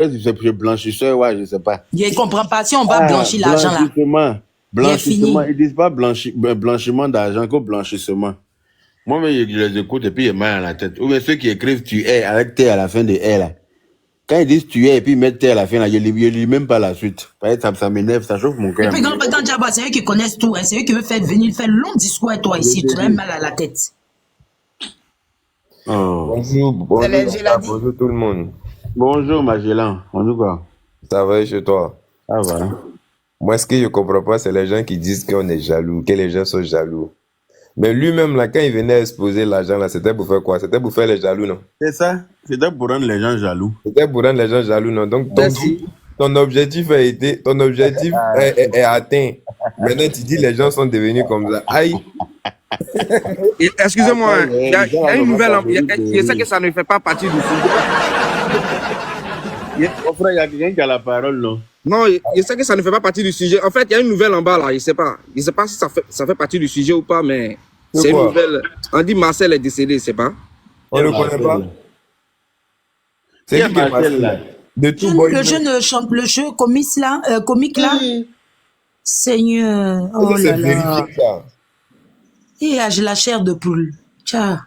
C'est blanchisseur, ouais, je sais pas. Je ne comprends pas si on va blanchir l'argent là. Blanchissement. Ils disent pas blanchiment d'argent que blanchissement. Moi, mais je les écoute et puis j'ai mal à la tête. Ou bien ceux qui écrivent tu es avec T à la fin de R là. Quand ils disent tu es et puis ils mettent T à la fin là, je lis même pas la suite. Ça m'énerve, ça chauffe mon cœur. Et puis quand Diaba, c'est eux qui connaissent tout, hein, c'est eux qui veulent venir faire long discours à toi ici, tu as mal à la tête. Oh. Bonjour tout le monde. Bonjour Magellan, bonjour quoi. Ça va chez toi? Ça va. Moi, ce que je comprends pas, c'est les gens qui disent qu'on est jaloux, que les gens sont jaloux. Mais lui-même, là, quand il venait exposer l'argent, là, c'était pour faire quoi? C'était pour faire les jaloux, non? C'est ça. C'était pour rendre les gens jaloux. C'était pour rendre les gens jaloux, non? Donc, ton objectif est atteint. Maintenant, tu dis les gens sont devenus comme ça. Aïe! Excusez-moi, il y a une nouvelle. Je sais que ça ne fait pas partie du sujet. Mon frère, il y a quelqu'un qui a la parole, non? Non, je sais que ça ne fait pas partie du sujet. En fait, il y a une nouvelle en bas là. Je sais pas si ça fait partie du sujet ou pas, mais c'est une nouvelle. On dit Marcel est décédé, je sais pas. On ne le connaît pas. C'est qui Marcel là? Le jeune chante le jeu comique là. Seigneur, oh là là. Et j'ai la chair de poule. Tiens.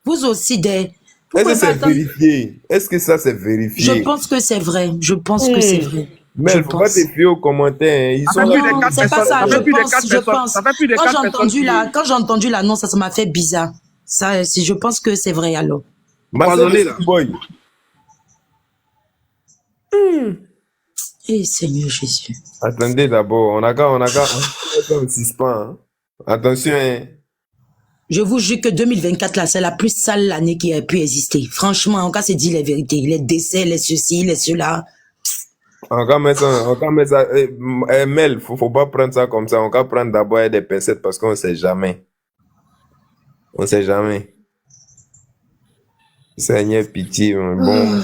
Vous aussi des. Est-ce que c'est vérifié? Est-ce que ça c'est vérifié? Je pense que c'est vrai. Je pense que c'est vrai. Mais il ne faut pas te fier aux commentaires. Ils sont non, c'est pas ça. Je pense. Quand j'ai entendu l'annonce, ça m'a fait bizarre. Ça, je pense que c'est vrai alors. Eh Seigneur Jésus. Attendez d'abord, on a qu'à un suspens. Hein. Attention. Hein. Je vous jure que 2024 là, c'est la plus sale année qui a pu exister. Franchement, on va se dire les vérités. Les décès, les ceci, les cela. On va mettre ça. Mel, faut pas prendre ça comme ça. On va prendre d'abord des pincettes parce qu'on sait jamais. On sait jamais. Seigneur, pitié. Bon,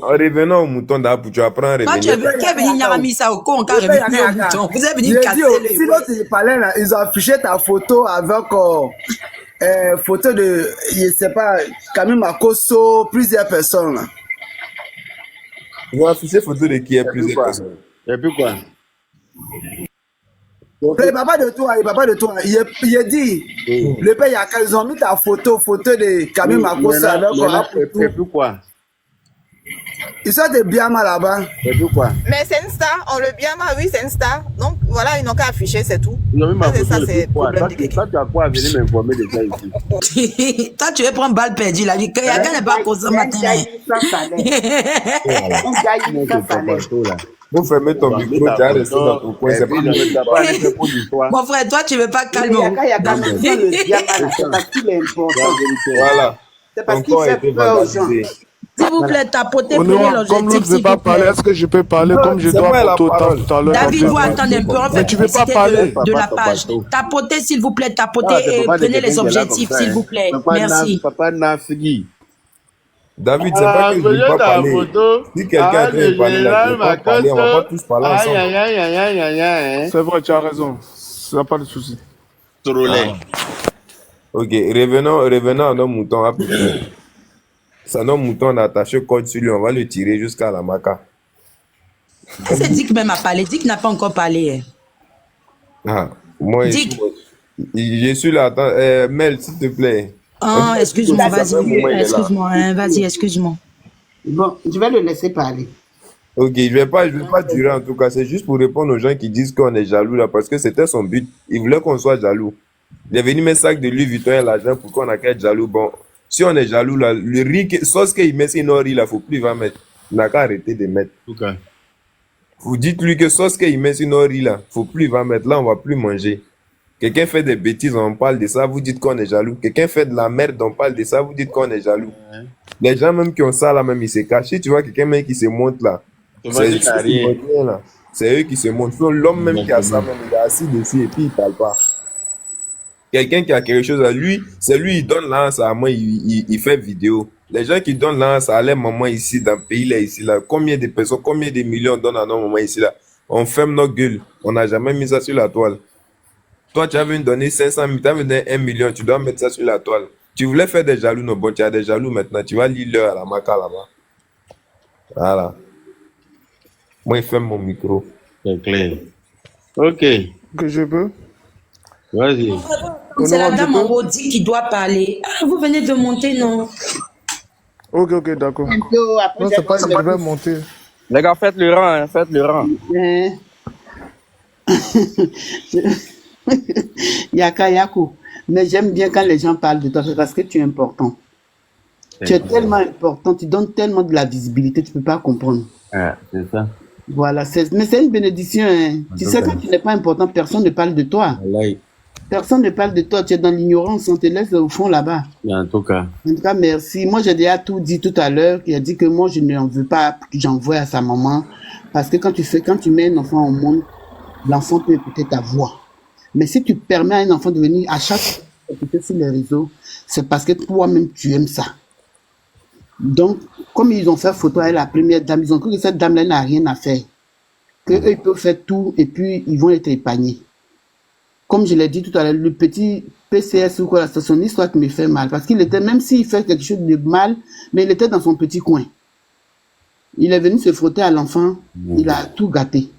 revenons au mouton d'Apu. Tu apprends à revenir. Quand tu es venu à ça au con, quand revenir au mouton. Vous êtes venu casser les. Sinon, tu parlais là, ils ont affiché ta photo avec photo de, je sais pas, Camille Makosso, plusieurs personnes là. Ils ont affiché photo de qui est plusieurs personnes. Et puis quoi? Le papa de toi, il a dit, le père Yaka, ils ont mis ta photo de Camille Makosso avec et puis quoi? Ils sont de Biama là-bas. Et puis quoi? Mais c'est une star, on le Biama, oui, c'est une star. Donc voilà, ils n'ont qu'à afficher, c'est tout. Ça, c'est problème de quelqu'un. Toi, tu as quoi à venir m'informer de ça ici? Toi, tu veux prendre balle perdue, là. Yaka n'est pas causé matin. Vous fermez ton micro, tu as resté dans ton coin. C'est pas mon frère, toi, tu veux pas calmer. Voilà. C'est parce qu'il fait peur aux gens. S'il vous plaît, tapotez, prenez l'objectif. Comme l'autre ne veut pas parler, est-ce que je peux parler comme je dois tout à l'heure? David, vous attendez un peu. En fait, mais tu veux pas parler de la page. Tapotez, s'il vous plaît, tapotez et prenez les objectifs, s'il vous plaît. Merci. Papa Nafigi. David, c'est pas que je ne veux pas parler. Si quelqu'un veut parler, là, on va pas tous parler ensemble. C'est vrai, tu as raison. Ça n'a pas de souci. Ok, revenons à nos moutons. Ça, nos moutons, on a attaché le code sur lui, on va le tirer jusqu'à la maca. C'est Dick même a parlé. Dick n'a pas encore parlé. Ah, moi, Dick. Je suis là. Attends, Mel, s'il te plaît. Ah, excuse-moi, vas-y. Excuse-moi, vas-y, excuse-moi. Bon, je vais le laisser parler. Ok, je vais pas durer en tout cas. C'est juste pour répondre aux gens qui disent qu'on est jaloux là, parce que c'était son but. Il voulait qu'on soit jaloux. Il est venu mettre sac de Louis Vuitton et l'argent pour qu'on a qu'à être jaloux. Bon, si on est jaloux là, le riz, sauce qu'il met sur nos riz là, faut plus va mettre. On n'a qu'à arrêter de mettre. Okay. Vous dites-lui que sauce qu'il met sur nos riz là, faut plus va mettre. Là, on va plus manger. Quelqu'un fait des bêtises, on parle de ça, vous dites qu'on est jaloux. Quelqu'un fait de la merde, on parle de ça, vous dites qu'on est jaloux. Les gens même qui ont ça là, même ils se cachent. Si tu vois quelqu'un même qui se montre là, c'est eux qui se montrent. L'homme même qui a ça, même, il est assis dessus et puis il parle pas. Quelqu'un qui a quelque chose à lui, c'est lui, il donne l'ance à moi, il fait vidéo. Les gens qui donnent l'ance à leur maman ici, dans le pays là, ici là, combien de personnes, combien de millions donnent à nos mamans ici là? On ferme nos gueules, on n'a jamais mis ça sur la toile. Toi, tu as venu donner 500 000, tu as venu donner 1 million, tu dois mettre ça sur la toile. Tu voulais faire des jaloux, non, bon, tu as des jaloux maintenant, tu vas lire l'heure à la maca là-bas. Voilà. Moi, il ferme mon micro. C'est clair. Ok, Que je peux. vas-y. C'est la Honorable, je dame en peux. haut dit qui doit parler. Ah, vous venez de monter, non? Ok, d'accord. Bientôt, après, Non, j'ai c'est pas, commencé. je vais monter. Les gars, faites le rang, hein, faites le rang. Yaka Yako. Mais j'aime bien quand les gens parlent de toi parce que tu es important. Tu es tellement important, tu donnes tellement de la visibilité, tu ne peux pas comprendre. Ah, c'est ça. Voilà, mais c'est une bénédiction. Hein. Tu sais, quand tu n'es pas important, personne ne parle de toi. Wallahi. Personne ne parle de toi, tu es dans l'ignorance, on te laisse au fond là-bas. En tout cas. En tout cas, merci. Moi, j'ai déjà tout dit tout à l'heure. Il a dit que moi, je n'en veux pas que j'envoie à sa maman. Parce que quand tu mets un enfant au monde, l'enfant peut écouter ta voix. Mais si tu permets à un enfant de venir à chaque fois écouter sur les réseaux, c'est parce que toi-même, tu aimes ça. Donc, comme ils ont fait photo avec la première dame, ils ont cru que cette dame-là n'a rien à faire. Qu'eux, ils peuvent faire tout et puis ils vont être épargnés. Comme je l'ai dit tout à l'heure, le petit PCS ou quoi, la station histoire qui me fait mal. Parce qu'il était, même s'il fait quelque chose de mal, mais il était dans son petit coin. Il est venu se frotter à l'enfant, il a tout gâté.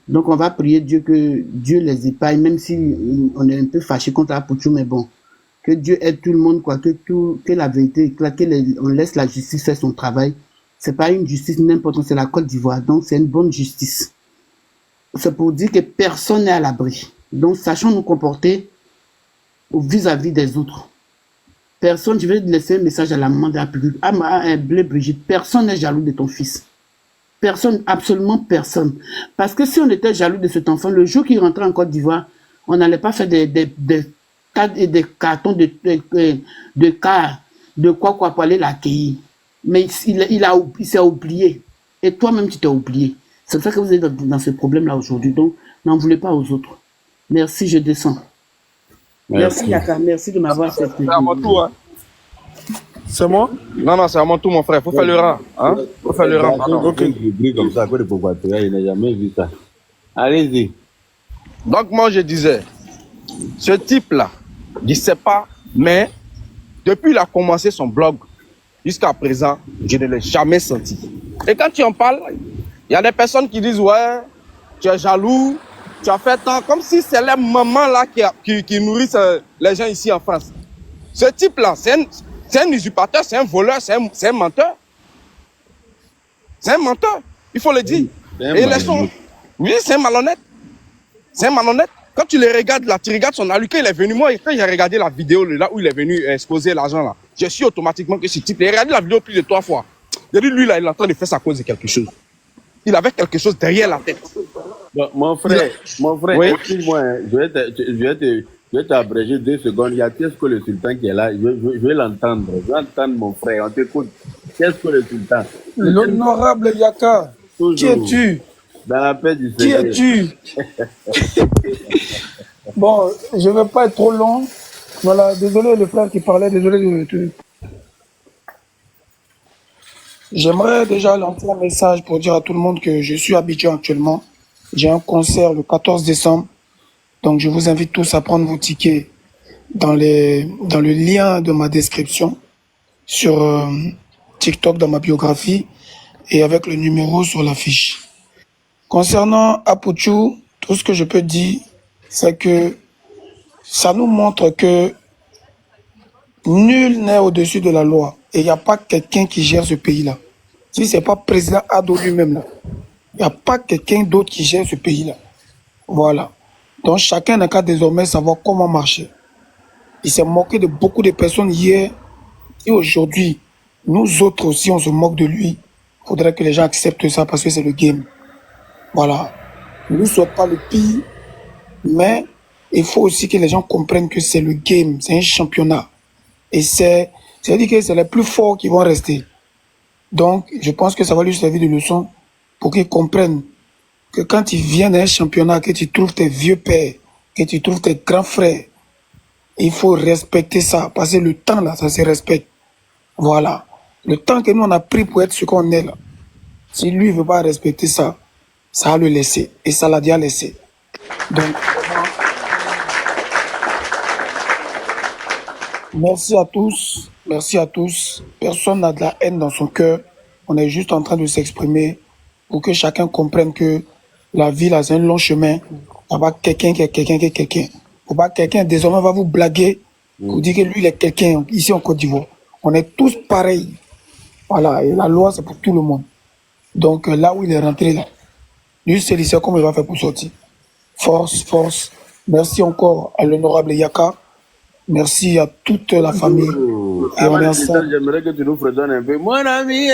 Donc on va prier Dieu que Dieu les épargne, même si on est un peu fâché contre Apouchou, mais bon. Que Dieu aide tout le monde, quoi, que la vérité éclate, on laisse la justice faire son travail. C'est pas une justice n'importe où, c'est la Côte d'Ivoire. Donc c'est une bonne justice. C'est pour dire que personne n'est à l'abri. Donc, sachons nous comporter vis-à-vis des autres. Personne, je vais laisser un message à la maman de la publique. Blé Brigitte, personne n'est jaloux de ton fils. Personne, absolument personne. Parce que si on était jaloux de cet enfant, le jour qu'il rentrait en Côte d'Ivoire, on n'allait pas faire des cartons de quoi pour aller l'accueillir. Mais il s'est oublié. Et toi-même, tu t'es oublié. C'est pour ça que vous êtes dans ce problème-là aujourd'hui. Donc, n'en voulez pas aux autres. Merci, je descends. Merci Yaka, merci de m'avoir accepté. C'est à mon tour, hein. C'est moi? Non, c'est à mon tour, mon frère. Faut faire le rang. Hein? Faut faire le rang, pardon. Ok. Comme ça, quoi de pourquoi il n'a jamais vu ça. Allez-y. Donc, moi, je disais, ce type-là, je ne sais pas, mais depuis qu'il a commencé son blog, jusqu'à présent, je ne l'ai jamais senti. Et quand tu en parles, il y a des personnes qui disent, ouais, tu es jaloux, tu as fait tant, comme si c'est les mamans là qui nourrissent les gens ici en France. Ce type-là, c'est un usurpateur, c'est un voleur, c'est un menteur. C'est un menteur, il faut le dire. Et oui, c'est un malhonnête. C'est un malhonnête. Quand tu les regardes là, tu regardes son allure, quand il est venu, moi, quand j'ai regardé la vidéo là où il est venu exposer l'argent là, je suis automatiquement que ce type, j'ai regardé la vidéo plus de 3 fois. J'ai dit, lui là, il est en train de faire ça à cause de quelque chose. Il avait quelque chose derrière la tête. Bon, mon frère, oui. Excuse-moi, je vais t'abréger 2 secondes. Il y a Tesco le sultan qui est là. Je vais l'entendre. Je vais entendre mon frère. On t'écoute. Tesco le sultan. L'honorable Yaka, Toujours. qui es-tu? Dans la paix du Qui Seigneur. es-tu? Bon, je ne vais pas être trop long. Voilà, désolé le frère qui parlait, désolé de... J'aimerais déjà lancer un message pour dire à tout le monde que je suis à Abidjan actuellement. J'ai un concert le 14 décembre. Donc je vous invite tous à prendre vos tickets dans le lien de ma description sur TikTok dans ma biographie et avec le numéro sur l'affiche. Concernant Apouchou, tout ce que je peux dire, c'est que ça nous montre que nul n'est au-dessus de la loi et il n'y a pas quelqu'un qui gère ce pays-là. Si ce n'est pas président Ado lui-même, là, il n'y a pas quelqu'un d'autre qui gère ce pays-là. Voilà. Donc chacun n'a qu'à désormais savoir comment marcher. Il s'est moqué de beaucoup de personnes hier et aujourd'hui, nous autres aussi, on se moque de lui. Il faudrait que les gens acceptent ça parce que c'est le game. Voilà. Je ne souhaite pas le pire, mais il faut aussi que les gens comprennent que c'est le game, c'est un championnat. Et c'est-à-dire que c'est les plus forts qui vont rester. Donc, je pense que ça va lui servir de leçon pour qu'ils comprennent que quand tu viens d'un championnat, que tu trouves tes vieux pères, que tu trouves tes grands frères, il faut respecter ça. Parce que le temps, là, ça se respecte. Voilà. Le temps que nous, on a pris pour être ce qu'on est, là. Si lui ne veut pas respecter ça, ça va le laisser. Et ça l'a déjà laissé. Donc, merci à tous. Merci à tous. Personne n'a de la haine dans son cœur. On est juste en train de s'exprimer pour que chacun comprenne que la vie, là, c'est un long chemin. Il n'y a pas quelqu'un qui est quelqu'un qui est quelqu'un. Faut pas quelqu'un, désormais, va vous blaguer pour dire que lui, il est quelqu'un ici en Côte d'Ivoire. On est tous pareils. Voilà, et la loi, c'est pour tout le monde. Donc, là où il est rentré, là, lui, c'est lycée, comment il va faire pour sortir. Force, force. Merci encore à l'honorable Yaka. Merci à toute la famille. Et on est ensemble. J'aimerais que tu nous fredonnes un peu. Mon ami,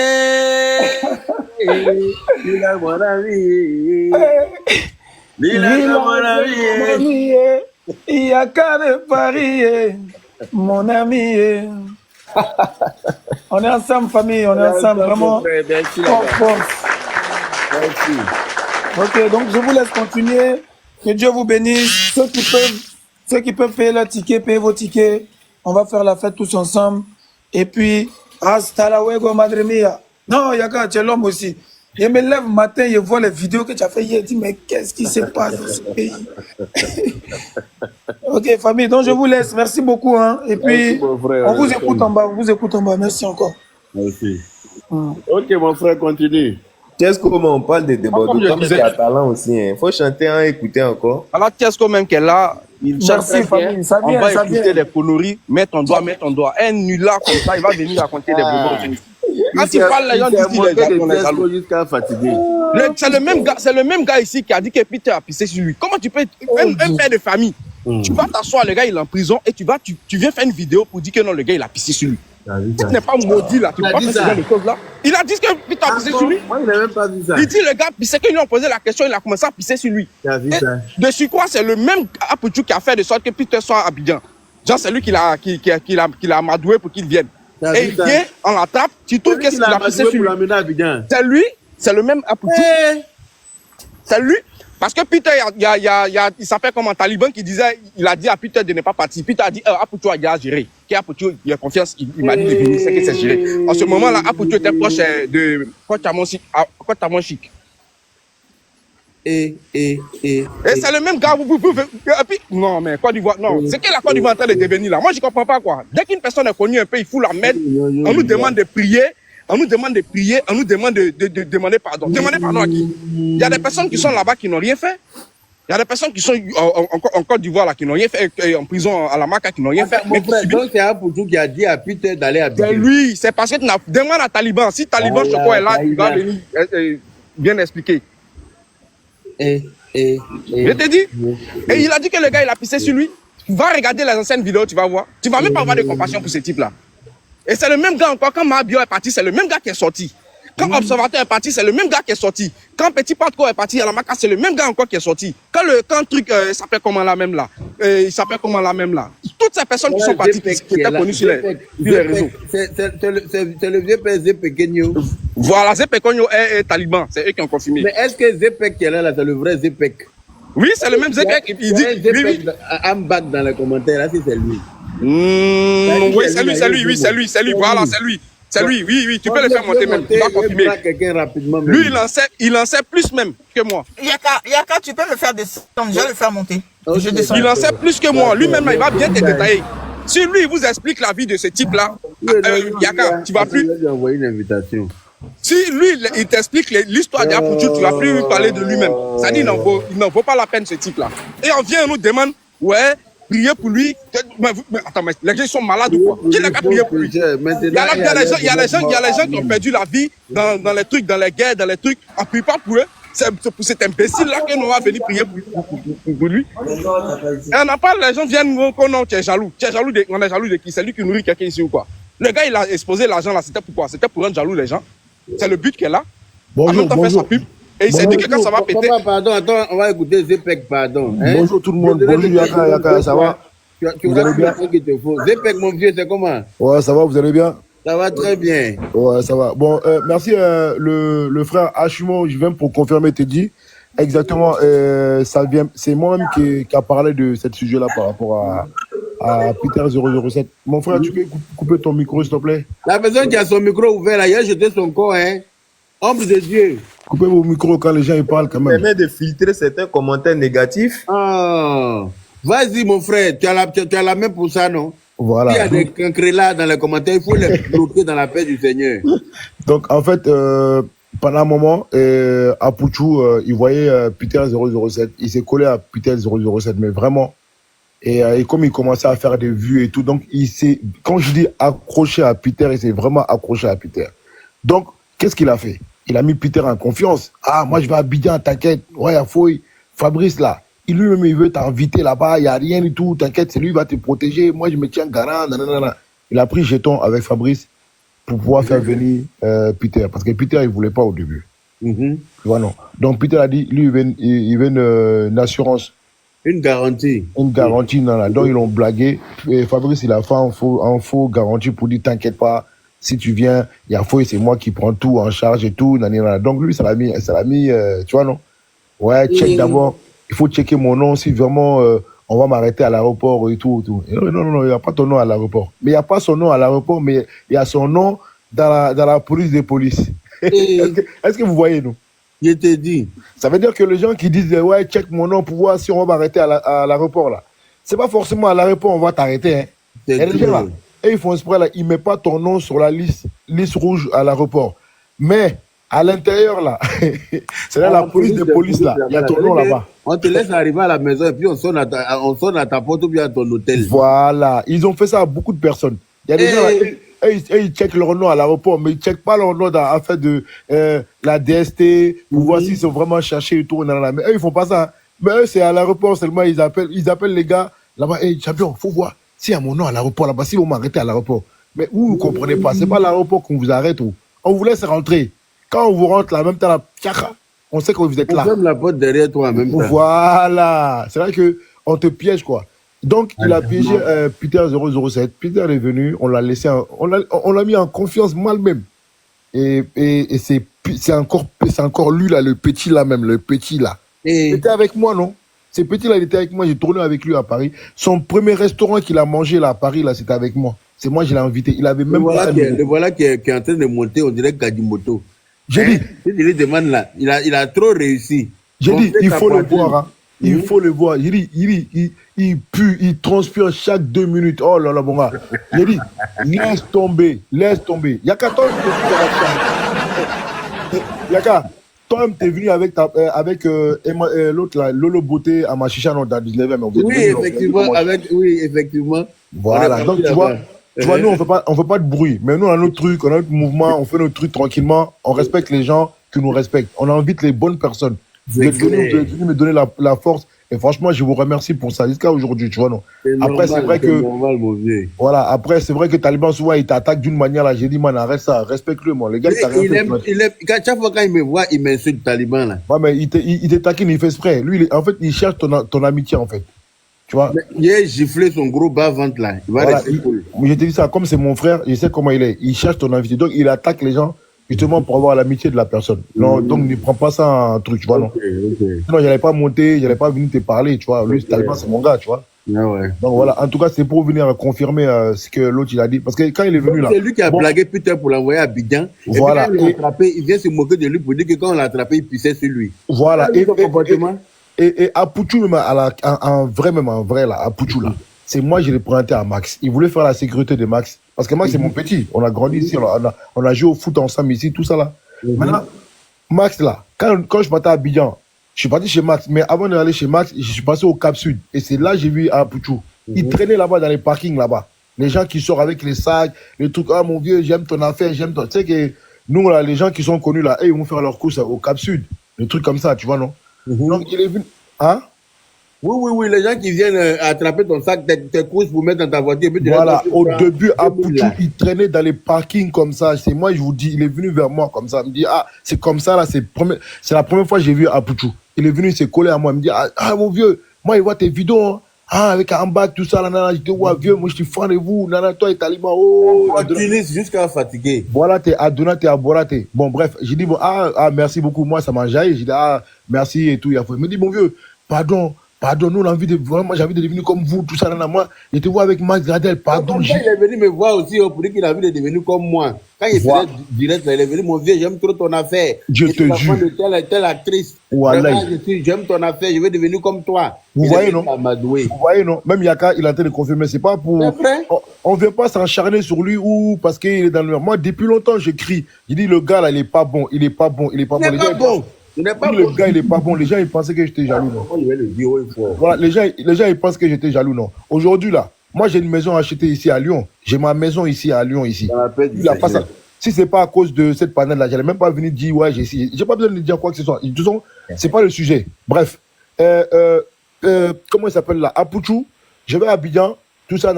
Lila, mon ami. Lila, mon ami. Yaka de Paris, mon ami. On est ensemble, famille, on est ensemble, vraiment. Force. Merci. Ok, donc je vous laisse continuer. Que Dieu vous bénisse. Ceux qui peuvent payer leur ticket, payez vos tickets. On va faire la fête tous ensemble. Et puis, hasta luego, madre mia. Non, Yaka, tu es l'homme aussi. Je me lève le matin, je vois les vidéos que tu as fait hier. Je dis, mais qu'est-ce qui se passe dans ce pays? Ok, famille, donc je vous laisse. Merci beaucoup. Hein. Et puis, on vous écoute en bas. On vous écoute en bas. Merci encore. Merci. Ok, mon frère, continue. Qu'est-ce comment on parle de débordement comme c'est à talent aussi. Il faut chanter et écouter encore. Alors, qu'est-ce même qu'elle a? Il chante Merci, famille. Ça on vient, va ça écouter vient. des conneries. Mets ton doigt. Un nulard comme ça, il va venir raconter des bonbons. Quand il parle, les gens disent qu'on est jaloux. Jusqu'à fatiguer. C'est le même gars ici qui a dit que Peter a pissé sur lui. Comment tu peux un père de famille, tu vas t'asseoir, le gars il est en prison et tu viens faire une vidéo pour dire que non, le gars il a pissé sur lui. Tu n'es pas maudit là, tu peux pas faire ce genre de choses là. Il a dit que Peter a pissé sur lui. Moi, il n'a même pas vu ça. Il dit le gars pissé, quand ils lui ont posé la question, il a commencé à pisser sur lui. Dessus quoi, c'est le même Apuchou qui a fait de sorte que Peter soit à Abidjan. Genre c'est lui qui l'a amadoué pour qu'il vienne. Et il vient, on la tape, tu trouves qu'est-ce qu'il a pissé sur lui. C'est lui, c'est le même Apuchou. C'est lui. Parce que Peter, il s'appelle comme un taliban qui disait, il a dit à Peter de ne pas partir. Peter a dit, Apuchou a déjà géré. Apuchou, il a confiance, il m'a dit de venir, c'est que c'est géré. En ce moment-là, Apuchou était proche de Kotamon Chic. Et c'est le même gars, non, mais Côte d'Ivoire, non. C'est que la Côte d'Ivoire est en train de devenir là. Moi, je comprends pas quoi. Dès qu'une personne est connue un peu, il faut la mettre. On nous demande de prier. On nous demande de prier, on nous demande de demander pardon. Demander pardon à qui? Il y a des personnes qui sont là-bas qui n'ont rien fait. Il y a des personnes qui sont en Côte d'Ivoire là qui n'ont rien fait, en prison à la Maca qui n'ont rien fait. Mon frère, donc c'est Apuchou qui a dit à Peter d'aller à Abidjan. C'est lui, c'est parce que tu demande à Taliban. Si Taliban Choco est là, il va venir bien expliquer. Je te dis. Et il a dit que le gars il a pissé sur lui. Va regarder les anciennes vidéos, tu vas voir. Tu vas même pas avoir de compassion pour ce type là. Et c'est le même gars encore, quand Mabio est parti, c'est le même gars qui est sorti. Quand Observateur est parti, c'est le même gars qui est sorti. Quand Petit Patco est parti à la Maca, c'est le même gars encore qui est sorti. Quand truc, il s'appelle comment là même là. Il s'appelle comment là même là. Toutes ces personnes qui sont parties, qui étaient connues sur les réseaux. C'est le vieux père Zepekegno. Voilà, Zepekegno est taliban, c'est eux qui ont confirmé. Mais est-ce que Zepek qui est là, c'est le vrai Zepek? Oui, c'est le même Zepek. Il dit, oui. Ambac dans les commentaires, là, c'est lui. Oui, c'est lui, voilà, c'est lui. C'est lui, oui, tu peux le faire monter même. Tu vas confirmer. Lui, il en sait plus même que moi. Yaka, tu peux me faire descendre, je vais le faire monter. Je descends. Il en sait plus que moi. Lui-même, il va bien te détailler. Si lui, il vous explique la vie de ce type-là, Yaka, tu vas plus. Si lui, il t'explique l'histoire d'Apuchou, tu vas plus lui parler de lui-même. Ça dit, il n'en vaut pas la peine, ce type-là. Et on vient, on nous demande, ouais, prier pour lui. Mais attends, mais les gens sont malades ou quoi? Qui n'a qu'à prier pour lui? Il y a les gens qui ont perdu la vie dans les trucs, dans les guerres, dans les trucs. On ne prie pas pour eux. C'est pour cet imbécile-là que nous va venir prier pour lui. Et on en parle, les gens viennent, non, tu es jaloux. On est jaloux de qui? C'est lui qui nourrit quelqu'un ici ou quoi? Le gars, il a exposé l'argent là, c'était pourquoi? C'était pour rendre jaloux les gens. C'est le but qu'elle a. Bonjour, bonjour. Et il s'est dit que quand ça va péter. Pardon, attends, on va écouter Zepek, pardon. Bonjour tout le monde, bonjour Yaka, ça va? Vous allez bien? Zepek, mon vieux, c'est comment? Ouais, ça va, vous allez bien? Ça va très bien. Ouais, ça va. Bon, merci le frère Hachimo, je viens pour confirmer tes dit. Exactement, ça vient, c'est moi-même qui a parlé de ce sujet-là par rapport à Peter 007. Mon frère, tu peux couper ton micro, s'il te plaît? La personne qui a son micro ouvert, là, il a jeté son corps, hein. Homme de Dieu. Coupez vos micros quand les gens ils parlent quand même. Permet de filtrer certains commentaires négatifs. Ah. Vas-y, mon frère, tu as la main pour ça, non? Voilà. Il y a des cancrelats dans les commentaires, il faut les bloquer dans la paix du Seigneur. Donc, en fait, pendant un moment, à Pouchou, il voyait Peter 007. Il s'est collé à Peter 007, mais vraiment. Et comme il commençait à faire des vues et tout, donc il s'est, quand je dis accroché à Peter, il s'est vraiment accroché à Peter. Donc, qu'est-ce qu'il a fait? Il a mis Peter en confiance. Ah, moi je vais à Abidjan, t'inquiète. Ouais, il faut Fabrice là. Il lui-même, il veut t'inviter là-bas, il n'y a rien du tout, t'inquiète, c'est lui qui va te protéger. Moi, je me tiens garant, nanana. Il a pris jeton avec Fabrice pour pouvoir faire venir Peter. Parce que Peter, il ne voulait pas au début. Tu vois, non. Donc, Peter a dit, lui, il veut une assurance. Une garantie. Une garantie, non, là. Donc, ils l'ont blagué. Et Fabrice, il a fait un faux garantie pour dire, t'inquiète pas, si tu viens, il y a Foy, c'est moi qui prends tout en charge et tout. Nanana. Donc, lui, ça l'a mis, tu vois, non? Ouais, check d'abord. Il faut checker mon nom si vraiment on va m'arrêter à l'aéroport et tout. Et non, il n'y a pas ton nom à l'aéroport. Mais il n'y a pas son nom à l'aéroport, mais il y a son nom dans la police des polices. Est-ce que vous voyez, nous? Je t'ai dit. Ça veut dire que les gens qui disent, ouais, check mon nom pour voir si on va m'arrêter à l'aéroport, là. C'est pas forcément à l'aéroport on va t'arrêter, hein. Et les gens, là, et ils font exprès, là, ils ne mettent pas ton nom sur la liste rouge à l'aéroport. Mais à l'intérieur, là, c'est là la police des polices, là. Il y a ton nom là-bas. On te laisse arriver à la maison et puis on sonne à ta porte ou bien à ton hôtel. Voilà. Ils ont fait ça à beaucoup de personnes. Il y a des gens là, ils checkent leur nom à l'aéroport, mais ils ne checkent pas leur nom dans l'affaire de la DST pour voir s'ils sont vraiment cherchés et tout. Mais eux, ils ne font pas ça. Mais eux, c'est à l'aéroport seulement. Ils appellent les gars là-bas. Hey, champion, il faut voir s'il y a mon nom à l'aéroport là-bas, si vous m'arrêtez à l'aéroport. Mais vous ne comprenez pas. Ce n'est pas l'aéroport qu'on vous arrête. On vous laisse rentrer. Quand on vous rentre là, même temps, on sait que vous êtes là. On ferme la porte derrière toi en même temps. Voilà. C'est vrai qu'on te piège, quoi. Donc, il a piégé Peter 007. Peter est venu, on l'a laissé, on l'a mis en confiance mal même. Et c'est encore lui là, le petit là même, le petit là. Il était avec moi, non? Ce petit là, il était avec moi, j'ai tourné avec lui à Paris. Son premier restaurant qu'il a mangé là à Paris, là, c'était avec moi. C'est moi, je l'ai invité. Il avait même le voilà qui est en train de monter, on dirait Kadimoto. J'ai dit. Si tu lui demandes là, il a trop réussi. J'ai dit, il faut le voir, hein. Il faut le voir. Il pue, il transpire chaque 2 minutes. Oh là là, mon gars. J'ai dit, laisse tomber. Il y a qu'à toi, toi, t'es venu avec l'autre là, Lolo Beauté à Machicha, non, dans 19 mais oui, effectivement. Voilà, donc tu vois, nous, on fait pas de bruit. Mais nous, on a notre truc, on a notre mouvement, on fait notre truc tranquillement. On respecte les gens qui nous respectent. On invite les bonnes personnes. Vous êtes venus me donner la force. Et franchement, je vous remercie pour ça jusqu'à aujourd'hui, tu vois, non. Après, c'est vrai que. Normal, mon vieux. Voilà, après, c'est vrai que Taliban, souvent, il t'attaque d'une manière là. J'ai dit, man, arrête ça, respecte-le, moi. Les gars, chaque fois quand il me voit, il m'insulte Taliban, là. Ouais, mais il te taquine, il fait exprès. Lui, en fait, il cherche ton amitié, en fait. Tu vois. Il a giflé son gros bas-ventre, là. Il va rester cool. Je te dis ça, comme c'est mon frère, je sais comment il est. Il cherche ton amitié. Donc, il attaque les gens. Justement pour avoir l'amitié de la personne. Non, donc ne prends pas ça un truc, tu vois, non. Sinon, j'allais pas monter, j'allais pas venir te parler, tu vois. Lui, Taliban, c'est mon gars, tu vois. Ouais. Donc voilà, en tout cas, c'est pour venir confirmer ce que l'autre il a dit. Parce que quand il est venu là. C'est lui qui a blagué Peter pour l'envoyer à Abidjan. Voilà. Et puis, quand il l'a attrapé, il vient se moquer de lui pour dire que quand on l'a attrapé, il pissait sur lui. Voilà. Et à Pouchou, même, en vrai, là, à Pouchou, là. C'est moi, je l'ai présenté à Max. Il voulait faire la sécurité de Max. Parce que Max, c'est mon petit. On a grandi ici. On a joué au foot ensemble ici, tout ça là. Maintenant, Max, là, quand je partais à Abidjan, je suis parti chez Max. Mais avant d'aller chez Max, je suis passé au Cap Sud. Et c'est là que j'ai vu à Pouchou. Il traînait là-bas dans les parkings là-bas. Les gens qui sortent avec les sacs, les trucs. Ah, mon vieux, j'aime ton affaire, j'aime ton. Tu sais que nous, là, les gens qui sont connus là, ils vont faire leurs courses au Cap Sud. Des trucs comme ça, tu vois, non? Donc, il est venu. Hein? Oui, les gens qui viennent attraper ton sac, tes courses pour mettre dans ta voiture. Voilà, au début, à Pouchou, il traînait dans les parkings comme ça. C'est moi, je vous dis, il est venu vers moi comme ça. Il me dit, ah, c'est comme ça, là, c'est la première fois que j'ai vu à Pouchou. Il est venu, il s'est collé à moi. Il me dit, ah, mon vieux, moi, il voit tes vidéos, hein. Ah, avec un bac, tout ça, là, je dis, ouais, vieux, moi, je suis fan de vous, nana, toi et Taliban, oh. Tunis jusqu'à fatigué. Voilà, t'es à Donat, t'es à Boraté. Bon, bref, j'ai dit, bon, merci beaucoup, moi, ça m'a jailli. J'ai dit, merci et tout. Il me dit, mon vieux, pardon, pardon, nous, on a envie de, vraiment, j'ai envie de devenir comme vous, tout ça, là, moi, je te vois avec Max Gradel, pardon. Comme ça, il est venu me voir aussi pour dire qu'il a envie de devenir comme moi. Quand il faisait direct, il est venu, mon vieux, j'aime trop ton affaire. Je te jure. De telle actrice. Voilà. Vraiment, j'aime ton affaire, je veux devenir comme toi. Vous voyez, non? Vous voyez, non? Même Yaka, il est en train de confirmer, c'est pas pour. On ne vient pas s'encharner sur lui ou parce qu'il est dans le. Moi, depuis longtemps, j'écris. Je dis, le gars, là, il est pas bon, il est pas bon, il est pas bon. Il n'est pas bon. Le gars, il est pas bon. Les gens, ils pensaient que j'étais jaloux, non? Je vais le dire, oui, voilà, les gens, ils pensent que j'étais jaloux, non? Aujourd'hui, là, moi, j'ai une maison achetée ici à Lyon. J'ai ma maison ici à Lyon, ici. Il a pas ça. Si c'est pas à cause de cette panel-là, j'allais même pas venir dire, ouais, j'ai ici. J'ai pas besoin de dire quoi que ce soit. De toute façon, c'est pas le sujet. Bref. Comment il s'appelle là? Apuchu. Je vais à Abidjan. Tout ça,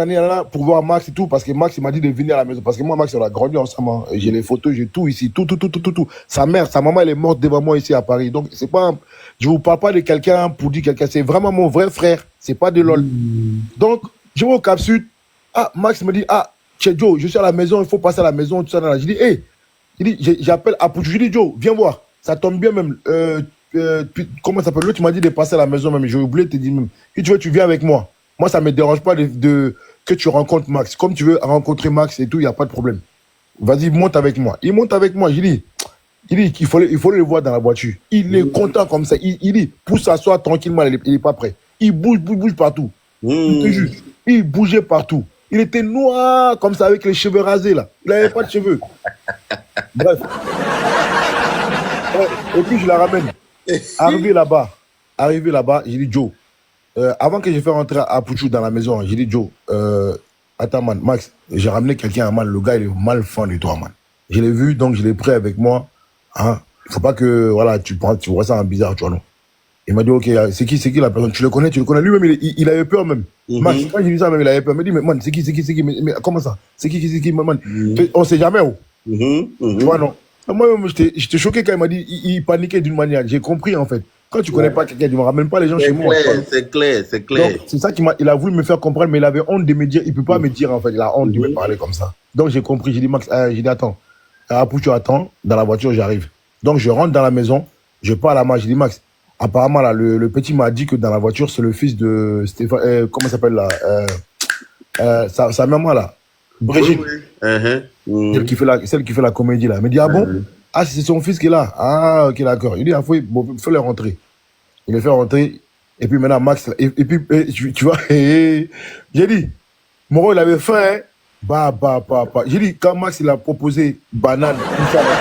pour voir Max et tout, parce que Max, il m'a dit de venir à la maison. Parce que moi, Max, on a grandi ensemble. J'ai les photos, j'ai tout ici. Tout. Sa mère, sa maman, elle est morte devant moi ici à Paris. Donc, c'est pas, je vous parle pas de quelqu'un pour dire quelqu'un. C'est vraiment mon vrai frère. C'est pas de lol. Donc, je vais au Cap Sud. Ah, Max me dit, ah, chez Joe, je suis à la maison, il faut passer à la maison, tout ça. Je dis, hey, j'appelle Apuchu. Je dis, Joe, viens voir. Ça tombe bien même. Comment ça s'appelle? L'autre, tu m'as dit de passer à la maison même. J'ai oublié de te dire même. Si tu veux, tu viens avec moi. Moi, ça ne me dérange pas que tu rencontres Max. Comme tu veux rencontrer Max et tout, il n'y a pas de problème. Vas-y, monte avec moi. Il monte avec moi. Je dis qu'il faut le voir dans la voiture. Il est content comme ça. Il dit, pour s'asseoir tranquillement, il n'est pas prêt. Il bouge partout. Je te jure. Il bougeait partout. Il était noir comme ça avec les cheveux rasés là. Il n'avait pas de cheveux. Bref. Et puis je la ramène. Arrivé là-bas, j'ai dit Joe. Avant que je fasse rentrer Apuchu dans la maison, j'ai dit Joe, attends man, Max, j'ai ramené quelqu'un à man, le gars il est mal fan de toi man. Je l'ai vu, donc je l'ai pris avec moi. Hein? Il faut pas que voilà, tu vois ça en bizarre, tu vois non. Il m'a dit ok, c'est qui la personne, tu le connais lui-même, il avait peur même. Max, quand j'ai dit ça même, il avait peur. Il m'a dit mais man, c'est qui, mais comment ça? C'est qui, man? On sait jamais où. Tu vois non. Moi-même, j'étais choqué quand il m'a dit, il paniquait d'une manière. J'ai compris en fait. Quand tu connais pas quelqu'un, tu ne me ramènes pas les gens chez moi. C'est clair. Donc, c'est ça il a voulu me faire comprendre, mais il avait honte de me dire, il ne peut pas me dire en fait, il a honte de me parler comme ça. Donc j'ai compris, j'ai dit Max, j'ai dit attends, Apuchu attends, dans la voiture j'arrive. Donc je rentre dans la maison, je parle à Max, j'ai dit Max, apparemment là, le petit m'a dit que dans la voiture c'est le fils de Stéphane, comment ça s'appelle là, sa maman là, Brigitte, celle qui fait la comédie là. Elle me dit ah bon? Ah, c'est son fils qui est là. Ah, ok, d'accord. Il dit, il faut le rentrer. Il le fait rentrer. Et puis maintenant, Max, et puis, tu vois, j'ai dit, Moro, il avait faim, hein. J'ai dit, quand Max, il a proposé banane, tout ça, là,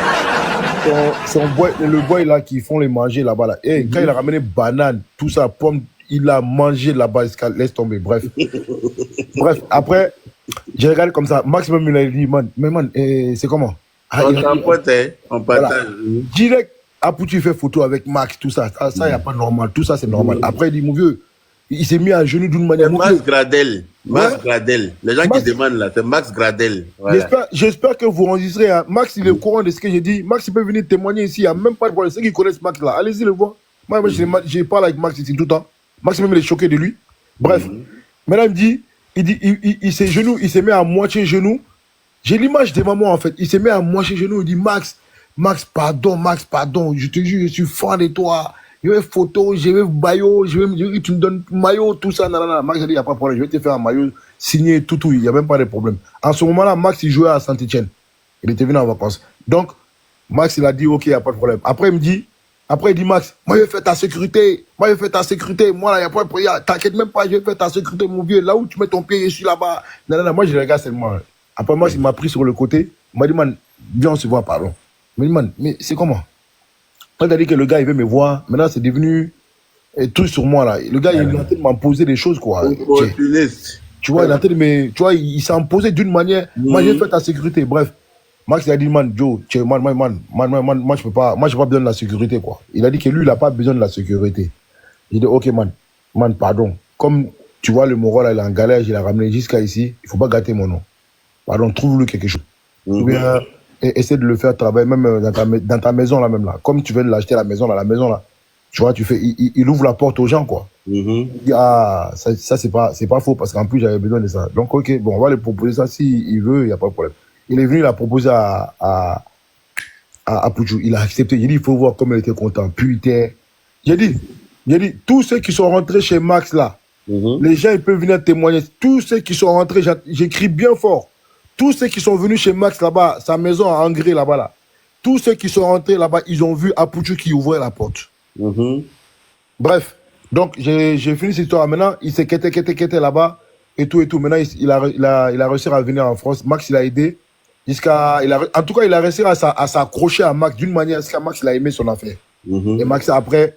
le boy là, qui font les manger là-bas, là. Et quand il a ramené banane, tout ça, pomme, il a mangé là-bas, laisse tomber, bref. Bref, après, j'ai regardé comme ça. Max, même, il a dit, man, c'est comment? On partage. Direct, Apuchu fait photo avec Max, tout ça. Ça, il n'y a pas normal. Tout ça, c'est normal. Après, il dit, mon vieux, il s'est mis à genoux d'une manière. Max Gradel. Les gens qui demandent là, c'est Max Gradel. Voilà. J'espère que vous enregistrez. Hein. Max, il est au courant de ce que j'ai dit. Max, il peut venir témoigner ici. Il n'y a même pas de problème. Ceux qui connaissent Max là, allez-y le voir. Moi, je parle avec Max ici tout le temps. Max, même, il est choqué de lui. Bref. Maintenant, il s'est genoux, il s'est mis à moitié genoux. J'ai l'image de maman en fait. Il s'est mis à moitié genoux. Il dit Max, pardon. Je te jure, je suis fan de toi. Je veux photo, je veux maillot, tu me donnes maillot, tout ça. Nanana. Max a dit, il n'y a pas de problème. Je vais te faire un maillot signé, tout. Il n'y a même pas de problème. En ce moment-là, Max, il jouait à Saint-Etienne. Il était venu en vacances. Donc, Max, il a dit, ok, il n'y a pas de problème. Après, il dit, Max, moi, je vais faire ta sécurité. Moi, là, il n'y a pas de problème. T'inquiète même pas, je vais faire ta sécurité, mon vieux. Là où tu mets ton pied, je suis là-bas. Nanana. Moi, je le regarde seulement. Après, moi, il m'a pris sur le côté. Il m'a dit, man, viens, on se voit, pardon. Il m'a dit, man, mais c'est comment? Quand il a dit que le gars, il veut me voir, maintenant, c'est devenu tout sur moi, là. Le gars, il est en train de m'imposer des choses, quoi. Tu vois, il est en train de me. Tu vois, il s'est imposé d'une manière. Moi, j'ai fait ta sécurité. Bref. Max, il a dit, man, Joe, moi, je peux pas besoin de la sécurité, quoi. Il a dit que lui, il n'a pas besoin de la sécurité. J'ai dit, ok, man, pardon. Comme tu vois, le Moro, là, il est en galère, il l'a ramené jusqu'à ici. Il ne faut pas gâter mon nom. Pardon, trouve-lui quelque chose. Ou bien, essaie de le faire travailler, même dans ta maison, là, même là. Comme tu viens de l'acheter, la maison, là. Tu vois, il ouvre la porte aux gens, quoi. Il dit, ah, ça c'est pas faux, parce qu'en plus, j'avais besoin de ça. Donc, ok, bon, on va lui proposer ça. S'il veut, il n'y a pas de problème. Il est venu, il a proposé à Apuchu. Il a accepté. J'ai dit, il faut voir comme il était content. Putain. J'ai dit, J'ai dit, tous ceux qui sont rentrés chez Max là, les gens ils peuvent venir témoigner. Tous ceux qui sont rentrés, j'écris bien fort. Tous ceux qui sont venus chez Max là-bas, sa maison à Angré là-bas là. Tous ceux qui sont rentrés là-bas, ils ont vu Apuchu qui ouvrait la porte. Bref, donc j'ai fini cette histoire. Maintenant, il s'est quitté là-bas et tout. Maintenant, il a réussi à venir en France. Max, il a aidé. En tout cas, il a réussi à s'accrocher à Max d'une manière à ce que Max, il a aimé son affaire. Et Max, après,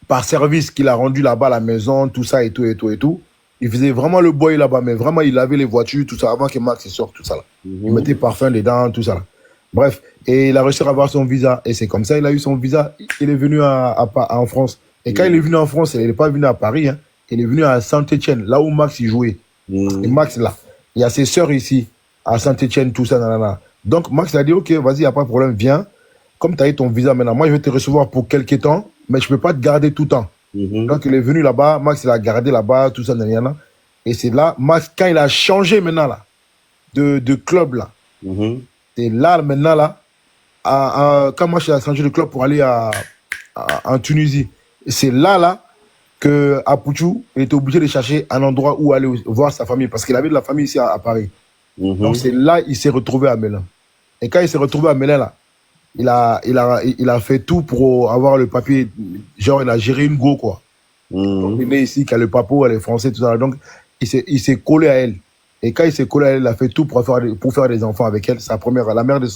par service qu'il a rendu là-bas à la maison, tout ça et tout. Il faisait vraiment le boy là-bas, mais vraiment, il lavait les voitures, tout ça, avant que Max sorte, tout ça là. Il mettait parfum dedans, tout ça là. Bref, et il a réussi à avoir son visa. Et c'est comme ça, il a eu son visa. Il est venu en France. Et quand il est venu en France, il n'est pas venu à Paris. Hein. Il est venu à Saint-Etienne, là où Max y jouait. Et Max, là, il y a ses sœurs ici, à Saint-Etienne, tout ça. Nanana. Donc, Max a dit, OK, vas-y, il n'y a pas de problème, viens. Comme tu as eu ton visa maintenant, moi, je vais te recevoir pour quelques temps, mais je ne peux pas te garder tout le temps. Donc, il est venu là-bas. Max, il a gardé là-bas, tout ça. Nanana. Et c'est là, Max, quand il a changé maintenant, là, de club, là, c'est là, maintenant, là, quand moi, je suis changé de club pour aller en Tunisie, c'est là que Apuchu était obligé de chercher un endroit où aller voir sa famille, parce qu'il avait de la famille ici à Paris. Donc, c'est là qu'il s'est retrouvé à Melun. Et quand il s'est retrouvé à Melun, là, il a fait tout pour avoir le papier. Genre, il a géré une go, quoi. Donc, il est né ici, qui a le papo, elle est française, tout ça. Donc, il s'est collé à elle. Et quand il s'est collé à elle, il a fait tout pour faire des enfants avec elle. La mère de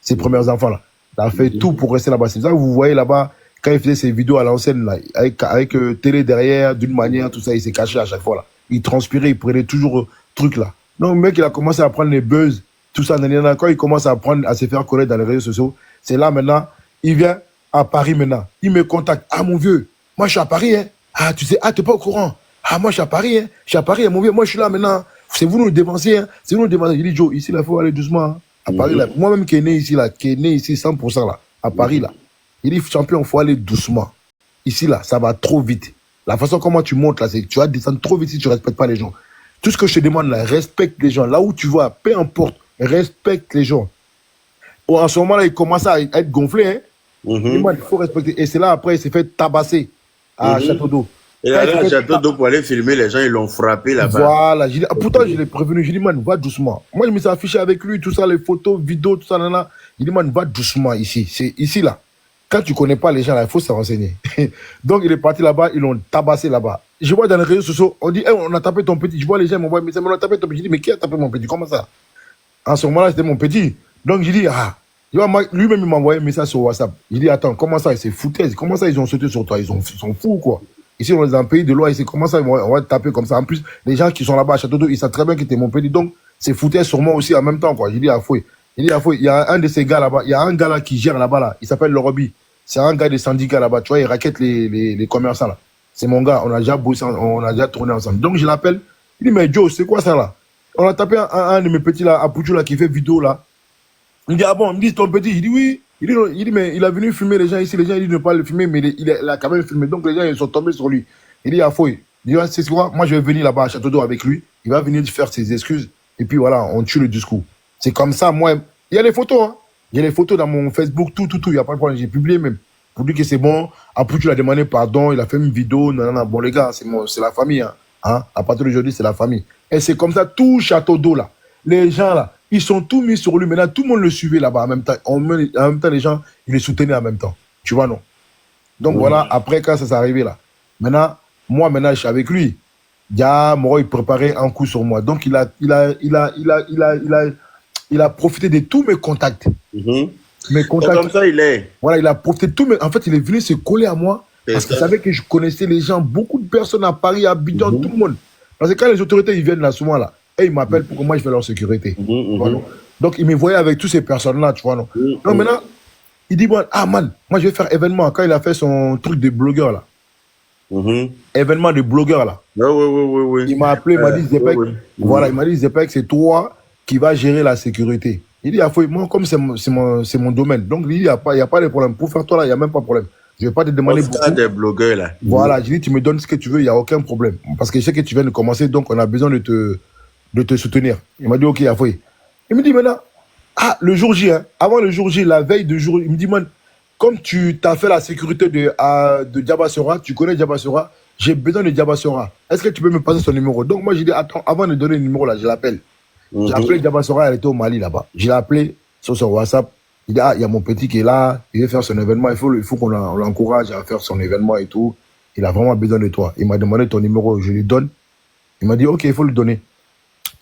ses premiers enfants, là. Il a fait tout pour rester là-bas. C'est ça que vous voyez là-bas, quand il faisait ses vidéos à l'ancienne, là, avec télé derrière, d'une manière, tout ça, il s'est caché à chaque fois, là. Il transpirait, il prenait toujours truc, là. Donc, le mec, il a commencé à prendre les buzz, tout ça. Quand il commence à se faire connaître dans les réseaux sociaux, c'est là, maintenant, il vient à Paris, maintenant. Il me contacte. Ah, mon vieux, moi, je suis à Paris, hein. Ah, tu sais, t'es pas au courant. Ah, moi, je suis à Paris, hein. Je suis à Paris, hein, mon vieux, moi, je suis là, maintenant. C'est vous nous dévanciez, hein. C'est vous nous dévanciez. Il dit, Joe, ici, là, il faut aller doucement, hein. À Paris, là. Moi-même, qui est né ici, là, 100%, là, à Paris, là. Il dit, champion, il faut aller doucement. Ici, là, ça va trop vite. La façon comment tu montes, là, c'est que tu vas descendre trop vite si tu ne respectes pas les gens. Tout ce que je te demande, là, respecte les gens. Là où tu vas, peu importe, respecte les gens. En ce moment-là, il commence à être gonflé, hein. Il faut respecter. Et c'est là, après, il s'est fait tabasser à Château d'Eau. Il est allé à Château d'Eau pour aller filmer les gens, ils l'ont frappé là-bas. Voilà, pourtant je l'ai prévenu, j'ai dit, man, va doucement. Moi, je me suis affiché avec lui, tout ça, les photos, vidéos, tout ça, là. Il dit, man, va doucement ici. C'est ici, là. Quand tu ne connais pas les gens, là, il faut se renseigner. Donc, il est parti là-bas, ils l'ont tabassé là-bas. Je vois dans les réseaux sociaux, on dit, hey, on a tapé ton petit. Je vois les gens m'envoient, mais on a tapé ton petit. Je dis, mais qui a tapé mon petit? Comment ça? En ce moment-là, c'était mon petit. Donc, j'ai dit, lui-même, il m'a envoyé un message sur WhatsApp. Il dit, attends, comment ça? C'est foutaise. Comment ça, ils ont sauté sur toi? Ils sont fous, quoi. Ici, on est dans un pays de loi, ici, comment ça, on va te taper comme ça. En plus, les gens qui sont là-bas à Château d'Eau, ils savent très bien que t'es mon petit. Donc, c'est foutaise sur moi aussi en même temps, quoi. J'ai dit à Fouet. Il y a un de ces gars là-bas, il y a un gars là qui gère là-bas, là. Il s'appelle Lorobi. C'est un gars des syndicats là-bas. Tu vois, il raquette les commerçants, là. C'est mon gars. On a déjà bossé, on a déjà tourné ensemble. Donc, je l'appelle. Il dit, mais Joe, c'est quoi ça, là? On a tapé un de mes petits, là, à Pouchou, là, qui fait vidéo, là. Il dit, ah bon, il me dit, ton petit. Il dit, oui. Il dit, mais il a venu filmer les gens ici. Les gens, ils disent ne pas le filmer, mais il a quand même filmé. Donc, les gens, ils sont tombés sur lui. Il dit, ah, Fouet. Il dit, c'est quoi? Moi, je vais venir là-bas à Château d'Eau avec lui. Il va venir faire ses excuses. Et puis, voilà, on tue le discours. C'est comme ça, moi. Il y a les photos, hein. Il y a les photos dans mon Facebook, tout. Il n'y a pas de problème. J'ai publié même. Pour dire que c'est bon. Après, tu l'as demandé pardon. Il a fait une vidéo. Non. Bon, les gars, c'est la famille, hein. À partir d'aujourd'hui, c'est la famille. Et c'est comme ça, tout Château d'Eau, là. Les gens, là, ils sont tous mis sur lui. Maintenant, tout le monde le suivait là-bas en même temps. En même temps, les gens, ils les soutenaient en même temps. Tu vois, non? Donc, voilà, après, quand ça s'est arrivé, là. Maintenant, moi, je suis avec lui. Moro, il préparait un coup sur moi. Donc, il a profité de tous mes contacts. Mes contacts. Comme ça, il est. Voilà, il a profité de tout. En fait, il est venu se coller à moi parce qu'il savait que je connaissais les gens, beaucoup de personnes à Paris, à Abidjan, tout le monde. Parce que quand les autorités ils viennent là souvent, là, et ils m'appellent pour que moi je fais leur sécurité. Voilà. Donc, il me voyait avec toutes ces personnes-là, tu vois. Non? Donc, maintenant, il dit, moi, je vais faire événement. Quand il a fait son truc de blogueur, là. Événement de blogueur, là. Oui. Il m'a appelé, il m'a dit, Zepek, voilà, il m'a dit, Zepek, c'est toi qui vas gérer la sécurité. Il dit, moi, comme c'est mon domaine, donc il n'y a pas de problème. Pour faire toi, là, il n'y a même pas de problème. Je ne vais pas te demander beaucoup. Des blogueurs, là. Voilà, je dis, tu me donnes ce que tu veux, il n'y a aucun problème. Parce que je sais que tu viens de commencer, donc on a besoin de te soutenir. Il m'a dit, ok, Yafoui. Il me dit maintenant, le jour J, hein, avant le jour J, la veille du jour, il me dit, man, comme tu t'as fait la sécurité de Diabassora, tu connais Diabassora, j'ai besoin de Diabassora. Est-ce que tu peux me passer son numéro? Donc moi j'ai dit, attends, avant de donner le numéro là, je l'appelle. J'ai appelé Diabassora, elle était au Mali là-bas. Je l'ai appelé sur son WhatsApp. Il dit, ah, il y a mon petit qui est là, il veut faire son événement, il faut qu'on l'encourage à faire son événement et tout. Il a vraiment besoin de toi. Il m'a demandé ton numéro, je lui donne. Il m'a dit, ok, il faut lui donner.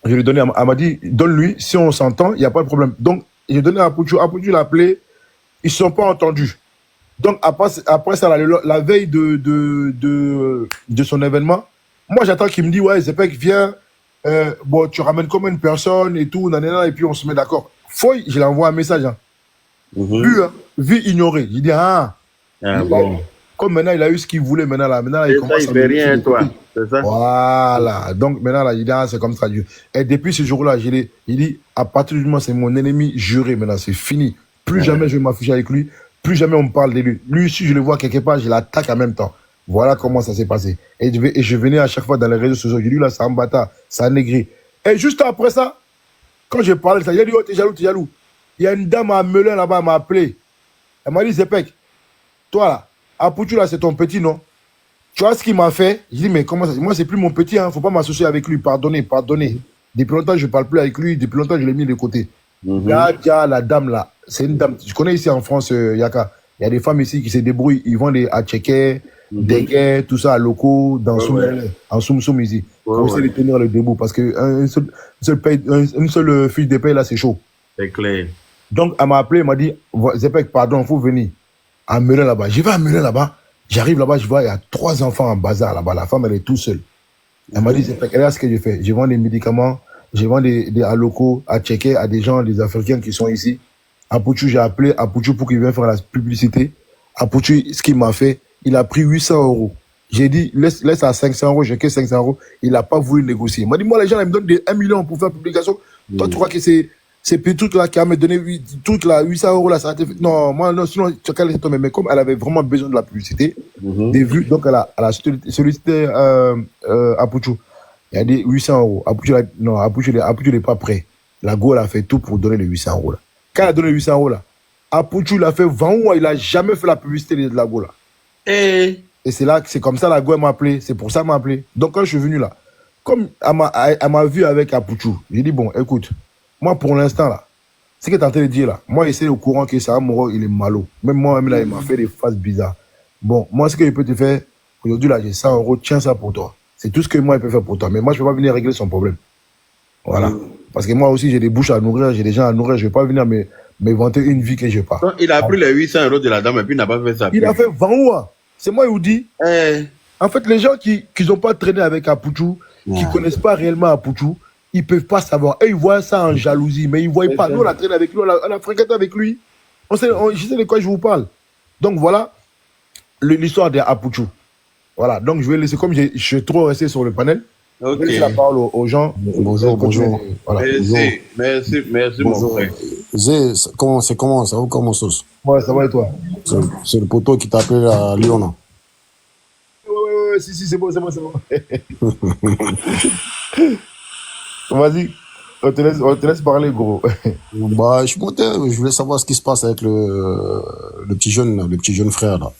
Je lui ai donné, elle m'a dit, donne-lui, si on s'entend, il n'y a pas de problème. Donc, j'ai donné à Apouchou, Apouchou l'a appelé, ils ne se sont pas entendus. Donc, après ça, la veille de son événement, moi, j'attends qu'il me dise, ouais, Zepek, viens, bon, tu ramènes comme une personne et tout, nanana, et puis on se met d'accord. Foy, je lui envoie un message. Hein. Vu ignoré. Il dit, bon. Comme maintenant, il a eu ce qu'il voulait, maintenant, il commence à... Il fait rien, toi. C'est ça? Voilà. Donc, maintenant, là, il dit, c'est comme ça. Et depuis ce jour-là, il dit, à partir du moment, c'est mon ennemi juré, maintenant, c'est fini. Plus jamais je vais m'afficher avec lui, plus jamais on me parle de lui. Lui, si je le vois quelque part, je l'attaque en même temps. Voilà comment ça s'est passé. Et je venais à chaque fois dans les réseaux sociaux. J'ai dit, là, c'est un bâtard, c'est un négri. Et juste après ça, quand je parlais de ça, il a dit, oh, t'es jaloux. Il y a une dame à Melun là-bas, elle m'a appelé. Elle m'a dit, Zepek, toi là, Apouchou là, c'est ton petit, non? Tu vois ce qu'il m'a fait? Je dis, mais comment ça? Moi, c'est plus mon petit, hein. Faut pas m'associer avec lui. Pardonnez. Depuis longtemps, je parle plus avec lui. Depuis longtemps, je l'ai mis de côté. Là, la dame là, c'est une dame. Tu connais ici en France, Yaka. Il y a des femmes ici qui se débrouillent. Ils vont à Tchéké, des gays, tout ça, à locaux, en Soum ici. Pour essayer de tenir le debout. Parce qu'une seule fiche de paie là, c'est chaud. C'est clair. Donc, elle m'a appelé, elle m'a dit, Zepek, pardon, il faut venir. À Melun là-bas. Je vais à Melun là-bas. J'arrive là-bas, je vois, il y a 3 enfants en bazar là-bas. La femme, elle est toute seule. Elle m'a dit, Zepek, regarde ce que je fais. Je vends des médicaments, je vends des locaux à checker à des gens, des Africains qui sont ici. Apouchou, j'ai appelé Apouchou pour qu'il vienne faire la publicité. Apouchou, ce qu'il m'a fait, il a pris 800 €. J'ai dit, laisse à 500 €, j'ai que 500 €. Il n'a pas voulu négocier. Il m'a dit, moi, les gens, ils me donnent 1 million pour faire publication. Toi, tu crois que c'est petit truc là qui a me donné 800 € là, ça a été fait. Non, moi, non, sinon, tu as laissé tomber. Mais comme elle avait vraiment besoin de la publicité, des vues, donc elle a sollicité Apouchou. Il a dit 800 €. Apouchou n'est pas prêt. La Go, elle a fait tout pour donner les 800 € là. Quand elle a donné les 800 € là, Apouchou, il a fait 20 mois, il n'a jamais fait la publicité de la Go là. Et c'est comme ça la Go, elle m'a appelé. C'est pour ça qu'elle m'a appelé. Donc quand je suis venu là, comme elle m'a vu avec Apouchou, j'ai dit, bon, écoute, moi, pour l'instant, là, ce que tu es en train de dire, là, moi, il est au courant que ça, Moro, il est malo. Même moi-même, là, il m'a fait des faces bizarres. Bon, moi, ce que je peux te faire, aujourd'hui, là, j'ai 100 €, tiens ça pour toi. C'est tout ce que moi, il peut faire pour toi. Mais moi, je ne peux pas venir régler son problème. Voilà. Parce que moi aussi, j'ai des bouches à nourrir, j'ai des gens à nourrir. Je ne vais pas venir me vanter une vie que je n'ai pas. Donc, il a pris les 800 € de la dame et puis il n'a pas fait ça. Il a fait 20 mois. C'est moi, il vous dit. En fait, les gens qui n'ont pas traîné avec Apouchou, qui ne connaissent pas réellement Apouchou, ils ne peuvent pas savoir. Eux, ils voient ça en jalousie, mais ils ne voient pas. Nous, on a traîné avec lui, on a fréquenté avec lui. Je sais de quoi je vous parle. Donc, voilà l'histoire d'Apouchou. Voilà. Donc, je vais laisser, comme je suis trop resté sur le panel, je vais laisser la parole aux gens. Bonjour. Voilà. Merci, mon frère. Zé, comment ça va, comment ça? Ouais, ça va et toi? C'est le poteau qui t'appelle à Lyon, là. Ouais, si, c'est bon. Vas-y, on te laisse parler, gros. Bah, je voulais savoir ce qui se passe avec le petit jeune frère, là.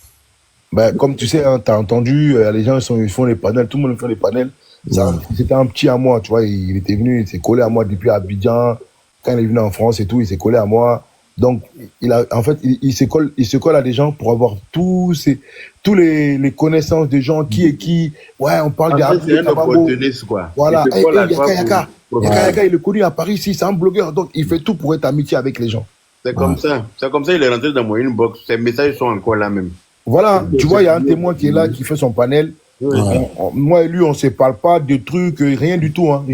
Ben, comme tu sais, hein, tu as entendu, les gens ils font les panels, tout le monde fait les panels. C'était un petit à moi, tu vois, il était venu, il s'est collé à moi depuis Abidjan. Quand il est venu en France et tout, il s'est collé à moi. Donc, il se colle à des gens pour avoir tous les connaissances des gens, qui est qui. Ouais, on parle de c'est un opportuniste, quoi. Voilà. Yaka, il est connu à Paris ici, c'est un blogueur, donc il fait tout pour être amitié avec les gens. C'est comme ça. C'est comme ça, il est rentré dans mon inbox. Ses messages sont encore là même. Voilà, tu vois, il y a un témoin qui est là, qui fait son panel. Moi et lui, on ne se parle pas de trucs, rien du tout. Hein.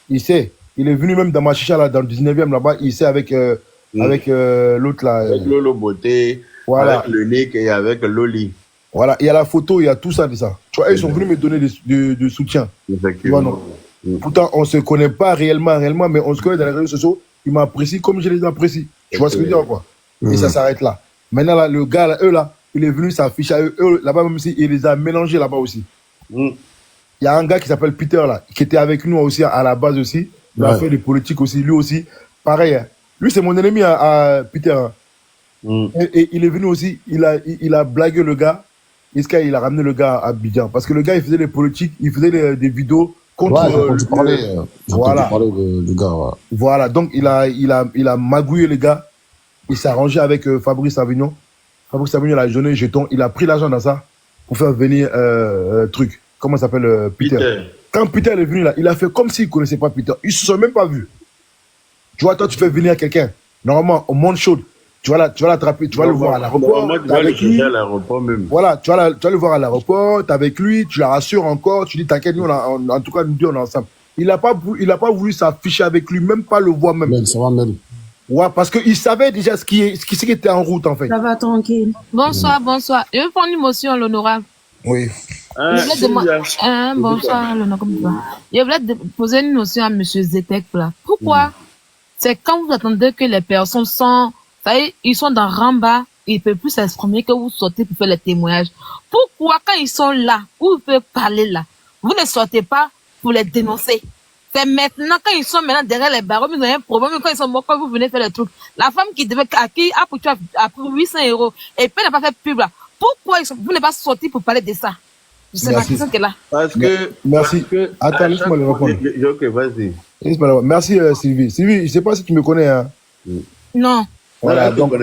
Il sait. Il est venu même dans ma chicha, là, dans le 19e, là-bas. Il sait avec l'autre, là. Avec Lolo Beauté, voilà. Avec le Nick et avec Loli. Voilà, il y a la photo, il y a tout ça, de ça. Tu vois, ils sont venus me donner du soutien. Effectivement. Tu vois, non. Pourtant, on ne se connaît pas réellement, mais on se connaît dans les réseaux sociaux. Ils m'apprécient comme je les apprécie. Tu vois ce que je veux dire, quoi. Et ça s'arrête là. Maintenant, là, le gars, là, eux, là, il est venu s'afficher à eux là-bas, même si il les a mélangés là-bas aussi. Il y a un gars qui s'appelle Peter, là, qui était avec nous aussi à la base aussi. Il a fait des politiques aussi, lui aussi. Pareil, hein. Lui, c'est mon ennemi à Peter. Hein. Et il est venu aussi, il a blagué le gars. Iska, il a ramené le gars à Abidjan. Parce que le gars, il faisait des politiques, il faisait des vidéos contre. Ouais, j'ai entendu parler, voilà. Du gars. Ouais. Voilà, donc il a magouillé les gars. Il s'est arrangé avec Fabrice Avignon. Fabrice Avignon, il a donné un jeton. Il a pris l'argent dans ça pour faire venir truc. Comment ça s'appelle Peter. Quand Peter est venu là, il a fait comme s'il ne connaissait pas Peter. Ils ne se sont même pas vus. Tu vois, toi, tu fais venir quelqu'un. Normalement, au monde chaud, tu vas l'attraper, tu vas le voir à l'aéroport. Voilà, tu vas le voir à l'aéroport, tu es avec lui, tu la rassures encore, tu dis t'inquiète, nous, en tout cas, nous deux, on est ensemble. Il n'a pas voulu s'afficher avec lui, même pas le voir même. Ça va même. Ouais, parce qu'il savait déjà ce qui était en route, en fait. Ça va tranquille. Bonsoir. Je veux prendre une motion, l'honorable. Oui. Bonsoir, l'honorable. Je voulais poser une notion à M. Zetek, là. Pourquoi c'est quand vous attendez que les personnes sont, ils sont dans Ramba, ils ne peuvent plus s'exprimer, que vous sortez pour faire les témoignages. Pourquoi quand ils sont là, où vous pouvez parler là, vous ne sortez pas pour les dénoncer? C'est maintenant, quand ils sont maintenant derrière les barreaux, ils ont un problème, quand ils sont morts, quand vous venez faire le truc. La femme qui devait, à qui a pris 800 €, et puis elle n'a pas fait pub là. Pourquoi vous n'êtes pas sortis pour parler de ça? C'est ma question qui est là. Merci. Attends, laisse-moi le répondre. Ok, vas-y. Merci Sylvie. Sylvie, je ne sais pas si tu me connais. Hein. Non. Voilà, donc,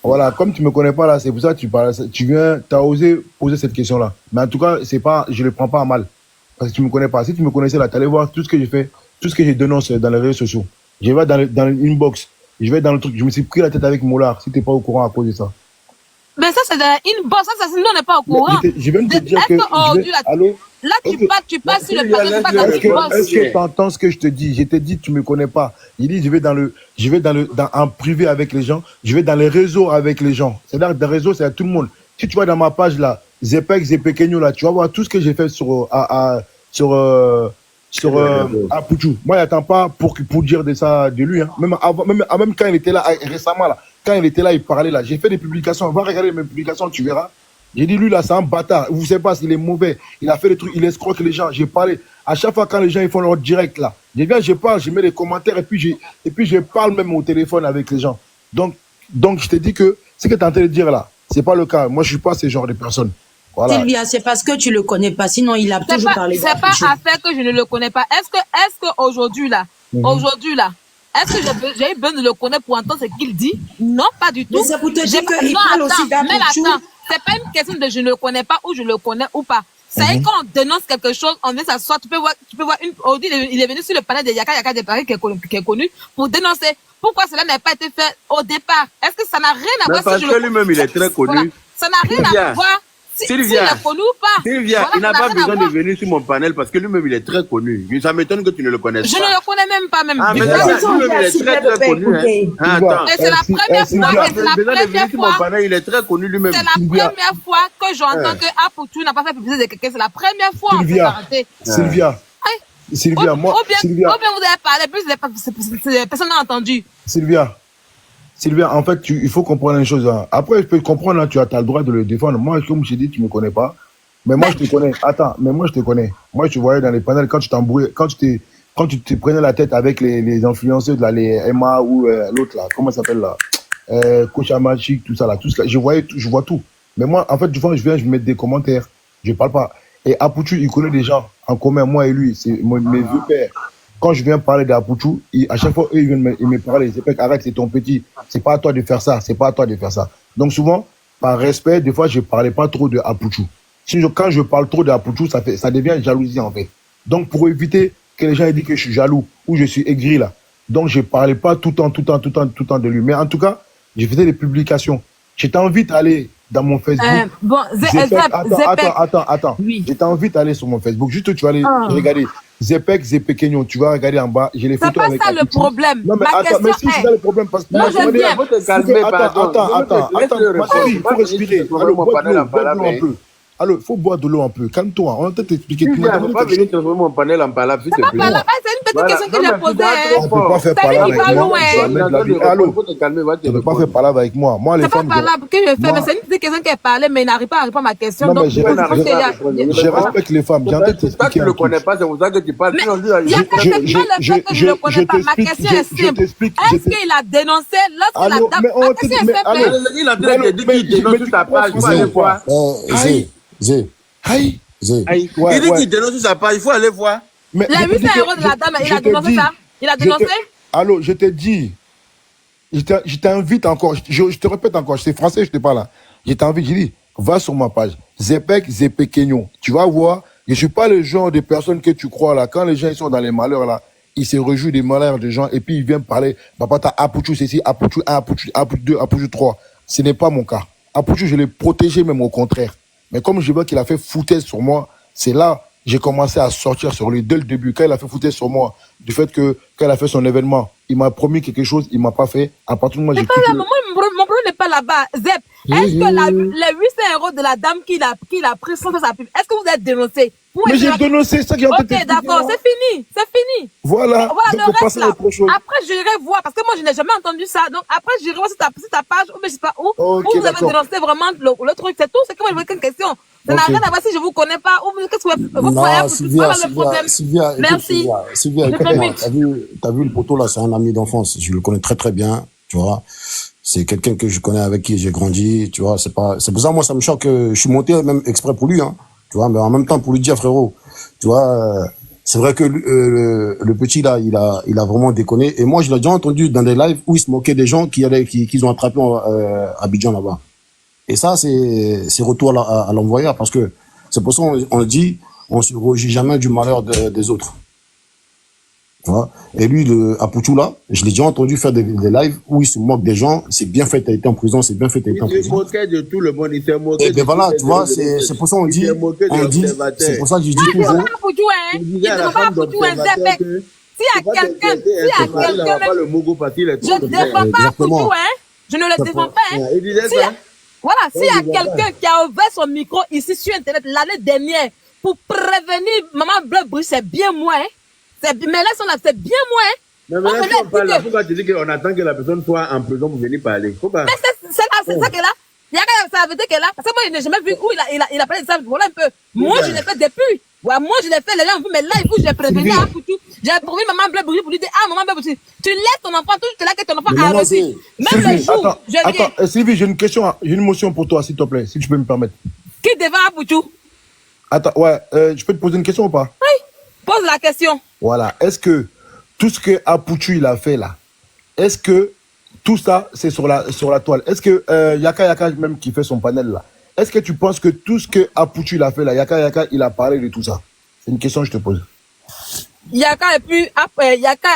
voilà, comme tu ne me connais pas là, c'est pour ça que tu as osé poser cette question-là. Mais en tout cas, je ne le prends pas à mal. Parce que tu ne me connais pas. Si tu me connaissais là, tu allais voir tout ce que j'ai fait, tout ce que j'ai dénoncé dans les réseaux sociaux. Je vais dans l'inbox, je vais dans le truc. Je me suis pris la tête avec Moulard, si tu n'es pas au courant à cause de ça. Mais ça, c'est l'inbox, ça, nous, on n'est pas au courant. Je viens de te dire que. Allô? Là, tu passes sur le papier, pas dans l'inbox. Est-ce que tu entends ce que je te dis? Je te dis, tu ne me connais pas. Il dit, je vais en privé avec les gens, je vais dans les réseaux avec les gens. C'est-à-dire que dans les réseaux, c'est à tout le monde. Si tu vas dans ma page là, Zepek, Zepekenyo là, tu vas voir tout ce que j'ai fait sur Apuchu. Moi, il n'attend pas pour dire de ça de lui. Hein. Même quand il était là, récemment, là, quand il était là, il parlait là. J'ai fait des publications. Va regarder mes publications, tu verras. J'ai dit, lui là, c'est un bâtard. Vous ne savez pas s'il est mauvais. Il a fait des trucs, il escroque les gens. J'ai parlé. À chaque fois, quand les gens ils font leur direct là, je viens, je parle, je mets des commentaires et puis je parle même au téléphone avec les gens. Donc je te dis que ce que tu es en train de dire là, c'est pas le cas. Moi, je suis pas ce genre de personne. Voilà. Sylvia, c'est parce que tu le connais pas. Sinon, il a toujours parlé. C'est pas affaire que je ne le connais pas. Est-ce que aujourd'hui là, est-ce que j'ai besoin de le connaître pour entendre ce qu'il dit? Non, pas du tout. Mais c'est pour te dire qu'il parle aussi d'Apuchu. Mais attends, c'est pas une question de je ne le connais pas ou je le connais ou pas. C'est quand on dénonce quelque chose, on vient s'asseoir, tu peux voir aujourd'hui, il est venu sur le panel de Yaka de Paris qui est connu pour dénoncer. Pourquoi cela n'a pas été fait au départ? Est-ce que ça n'a rien à voir parce que lui-même, il est très connu. Voilà. Ça n'a rien à voir. Sylvia, voilà, il n'a pas besoin de venir sur mon panel parce que lui-même, il est très connu. Ça m'étonne que tu ne le connaisses pas. Je ne le connais même pas. Mais lui-même, il est très connu. Attends. Et c'est la première fois. Il est très connu lui-même. C'est la première fois que j'entends que Apuchu n'a pas fait publicité de quelqu'un. C'est la première fois. Sylvia, moi. Ou bien vous avez parlé, plus personne n'a entendu. Sylvia, en fait, il faut comprendre une chose. Hein. Après, je peux comprendre, hein, tu as le droit de le défendre. Moi, comme je t'ai dit, tu ne me connais pas. Mais moi, je te connais. Attends, mais moi, je te connais. Moi, je te voyais dans les panels quand tu t'embrouillais, quand tu te prenais la tête avec les influenceurs, là, les Emma ou l'autre, là, comment ça s'appelle, là, Kochamachic, tout ça, là, tout ça. Je vois tout. Mais moi, en fait, du coup, je viens, je mets des commentaires. Je ne parle pas. Et Apuchu, il connaît des gens en commun, moi et lui. C'est mes vieux pères. Quand je viens parler d'Apuchu, à chaque fois, eux, ils viennent me parler. C'est pas arrête, c'est ton petit. C'est pas à toi de faire ça. C'est pas à toi de faire ça. Donc, souvent, par respect, des fois, je parlais pas trop de Apuchu. Quand je parle trop d'Apuchu, ça devient jalousie, en fait. Donc, pour éviter que les gens aient dit que je suis jaloux ou je suis aigri, là. Donc, je parlais pas tout le temps de lui. Mais en tout cas, je faisais des publications. Je t'invite à aller dans mon Facebook. Attends. Oui. Je t'invite à aller sur mon Facebook. Juste, tu vas aller regarder. Zepekenyo, tu vas regarder en bas, j'ai les photos avec Apuchu. C'est pas ça le problème. Non, mais attends, mais si c'est ça le problème, parce que moi, je attends, il faut respirer. Bois de l'eau un peu. Allô, il faut boire de l'eau un peu. Calme-toi. On va peut-être t'expliquer. Tu m'as Sylvia, faut demandé pas quelque venir chose. transformer mon panel en palabre, s'il C'est te pas plaît. par là-bas, c'est une petite Voilà. question que Non, j'ai mais tu posée. parles trop On ne peut pas fort. faire T'as dit palabre qu'il avec va moi. loin. Jamais de la vie. Il Allô, faut te calmer, va te on ne peut pas faire répondre. palabre avec moi. Moi, les C'est pas femmes, par là que je fais, mais moi, c'est une petite question qui est parlée, mais il n'arrive pas à répondre à ma question. non, mais Donc, je, je On pense n'arrive qu'il y pas à a. répondre. je respecte les femmes. J'ai en train de Toi, t'expliquer tu ne un le truc. connais pas, c'est pour ça que tu parles. Mais Sinon, lui, il y a il que Je, c'est pas le fait que je ne le connais pas. Ma question est je simple. t'explique. Est-ce qu'il a dénoncé lorsque la Allô, dame. mais Ma on te question dit, est mais simple. allô, il a mais déjà allô, dit mais qu'il dénonce mais sur tu sa comprends page. Il faut français aller ou pas? voir. Zé, Zé, Aïe, Zé. Aïe. ouais, Il dit ouais. qu'il dénonce sur sa page. Il faut aller voir. Mais Les je te 800 dis que euros de la dame, il je a te dénoncé dis, ça? Il a je te, dénoncé? allô, je te dis, je t'invite encore, je te répète encore, c'est français, je te parle là. Je t'invite, je dis, va sur ma page, Zepek Zepekenyo. Tu vas voir, je suis pas le genre de personne que tu crois là. Quand les gens ils sont dans les malheurs là, ils se réjouissent des malheurs des gens et puis ils viennent parler, papa t'as Apuchu ceci, Apuchu 1, Apuchu 2, Apuchu 3. Ce n'est pas mon cas. Apuchu, je l'ai protégé même au contraire. Mais comme je vois qu'il a fait foutaise sur moi, c'est là j'ai commencé à sortir sur lui dès le début. Quand il a fait foutaise sur moi, du fait que quand il a fait son événement, il m'a promis quelque chose, il m'a pas fait. À partir du moment où C'est j'ai pas quitté là, mon problème n'est pas là-bas. Zep, est-ce que les 800 euros de la dame qu'il a pris sans faire sa pub, est-ce que vous êtes dénoncé? Mais j'ai dénoncé ça qui est en train de Ok, t'expliquer, d'accord, là. c'est fini, c'est fini. Voilà, Voilà donc le on reste passe à là. autre chose. Après, j'irai voir, parce que moi, je n'ai jamais entendu ça. Donc, après, j'irai voir sur ta page, ou mais je sais pas où, Ok, où vous avez d'accord. dénoncé vraiment le truc. C'est tout, c'est que moi, je veux qu'une question. Ça n'a Ok. rien à voir si je vous connais pas, ou qu'est-ce que vous voyez Non, pour tout voilà le problème. Sylvia, écoute, Merci. Sylvia, Je écoute-moi. permute. T'as vu le poteau là, c'est un ami d'enfance. Je le connais très très bien, tu vois. C'est quelqu'un que je connais avec qui j'ai grandi, tu vois. C'est pour ça, moi, ça me choque. Je suis monté même exprès pour lui, hein, tu vois. Mais en même temps, pour lui dire, frérot, tu vois, c'est vrai que le petit là, il a vraiment déconné. Et moi, je l'ai déjà entendu dans des lives où il se moquait des gens qu'ils ont attrapés à Abidjan là-bas. Et ça, c'est retour à l'envoyeur, parce que c'est pour ça on dit, on se réjouit jamais du malheur des autres. Tu vois. Et lui, Apuchu là, je l'ai déjà entendu faire des lives où il se moque des gens. C'est bien fait, t'as été en prison, c'est bien fait, t'as été en Il se prison. moquait de tout le monde. Il s'est moqué Et de ben voilà, tous tu vois, les c'est pour ça on Il dit, s'est moqué de l'observateur. c'est pour ça que je dis Non, il ne toujours, demande pas pour jouer, hein. Il Il disait ne à la demande pas femme pour jouer un d'observateur Zepek. que S'il y a quelqu'un, il n'aura pas même, le mogo parce qu'il est je trop ne vrai. défends pas pour exactement. jouer, hein. Je ne le défends pas, hein. Il disait S'il y a- ça. Voilà, s'il y a il disait quelqu'un qui a ouvert son micro ici sur Internet l'année dernière pour prévenir Maman Bleu Bruce, c'est bien moi, hein. Mais là, c'est bien moi, hein. Mais On maintenant, me si on l'a parle dit là, que- pourquoi tu dis qu'on attend que la personne soit en prison pour venir parler? Faut pas. Mais c'est ça que là. Il y a ça veut dire que là, parce que moi, je n'ai jamais vu où il a parlé de ça. Voilà un peu. Moi, je l'ai fait depuis. Ouais, moi, je l'ai fait, les gens ont vu, mais là, il faut que j'ai prévenu à Poutou. J'ai prévenu Maman Bleu Bruce pour lui dire, ah, Maman Bleu Bruce, tu laisses ton enfant, tout là que ton enfant Mais a non, reçu. c'est- Même le jour, je viens. Attends, Sylvie, j'ai une question, j'ai une motion pour toi, s'il te plaît, si tu peux me permettre. Qui devant Poutou? Attends, ouais, je peux te poser une question ou pas? Oui. Pose la question. Voilà. Est-ce que tout ce que Apuchu il a fait là, est-ce que tout ça c'est sur la toile? Est-ce que Yaka même qui fait son panel là, est-ce que tu penses que tout ce que Apuchu il a fait là, Yaka il a parlé de tout ça? C'est une question que je te pose. Yaka et puis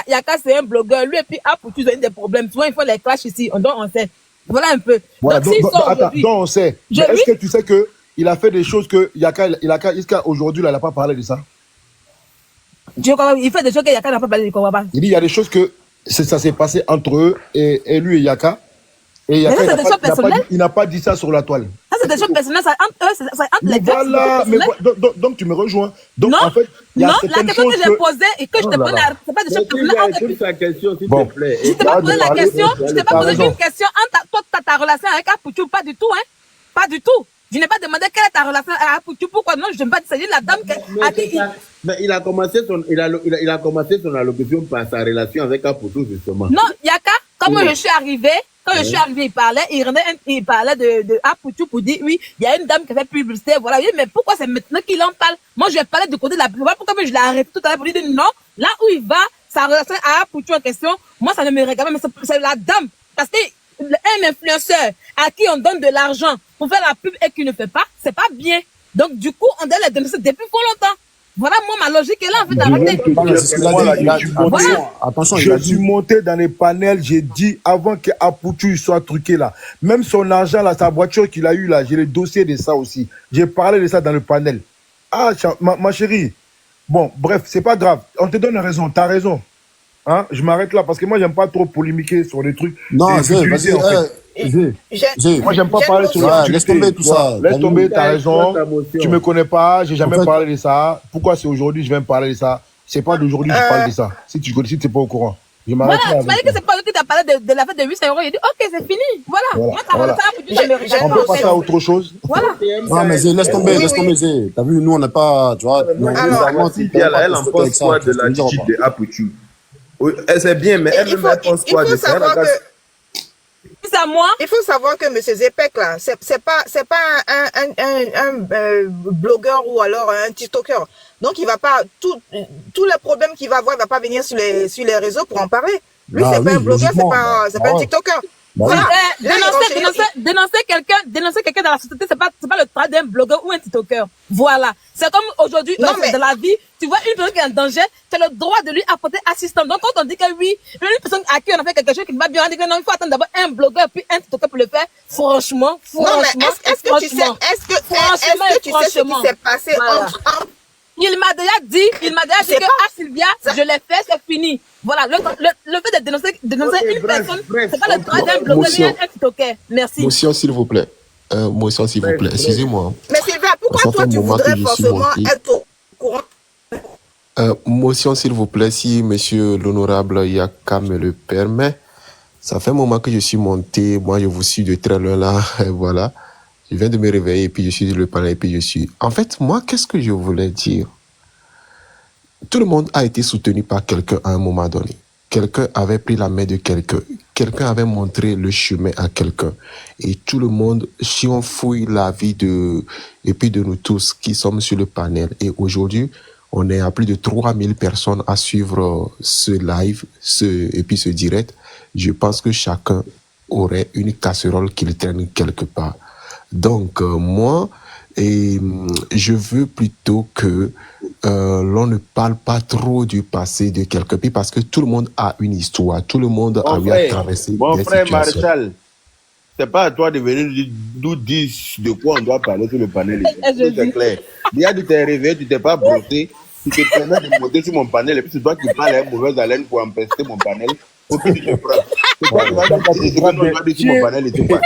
Yaka c'est un blogueur, lui et puis Poutou ils ont eu des problèmes. Souvent ils font les clashs ici, on sait. Voilà un peu. Voilà, Donc s'ils sont attends, aujourd'hui, donc on sait. Je Mais est-ce lui- que tu sais que il a fait des choses que Yaka aujourd'hui là, il n'a pas parlé de ça? il fait des choses que Yaka n'a pas parlé de Kowaba. Il dit il y a des choses que ça s'est passé entre eux et lui et Yaka. Et Yaka, Mais ça, c'est des choses personnelles. il n'a pas dit ça sur la toile. Ça, c'est des choses personnelles, ça entre eux, c'est entre Mais les deux. voilà, c'est des mais choses personnelles. donc tu me rejoins. Donc Non, en fait, il y a non, la certaines question choses que j'ai posée et que je Oh te là pose, là. c'est pas des Mais choses tu personnelles entre écoute sa question, s'il Bon. te plaît. Je t'ai pas posé la question, je t'ai pas T'as posé raison. une question entre toi, ta relation avec Aputu, pas du tout, hein. Pas du tout. Je n'ai pas demandé quelle est ta relation avec Aputu, pourquoi non, je ne vais pas dire la dame à qui Mais il a commencé il a commencé son allocution par sa relation avec Aputu, justement. Non, Yaka, quand moi Oui. je suis arrivé, il parlait de Aputu pour dire, oui, il y a une dame qui fait publicité, voilà, oui, mais pourquoi c'est maintenant qu'il en parle? Moi, je parlais du côté de la publicité, pourquoi je l'ai arrêté tout à l'heure pour lui dire non, là où il va, sa relation à Aputu en question, moi, ça ne me regarde pas, mais c'est la dame. Parce que un influenceur à qui on donne de l'argent pour faire la pub et qui ne fait pas, c'est pas bien. Donc, du coup, on doit les dénoncer depuis trop longtemps. Voilà, moi, ma logique est là, en fait, arrêtez. C'est ce qu'il a Voilà, dit, il a- je suis monté- attention, il Je a suis dit, monté dans les panels, j'ai dit avant que Aputu soit truqué là. Même son argent là, sa voiture qu'il a eu là, j'ai le dossier de ça aussi. J'ai parlé de ça dans le panel. Ah, ma chérie. Bon, bref, c'est pas grave. On te donne raison, t'as raison. Hein? Je m'arrête là parce que moi, j'aime pas trop polémiquer sur les trucs. non, et c'est, futiliser, vas-y, en fait. Moi, j'aime pas parler sur les laisse tomber tout ça. Laisse tomber, t'as raison. motion. Tu me connais pas, j'ai jamais En fait- parlé de ça. Pourquoi c'est aujourd'hui je vais me parler de ça? C'est pas d'aujourd'hui que je parle de ça. Si tu connais, si t'es pas au courant. Je m'arrête Voilà, là tu m'as dit avec que ça. c'est pas lui qui t'a parlé de la fête de 800 euros. Il dit, ok, c'est fini. Voilà. Voilà, Moi, t'as voilà. parlé ça, puis tu jamais On peut passer à autre chose. Voilà. Non, mais laisse tomber, Oui, laisse tomber. T'as vu, nous, on n'a pas, tu vois. Alors, Sylvia, là, elle en pense quoi de l'attitude de Apuchu? Oui, elle sait bien, mais elle-même, elle pense quoi de ça? C'est à moi. Il faut savoir que M. Zepek, là, c'est pas un blogueur ou alors un TikToker. Donc, il va pas, tous les problèmes qu'il va avoir, il va pas venir sur les réseaux pour en parler. Lui, Ah c'est pas oui, un blogueur, logiquement. c'est pas un ouais. TikToker. Bah oui. Voilà. Là, Dénoncer quelqu'un dans la société, c'est pas le travail d'un blogueur ou un TikToker. Voilà. C'est comme aujourd'hui, Non, mais- dans la vie, tu vois une personne qui est en danger, tu as le droit de lui apporter assistance. Donc, quand on dit que oui, une personne à qui on a fait quelque chose qui va bien, on dit que non, il faut attendre d'abord un blogueur puis un TikToker pour le faire. Franchement. Non, mais est-ce que tu sais ce qui s'est passé Voilà. entre Il m'a déjà dit que ah Sylvia, je l'ai fait, c'est fini. Voilà, le fait de dénoncer une personne, c'est pas le travail d'un blogueur ni un TikToker. Merci. Motion, s'il vous plaît. Motion, s'il vous plaît. Excusez-moi. Mais Sylvia, pourquoi Ça fait toi un tu moment que voudrais je suis forcément monté. être au courant? Motion, s'il vous plaît, si monsieur l'honorable Yaka me le permet. Ça fait un moment que je suis monté. Moi, je vous suis de très loin là. Voilà. Je viens de me réveiller et puis je suis sur le panel et puis je suis. En fait, moi, qu'est-ce que je voulais dire? Tout le monde a été soutenu par quelqu'un à un moment donné. Quelqu'un avait pris la main de quelqu'un. Quelqu'un avait montré le chemin à quelqu'un. Et tout le monde, si on fouille la vie et puis de nous tous qui sommes sur le panel. Et aujourd'hui, on est à plus de 3000 personnes à suivre ce live, et puis ce direct. Je pense que chacun aurait une casserole qu'il traîne quelque part. Donc, moi, je veux plutôt que l'on ne parle pas trop du passé de quelqu'un, puis parce que tout le monde a une histoire, tout le monde a eu à traverser Mon des frère situations. Marshall, c'est pas à toi de venir nous dire de quoi on doit parler sur le panel. C'est clair. Hier, tu t'es réveillé, tu t'es pas brossé, tu te permets de monter sur mon panel, et puis c'est toi qui parles à une mauvaise haleine pour empester mon panel. Faut que tu te prends. C'est toi qui vas nous dire ce que nous on doit dire sur mon panel et tout ça.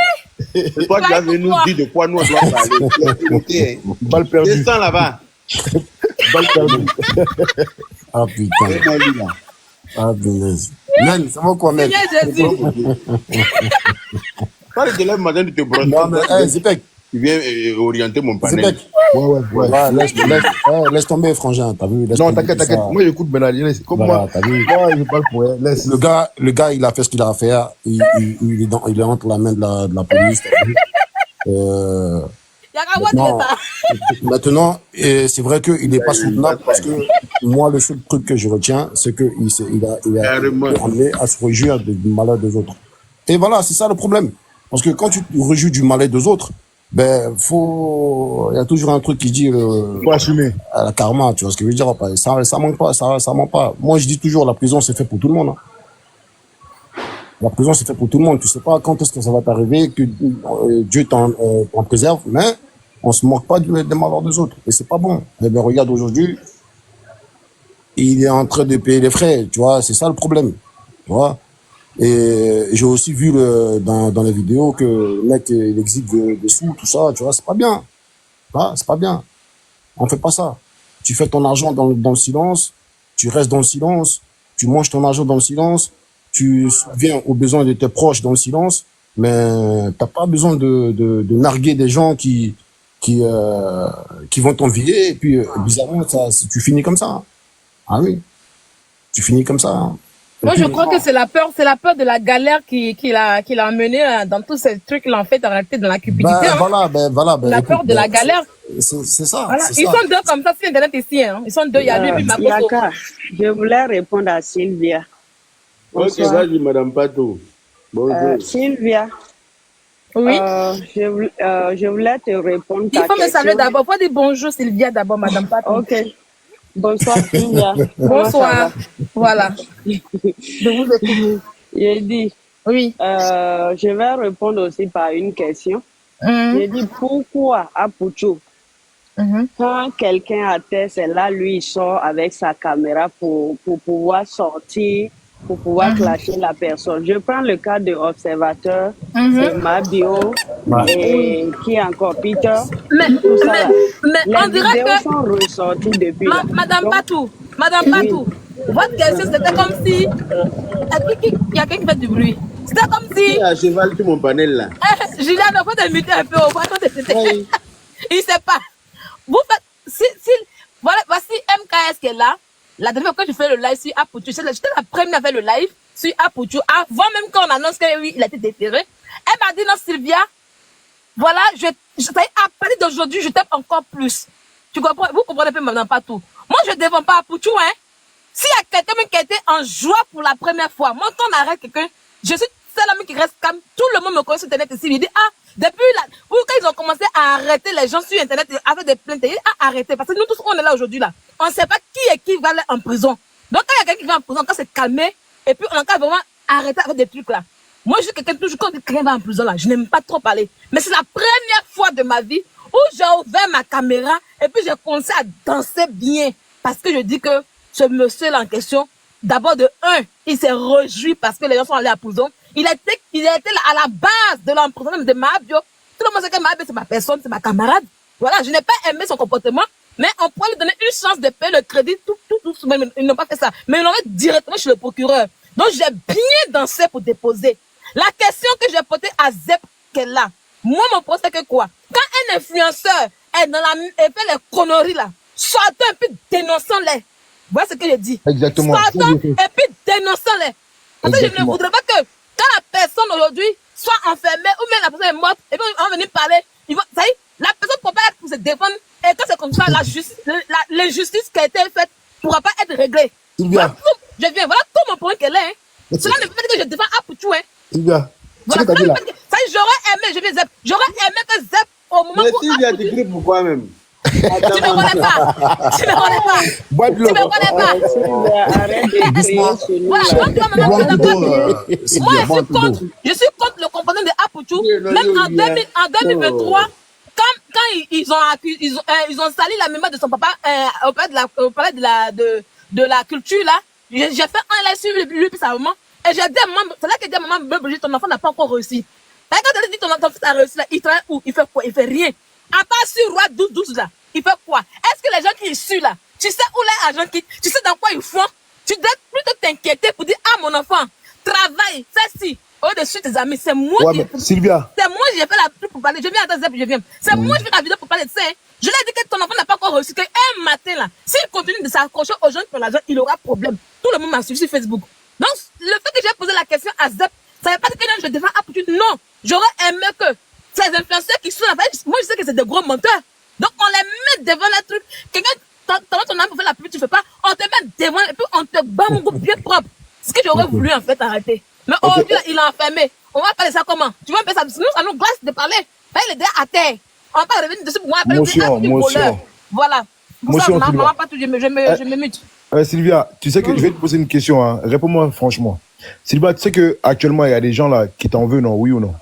C'est toi qui vas venir nous dire de quoi nous on doit parler. Balle perdue. Descends là-bas. Balle perdue. Ah putain. Ah punaise. Men, ça va quoi, men? Quand tu te lèves le matin, tu te brosses. Non, mais, Zipek. Tu viens orienter mon panel. Zipek. Ouais. Laisse tomber, frangin. T'as vu? Non, t'inquiète. Moi, j'écoute Benali. Comme Voilà, moi. t'as vu? Moi, je parle pour elle. Laisse. Le gars, il a fait ce qu'il a à faire. Il est entre la main de la police. T'as vu? Maintenant, c'est vrai qu'il n'est pas soutenable parce que moi, le seul truc que je retiens, c'est qu'il a été amené à se réjouir du malheur des autres. Et voilà, c'est ça le problème. Parce que quand tu te réjouis du malheur des autres, ben, il y a toujours un truc qui dit, faut assumer. La karma, tu vois ce que je veux dire? Ça manque pas, ça manque pas. Moi, je dis toujours, la prison, c'est fait pour tout le monde, hein. La prison, c'est fait pour tout le monde. Tu sais pas quand est-ce que ça va t'arriver, que Dieu t'en préserve, mais on se moque pas des malheurs des autres. Et c'est pas bon. Eh ben, regarde aujourd'hui, il est en train de payer les frais, tu vois, c'est ça le problème. Tu vois. Et j'ai aussi vu dans les vidéos que le mec, il exige des sous, tout ça, tu vois, c'est pas bien. Ah, c'est pas bien. On fait pas ça. Tu fais ton argent dans le silence, tu restes dans le silence, tu manges ton argent dans le silence, tu viens aux besoins de tes proches dans le silence, mais t'as pas besoin de narguer des gens qui vont t'envier, et puis bizarrement, tu finis comme ça. Hein. Ah oui, tu finis comme ça. Hein. Moi, je crois que c'est la peur de la galère qui l'a amené dans tous ces trucs qu'il a fait arrêter dans la cupidité. Voilà. La peur de la galère. C'est ça. Voilà. C'est Ils ça. sont deux comme ça, c'est Internet ici. Hein. Ils sont deux, il y a lui et puis Makoto. Yaka, je voulais répondre à Sylvia. Ok, vas-y, Madame Pato. Bonjour. Sylvia. Oui. Je voulais te répondre. Il faut me saluer d'abord. Il faut dire bonjour Sylvia d'abord, Madame Pato. Ok. Bonsoir Sylvia. Bonsoir. Voilà. Je vous écoute. J'ai dit. Oui. Je vais répondre aussi par une question. J'ai dit pourquoi à Pucho, quand quelqu'un à terre, c'est là, lui, il sort avec sa caméra pour pouvoir sortir pour pouvoir clasher la personne. Je prends le cas de observateur, c'est Mabio, et qui est encore Peter, tout ça là. Mais on Les dirait vidéos que sont ressorties depuis là. Madame Donc, Patou, votre question c'était comme si il y a quelqu'un qui fait du bruit. C'était comme si à cheval sur mon panel là. Julien, il faut te muter un peu au bas. Il sait pas. Vous faites voilà, voici MKS qui est là. La dernière fois que je fais le live sur Apoutou, j'étais la première à faire le live sur Apoutou, avant même qu'on annonce que oui, il a été déféré. Elle m'a dit non, Sylvia, voilà, à partir d'aujourd'hui, je t'aime encore plus. Tu comprends? Vous comprenez pas maintenant pas tout. Moi, je ne défends pas Apoutou, hein. S'il y a quelqu'un qui a été en joie pour la première fois, moi, quand on arrête quelqu'un, je suis celle qui reste calme. Tout le monde me connaît sur Internet ici. Il dit, depuis quand ils ont commencé à arrêter les gens sur Internet, à faire des plaintes, il dit, arrêtez. Parce que nous tous, on est là aujourd'hui, là. On ne sait pas qui va aller en prison. Donc, quand il y a quelqu'un qui va en prison, quand c'est calmé, et puis on a vraiment arrêté avec des trucs, là. Moi, je suis quelqu'un, toujours, quand quelqu'un va en prison, là, je n'aime pas trop parler. Mais c'est la première fois de ma vie où j'ai ouvert ma caméra, et puis j'ai commencé à danser bien. Parce que je dis que ce monsieur-là en question, d'abord de il s'est réjoui parce que les gens sont allés à prison. Il a été là à la base de l'emprisonnement de Mabio. Tout le monde sait que Mabio, c'est ma personne, c'est ma camarade. Voilà, je n'ai pas aimé son comportement, mais on pourrait lui donner une chance de payer le crédit, tout. Ils n'ont pas fait ça. Mais ils l'ont mis directement chez le procureur. Donc, j'ai bien dansé pour déposer. La question que j'ai posée à Zep, qu'elle est là. Moi, mon poste, c'est que quoi? Quand un influenceur est dans et fait les conneries là, sortons un peu dénonçons-les. Voilà ce que j'ai dit. Exactement. Sortons et puis dénonçons-les. Parce que je ne voudrais pas que quand la personne aujourd'hui soit enfermée ou même la personne est morte, et puis on va venir parler, ça y est, la personne ne peut pas être pour se défendre. Et quand c'est comme ça, l'injustice qui a été faite ne pourra pas être réglée. Voilà, voilà tout mon point qu'elle est. Hein. Cela ne veut pas dire que je défends Apoutou. Hein. Sylvia, voilà, ça j'aurais aimé, j'aurais aimé que Zep, au moment où. Sylvia, t'écris pourquoi même? Tu ne me connais pas. Tu ne me connais pas. Tu ne me connais pas. Arrête d'écrire sur nous. Moi, je suis contre le comportement de Apoutou. Même en 2023, quand ils ont sali la mémoire de son papa au palais de la culture, là, j'ai fait un live sur lui et sa maman. Et j'ai dit à maman, c'est là que j'ai dit à maman, Brigitte, ton enfant n'a pas encore réussi. Quand elle dit ton enfant a réussi, là, il travaille où? Il fait quoi? Il fait rien. À part sur Roi 12 là, il fait quoi? Est-ce que les gens qui sont là, tu sais où les agents tu sais dans quoi ils font? Tu dois plutôt t'inquiéter pour dire, mon enfant, travaille, fais ci. Au-dessus de tes amis, c'est moi qui. Sylvia. C'est moi qui ai fait la pub pour parler. Je viens à ta je viens. C'est moi qui fais la vidéo pour parler de ça. Je lui ai dit que ton enfant n'a pas encore réussi. Qu'un matin là, s'il continue de s'accrocher aux gens pour l'argent, il aura problème. Tout le monde m'a suivi sur Facebook. Donc, le fait que j'ai posé la question à Zep, ça ne veut pas dire que je défends Apoutou. Non, j'aurais aimé que ces influenceurs qui sont là, moi je sais que c'est des gros menteurs. Donc on les met devant le truc. Quelqu'un, ton âme pour faire la pub, tu fais pas. On te met devant et puis on te bat mon groupe bien propre. Ce que j'aurais voulu en fait arrêter. Mais aujourd'hui, il est enfermé. On va parler ça comment? Tu vois un peu ça? Nous, ça nous glace de parler. Là, il est déjà à terre. On va pas revenir dessus pour moi. Voilà. Pour ça, maman, pas tout, je me mute. Sylvia, tu sais que je vais te poser une question. Hein. Réponds-moi franchement. Sylvia, tu sais qu'actuellement, il y a des gens là qui t'en veulent, non? Oui ou non?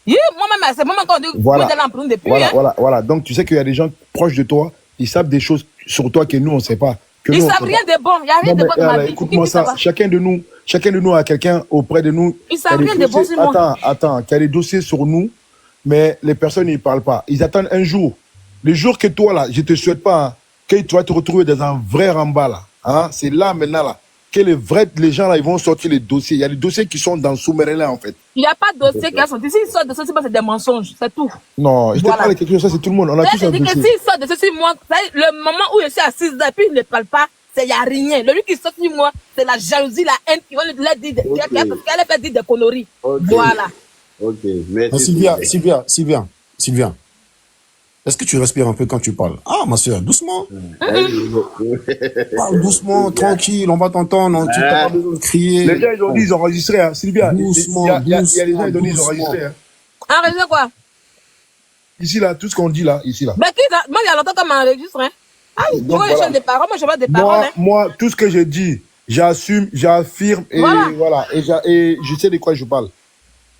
Moi-même, c'est moi quand on dit voilà. Donc, tu sais qu'il y a des gens proches de toi, ils savent des choses sur toi que nous, on ne sait pas. Ils ne savent rien de bon. Il n'y a rien de bon dans ma vie. Écoute-moi ça. Chacun de nous a quelqu'un auprès de nous. Ils ne savent rien de bon sur moi. Attends, qui a des dossiers sur nous, mais les personnes n'y parlent pas. Ils attendent un jour. Le jour que toi, là, je ne te souhaite pas, hein, que tu vas te retrouver dans un vrai ramba, là. Hein, c'est là, maintenant, là. Que les gens là, ils vont sortir les dossiers. Il y a des dossiers qui sont dans le sous-marin là, en fait. Il n'y a pas de dossier qui a sorti. S'ils sortent de ceci, c'est des mensonges, c'est tout. Non, je te parle de quelque chose, ça c'est tout le monde. On a tous un dossier. S'ils sortent de ceci, moi, le moment où je suis assise là, puis ils ne parlent pas, il n'y a rien. Le lui qui sort sur moi, c'est la jalousie, la haine qui va lui dire, parce qu'elle a fait dire des conneries. Voilà. Ok, merci. Sylvia. Est-ce que tu respires un peu quand tu parles? Ah, ma soeur, doucement. Parle doucement, tranquille, on va t'entendre. Tu n'as pas besoin de crier. Les gens, ils ont dit, ils ont enregistré, hein. Sylvia. Doucement, il y a des gens, ils ont dit, ils ont enregistré. Hein. Enregistré quoi? Ici, là, tout ce qu'on dit, là, ici, là. Mais moi, il y a longtemps qu'on m'enregistre, hein. Ah, tu vois, je des paroles, moi, je vois des paroles, hein. Moi, tout ce que je dis, j'assume, j'affirme, et voilà. Et je sais de quoi je parle.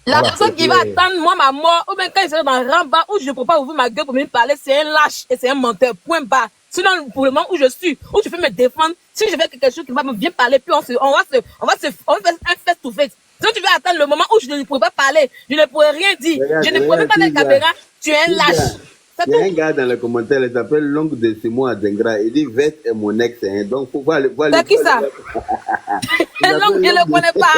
La personne qui va attendre moi ma mort, ou bien quand il sera dans le ramba, où je ne peux pas ouvrir ma gueule pour me parler, c'est un lâche et c'est un menteur. Point bas. Sinon, pour le moment où je suis, où je peux me défendre, si je fais quelque chose qui va me bien parler, puis on va faire un face to face. Si tu veux attendre le moment où je ne pourrais pas parler, je ne pourrais rien dire, je ne pourrais même pas la caméra, tu es un lâche. Il y a un gars dans les commentaires, il s'appelle L'oncle de Simon Adengra. Il dit Vête est mon ex. Hein, donc, faut voir le. C'est qui ça? L'oncle, je ne le connais pas.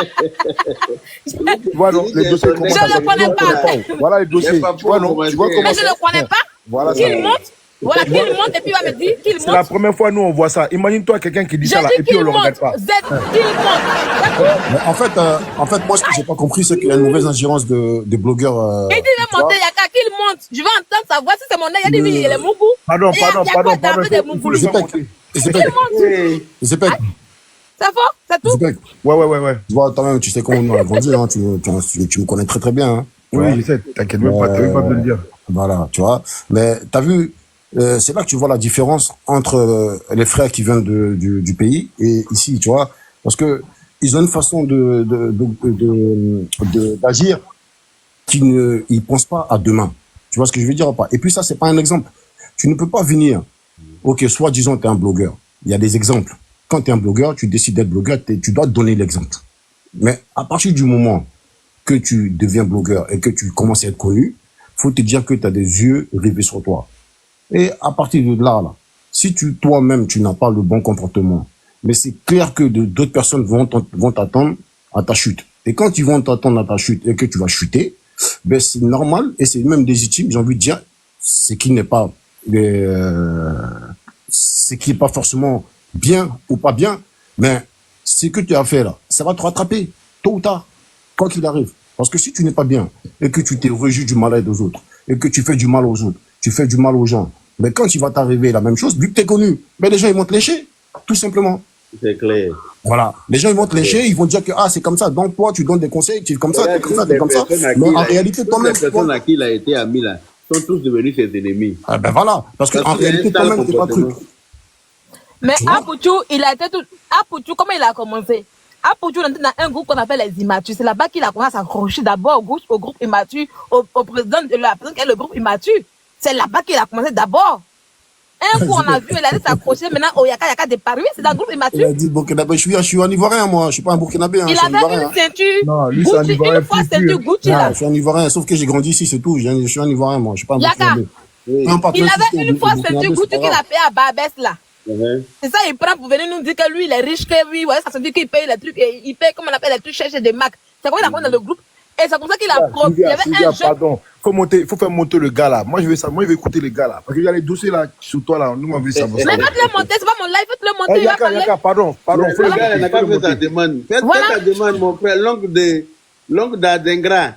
Voilà, le dossier. Je ne le connais pas. Voilà le dossier. Tu vois, non? Tu vois comment. Mais je ne le connais pas. Voilà. Qu'il monte. Voilà, qu'il monte et puis il va me dire qu'il monte. C'est la première fois nous on voit ça. Imagine-toi quelqu'un qui dit ça là et puis on le regarde pas. En fait, moi ce que j'ai pas compris c'est qu'il y a une mauvaise ingérence des blogueurs. Il dit de monter, Yaka, qu'il monte. Je veux entendre sa voix si c'est mon nez. Il a dit oui, il est Mungu. Pardon. Zepek. C'est faux, c'est tout. Zepek. Ouais. Tu vois, toi-même, tu sais comment on a grandi, hein. Tu me connais très très bien. Hein. Oui, je sais. T'inquiète même pas, t'as même pas de le dire. Voilà, tu vois. Mais t'as vu, c'est là que tu vois la différence entre les frères qui viennent du pays et ici, tu vois, parce que ils ont une façon d'agir qui ne, ils pensent pas à demain. Tu vois ce que je veux dire ou pas? Et puis ça, c'est pas un exemple. Tu ne peux pas venir. Ok, soit disons t'es un blogueur. Il y a des exemples. Quand t'es un blogueur, tu décides d'être blogueur, tu dois donner l'exemple. Mais à partir du moment que tu deviens blogueur et que tu commences à être connu, faut te dire que tu as des yeux rivés sur toi. Et à partir de là, si toi-même, tu n'as pas le bon comportement, mais c'est clair que d'autres personnes vont t'attendre à ta chute. Et quand ils vont t'attendre à ta chute et que tu vas chuter, ben c'est normal et c'est même légitime, j'ai envie de dire, ce qui n'est pas forcément bien ou pas bien, mais ce que tu as fait là, ça va te rattraper, tôt ou tard, quoi qu'il arrive. Parce que si tu n'es pas bien et que tu t'es reju du mal aux autres et que tu fais du mal aux autres, tu fais du mal aux gens, mais quand il va t'arriver la même chose, vu que tu es connu, ben les gens ils vont te lécher, tout simplement. C'est clair. Voilà. Les gens ils vont te lécher, ils vont dire que c'est comme ça, donc toi tu donnes des conseils, tu es comme ça, tu es comme ça, tu es comme ça. Mais en réalité, toi-même. Les personnes à qui il a été ami là sont tous devenus ses ennemis. Ah ben voilà. Parce qu'en réalité, toi-même, tu n'es pas truc. Mais Apoutou, il a été tout. Apoutou, comment il a commencé? Apoutou, on est dans un groupe qu'on appelle les immatures. C'est là-bas qu'il a commencé à s'accrocher d'abord au groupe immature, au président de la personne qui est le groupe immature. C'est là-bas qu'il a commencé d'abord. Un coup, on a vu, il a dit s'accrocher. Maintenant, au Yaka de Paris, c'est dans le groupe immature. Il a dit Burkinabé, je suis un Ivoirien, moi. Je suis pas un Burkinabé. Hein, il avait une ceinture. Gucci, une fois ceinture Gucci là. Je suis un Ivoirien, sauf que j'ai grandi ici, c'est tout. Je suis un Ivoirien, moi. Je suis pas un Burkinabé. Il avait une fois ceinture Gucci qu'il a payé à Barbès là. C'est ça, il prend pour venir nous dire que lui, il est riche, que lui, ouais, ça se dit qu'il paye les trucs, il paye, comme on appelle, les trucs chercher des marques. C'est comme il a pris dans le groupe. Et c'est comme ça qu'il a il y avait un jeune. Pardon, faut faire monter le gars là. Moi, je vais écouter les gars là. Parce qu'il y a les dossiers là sur toi là. Nous, on veut savoir. Mais faites le monter, c'est pas mon live, faites le monter. Yaka, pardon. Le gars, il n'a pas fait ta demande. Faites ta demande, mon frère, l'oncle d'Adengra.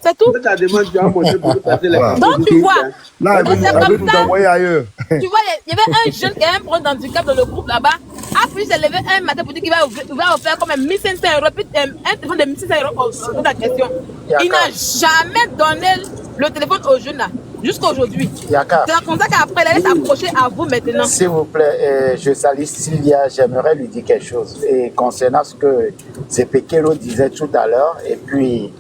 C'est tout. Ta demande, tu as monté pour passer les. Donc, tu vois. Là, elle veut nous envoyer ailleurs. Tu vois, il y avait un jeune qui a un problème d'handicap dans le groupe là-bas. Après, il s'est levé un matin pour dire qu'il va offrir comme 1500 €, puis un téléphone de 1500 € pour la question. Il n'a jamais donné le téléphone au jeune là, jusqu'à aujourd'hui. C'est comme ça qu'après, il allait s'approcher à vous maintenant. S'il vous plaît, je salue Sylvia, j'aimerais lui dire quelque chose. Et concernant ce que Zepekelo disait tout à l'heure, et puis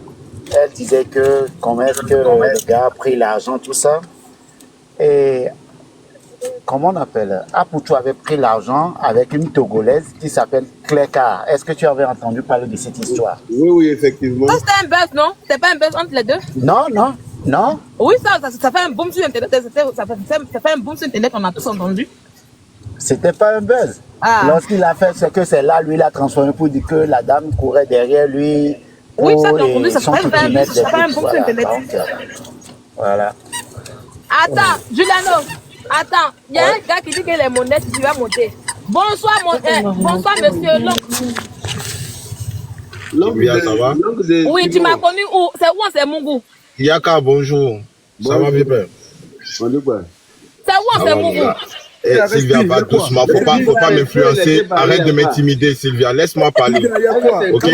elle disait que comment est-ce que le gars a pris l'argent, tout ça. Et comment on appelle? Apoutou avait pris l'argent avec une Togolaise qui s'appelle Cléka. Est-ce que tu avais entendu parler de cette histoire? Oui, effectivement. Ça, c'était un buzz, non? C'était pas un buzz entre les deux? Non. Oui, ça fait un boom sur Internet. Ça fait un boom sur Internet, on a tous entendu. C'était pas un buzz. Lorsqu'il a fait ce que c'est là, lui, il a transformé pour dire que la dame courait derrière lui. Oui, ça, entendu, ça fait un boom sur Internet. Voilà. Attends, Juliano. Attends, il y a un gars qui dit qu'il est mon ex, tu vas monter. Bonsoir, bonsoir, monsieur L'oncle. Ça va? Oui, tu m'as connu où? C'est où? C'est Mungu. Yaka, bonjour. Ça va bien, père? C'est où? C'est Mungu. Sylvia, va doucement. Faut pas m'influencer. Arrête de m'intimider, Sylvia. Laisse-moi parler. Ok?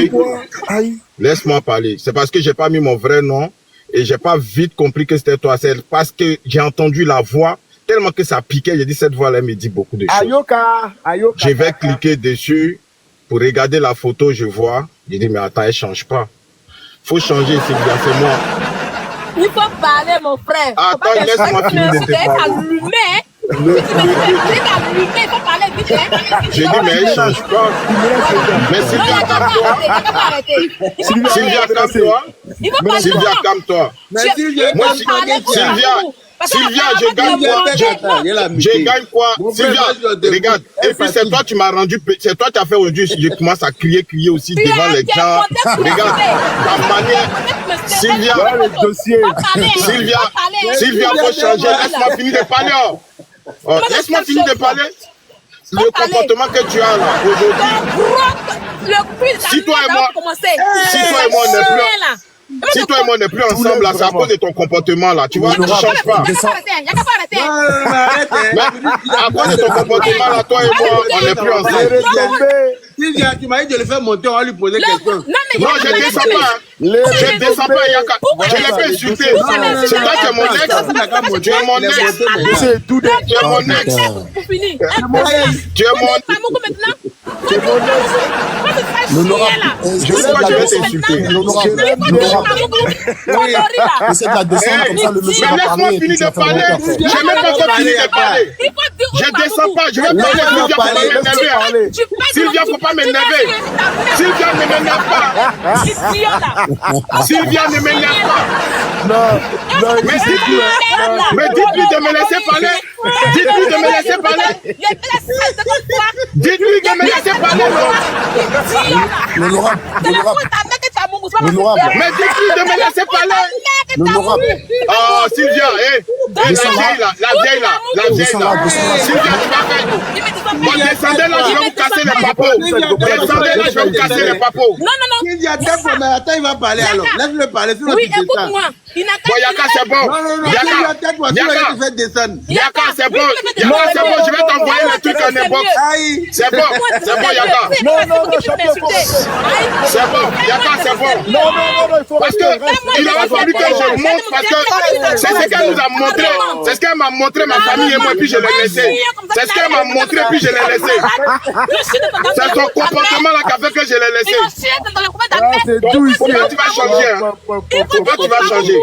Laisse-moi parler. C'est parce que j'ai pas mis mon vrai nom et j'ai pas vite compris que c'était toi. C'est parce que j'ai entendu la voix. Tellement que ça piquait, j'ai dit cette voix-là me dit beaucoup de choses. Je vais cliquer dessus pour regarder la photo, je vois. J'ai dit, mais attends, elle change pas. Faut changer, Sylvia, c'est moi. Il faut parler, mon frère. Attends, laisse-moi finir de te parler. J'ai dit, mais elle change pas. Mais Sylvia, calme-toi. Sylvia, calme-toi. Sylvia, calme-toi. Sylvia, je gagne quoi? Je gagne quoi? Sylvia, regarde. Et puis c'est toi, tu m'as rendu, c'est toi qui as fait aujourd'hui. Je commence à crier aussi devant les gens. Regarde, ta manière. Sylvia, Sylvia, faut changer. Laisse-moi finir de parler. Laisse-moi finir de parler. Le comportement que tu as là aujourd'hui. Si toi et moi, on n'est plus ensemble là, c'est à cause de ton comportement là. Tu vois, tu ne changes pas. Mais à cause de ton comportement là, toi et moi, on n'est plus ensemble. Sylvia, tu m'as dit de le faire monter, on va lui poser question. Non, je ne descends pas. Je ne descends pas, Yaka. Je l'ai fait insulter. C'est toi qui es mon ex. Tu es mon ex. Tu es mon ex. Tu es mon ex. Je sais pas, je vais t'insulter. Essaie de la descendre comme ça, le monsieur va laisse-moi parler. finir de parler. Je n'ai même pas encore fini de parler. Je descends pas. Je vais parler. Sylvia, faut pas m'énerver. Sylvia, faut pas m'énerver. Sylvia, ne m'énerve pas. Sylvia, ne m'énerve pas. Non. Mais dites-lui de me laisser parler. Dites-lui de me laisser parler. Dites-lui de me laisser parler. L'honorable. Mais dites-lui de me laisser parler. L'honorable. Oh, Sylvia, la vieille là. Sylvia, tu vas faire. Bon, descendez là, je vais vous casser les papeaux. Descendez là, je vais vous casser les papeaux. Non. Sylvia, attends, il va parler alors. Laisse-le parler. Oui, écoute-moi. Bon, Yaka, c'est bon. Yaka, c'est bon. Je vais t'envoyer le truc en inbox. C'est bon, Yaka. Non, c'est bon, Yaka, c'est bon. Non, il faut parce que il a fallu que je montre, parce que c'est ce qu'elle nous a montré. C'est ce qu'elle m'a montré, ma famille et moi, puis je l'ai laissé. C'est ce qu'elle m'a montré, puis je l'ai laissé. C'est son comportement là qui a fait que je l'ai laissé. Pourquoi tu vas changer? Pourquoi tu vas changer?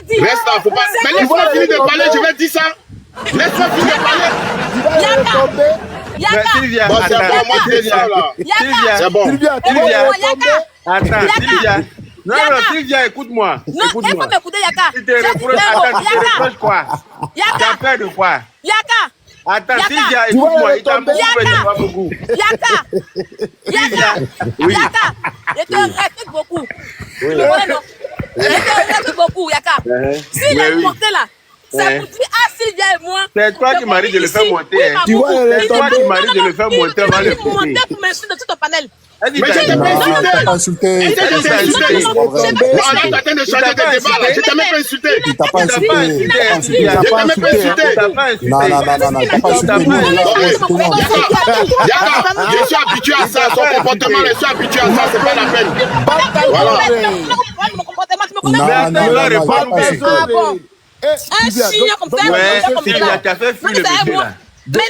Reste là, faut pas. Mais laisse-moi finir de parler, je vais dire ça. Laisse-moi finir de parler. Sylvia, bon, c'est bon, moi je dis ça là. C'est bon. Sylvia, attends, Sylvia. Non, Sylvia, écoute-moi. Non, il faut m'écouter, Yaka. Tu te reproches quoi? Yaka. Tu as peur de quoi? Yaka. Attends, Sylvia, écoute-moi, il t'a beaucoup, mais pas beaucoup. Yaka. Oui. Yaka. Je te respecte beaucoup. Je te respecte beaucoup, Yaka. S'il est monté là, ça vous dit, Sylvia et moi. C'est toi qui m'as dit de le faire monter. Tu vois, c'est toi qui m'as dit de le faire monter avant le monter pour m'insulter de tout ton panel. Mais je t'ai pas insulté. Non, là, t'as de changer de débat là. Je t'ai même pas insulté. Il t'a pas insulté. Non, il t'a pas insulté. Yaka, je suis habitué à ça. Son comportement, je suis habitué à ça. C'est pas la peine. Voilà. Non, Un chien comme ça, Sylvia, tu as fait fuir le bébé là. Mais